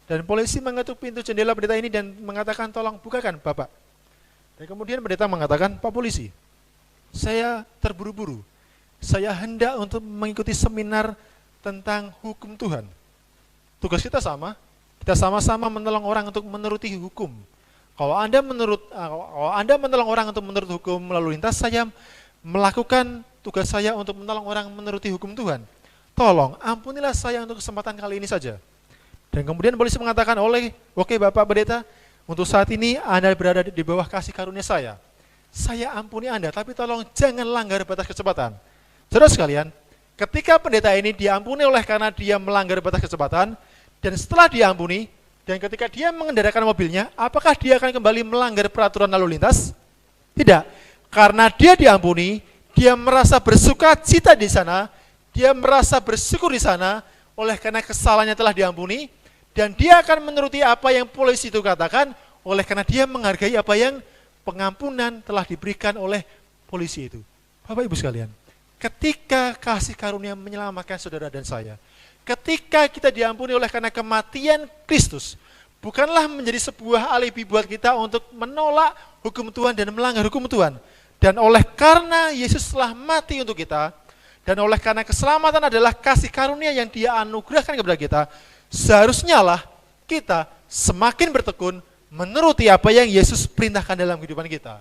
[SPEAKER 1] Dan polisi mengetuk pintu jendela pendeta ini dan mengatakan, tolong bukakan Bapak. Dan kemudian pendeta mengatakan, Pak polisi, saya terburu-buru. Saya hendak untuk mengikuti seminar tentang hukum Tuhan. Tugas kita sama. Kita sama-sama menolong orang untuk menuruti hukum. Kalau Anda menolong orang untuk menurut hukum lalu lintas, saya melakukan tugas saya untuk menolong orang menuruti hukum Tuhan. Tolong ampunilah saya untuk kesempatan kali ini saja. Dan kemudian polisi mengatakan, oke Bapak Pendeta, untuk saat ini Anda berada di bawah kasih karunia saya. Saya ampuni Anda, tapi tolong jangan langgar batas kecepatan. Saudara sekalian, ketika pendeta ini diampuni oleh karena dia melanggar batas kecepatan, dan setelah diampuni, dan ketika dia mengendarakan mobilnya, apakah dia akan kembali melanggar peraturan lalu lintas? Tidak. Karena dia diampuni, dia merasa bersuka cita di sana, dia merasa bersyukur di sana, oleh karena kesalahannya telah diampuni, dan dia akan menuruti apa yang polisi itu katakan, oleh karena dia menghargai apa yang pengampunan telah diberikan oleh polisi itu. Bapak Ibu sekalian, ketika kasih karunia menyelamatkan saudara dan saya, ketika kita diampuni oleh karena kematian Kristus, bukanlah menjadi sebuah alibi buat kita untuk menolak hukum Tuhan dan melanggar hukum Tuhan. Dan oleh karena Yesus telah mati untuk kita, dan oleh karena keselamatan adalah kasih karunia yang Dia anugerahkan kepada kita, seharusnya lah kita semakin bertekun menuruti apa yang Yesus perintahkan dalam kehidupan kita.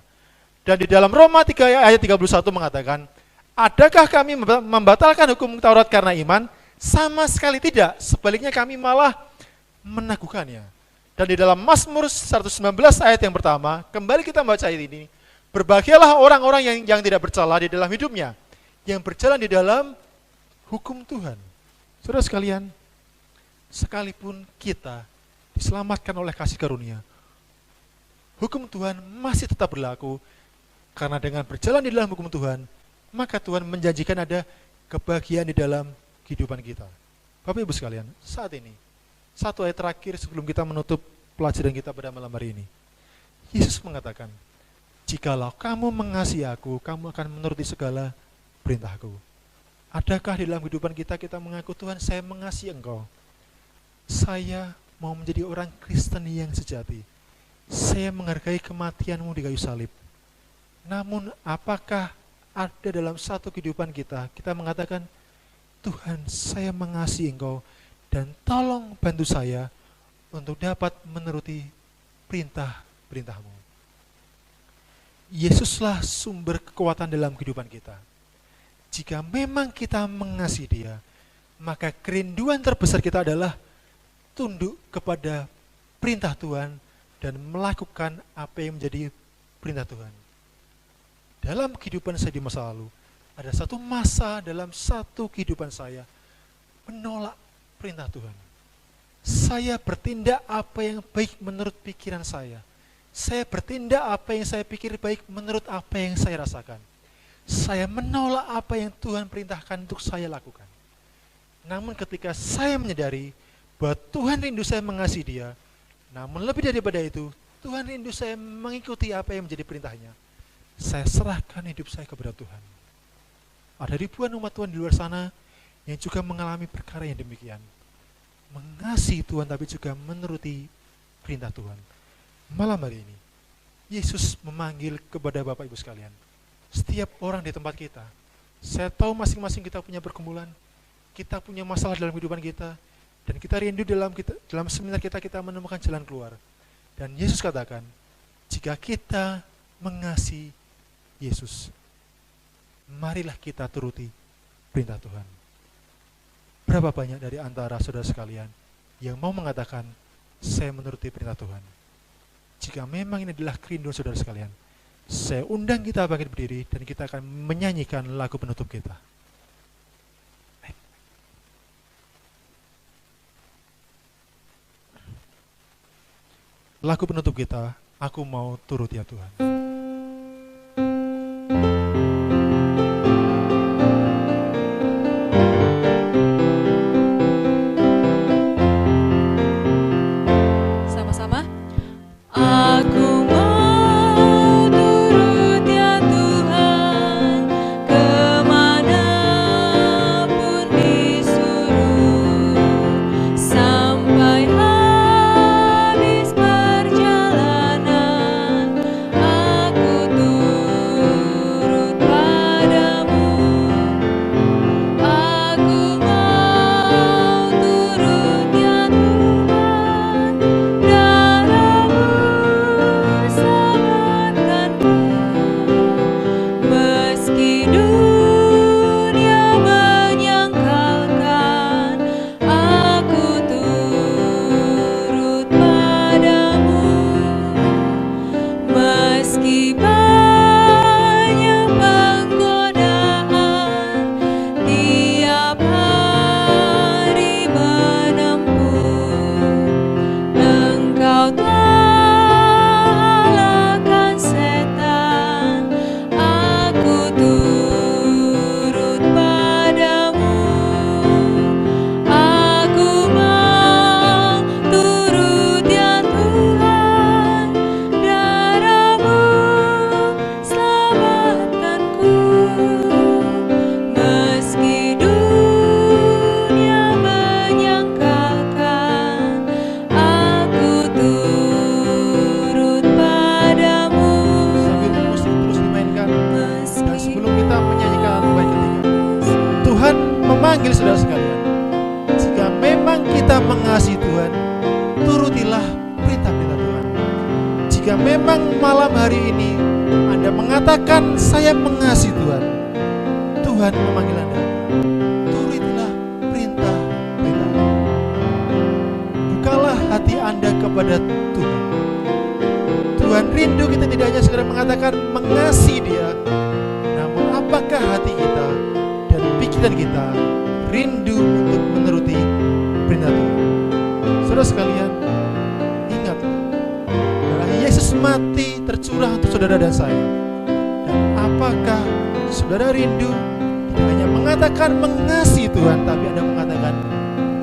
[SPEAKER 1] Dan di dalam Roma 3 ayat 31 mengatakan, adakah kami membatalkan hukum Taurat karena iman? Sama sekali tidak, sebaliknya kami malah meneguhkannya. Dan di dalam Mazmur 119 ayat yang pertama, kembali kita membaca ayat ini, berbahagialah orang-orang yang tidak bercela di dalam hidupnya, yang berjalan di dalam hukum Tuhan. Saudara sekalian, sekalipun kita diselamatkan oleh kasih karunia, hukum Tuhan masih tetap berlaku, karena dengan berjalan di dalam hukum Tuhan, maka Tuhan menjanjikan ada kebahagiaan di dalam kehidupan kita. Bapak Ibu sekalian, saat ini, satu ayat terakhir sebelum kita menutup pelajaran kita pada malam hari ini. Yesus mengatakan, jikalau kamu mengasihi aku, kamu akan menuruti segala perintahku. Adakah di dalam kehidupan kita mengaku, Tuhan saya mengasihi engkau. Saya mau menjadi orang Kristen yang sejati. Saya menghargai kematianmu di kayu salib. Namun apakah ada dalam satu kehidupan kita mengatakan, Tuhan, saya mengasihi engkau dan tolong bantu saya untuk dapat menuruti perintah-perintahmu. Yesuslah sumber kekuatan dalam kehidupan kita. Jika memang kita mengasihi Dia, maka kerinduan terbesar kita adalah tunduk kepada perintah Tuhan dan melakukan apa yang menjadi perintah Tuhan. Dalam kehidupan saya di masa lalu, ada satu masa dalam satu kehidupan saya menolak perintah Tuhan. Saya bertindak apa yang baik menurut pikiran saya. Saya bertindak apa yang saya pikir baik menurut apa yang saya rasakan. Saya menolak apa yang Tuhan perintahkan untuk saya lakukan. Namun ketika saya menyadari bahwa Tuhan rindu saya mengasihi Dia, namun lebih daripada itu, Tuhan rindu saya mengikuti apa yang menjadi perintahnya, saya serahkan hidup saya kepada Tuhan. Ada ribuan umat Tuhan di luar sana yang juga mengalami perkara yang demikian. Mengasihi Tuhan tapi juga menuruti perintah Tuhan. Malam hari ini, Yesus memanggil kepada Bapak Ibu sekalian, setiap orang di tempat kita. Saya tahu masing-masing kita punya pergumulan, kita punya masalah dalam kehidupan kita, dan kita rindu dalam seminar kita menemukan jalan keluar. Dan Yesus katakan, jika kita mengasihi Yesus, marilah kita turuti perintah Tuhan. Berapa banyak dari antara saudara sekalian yang mau mengatakan, saya menuruti perintah Tuhan? Jika memang ini adalah kerinduan saudara sekalian, saya undang kita bangkit berdiri dan kita akan menyanyikan lagu penutup kita. Lagu penutup kita, Aku Mau Turut Ya Tuhan. Memanggil saudara sekalian, jika memang kita mengasihi Tuhan, turutilah perintah-perintah Tuhan. Jika memang malam hari ini Anda mengatakan saya mengasihi Tuhan, Tuhan memanggil Anda, turutilah perintah-perintah. Bukalah hati Anda kepada Tuhan. Tuhan rindu kita tidak hanya sekedar mengatakan mengasihi Dia, namun apakah hati kita dan pikiran kita rindu untuk menuruti perintah Tuhan. Saudara sekalian, ingat bahwa Yesus mati tercurah untuk saudara dan saya. Dan apakah saudara rindu tidak hanya mengatakan mengasihi Tuhan, tapi Anda mengatakan,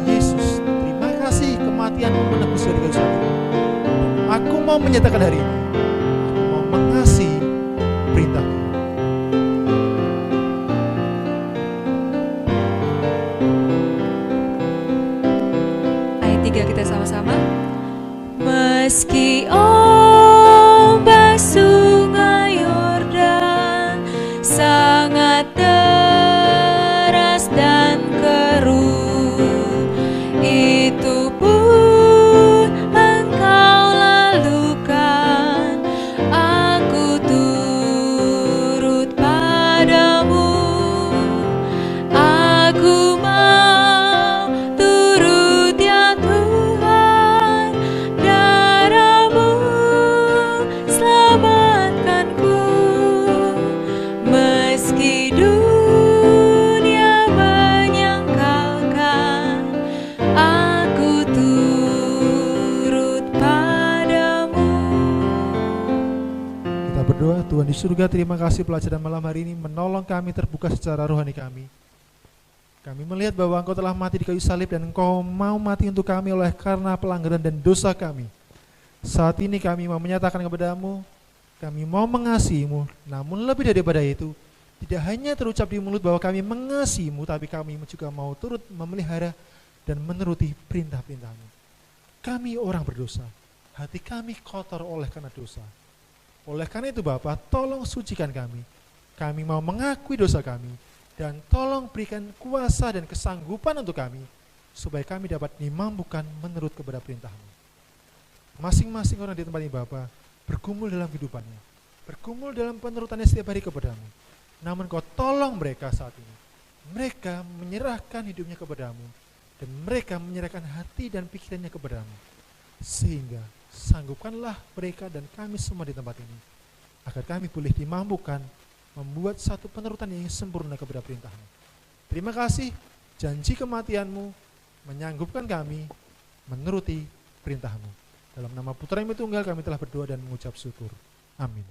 [SPEAKER 1] Yesus, terima kasih kematian-Mu menebus dari kayu salib. Aku mau menyatakan hari ini, aku mau mengasihi perintah Tuhan.
[SPEAKER 2] Kita sama-sama. Meski ombak sungai Yordan sangat deras dan keruh, itu pun Engkau lalukan, aku turut padamu.
[SPEAKER 1] surga, terima kasih pelajaran malam hari ini menolong kami terbuka secara rohani kami. Kami melihat bahwa Engkau telah mati di kayu salib dan Engkau mau mati untuk kami oleh karena pelanggaran dan dosa kami. Saat ini kami mau menyatakan kepadamu, kami mau mengasihi-Mu, namun lebih daripada itu, tidak hanya terucap di mulut bahwa kami mengasihi-Mu, tapi kami juga mau turut memelihara dan menuruti perintah-perintah-Mu. Kami orang berdosa, hati kami kotor oleh karena dosa. Oleh karena itu Bapa, tolong sucikan kami. Kami mau mengakui dosa kami, dan tolong berikan kuasa dan kesanggupan untuk kami, supaya kami dapat dimampukan menurut kepada perintah-Mu. Masing-masing orang di tempat ini Bapa, bergumul dalam kehidupannya, bergumul dalam penurutannya setiap hari kepadamu. Namun Kau tolong mereka saat ini. Mereka menyerahkan hidupnya kepadamu, dan mereka menyerahkan hati dan pikirannya kepadamu. Sehingga sanggupkanlah mereka dan kami semua di tempat ini, agar kami boleh dimampukan membuat satu penurutan yang sempurna kepada perintah-Mu. Terima kasih, janji kematian-Mu menyanggupkan kami menuruti perintah-Mu. Dalam nama Putra yang Tunggal kami telah berdoa dan mengucap syukur. Amin.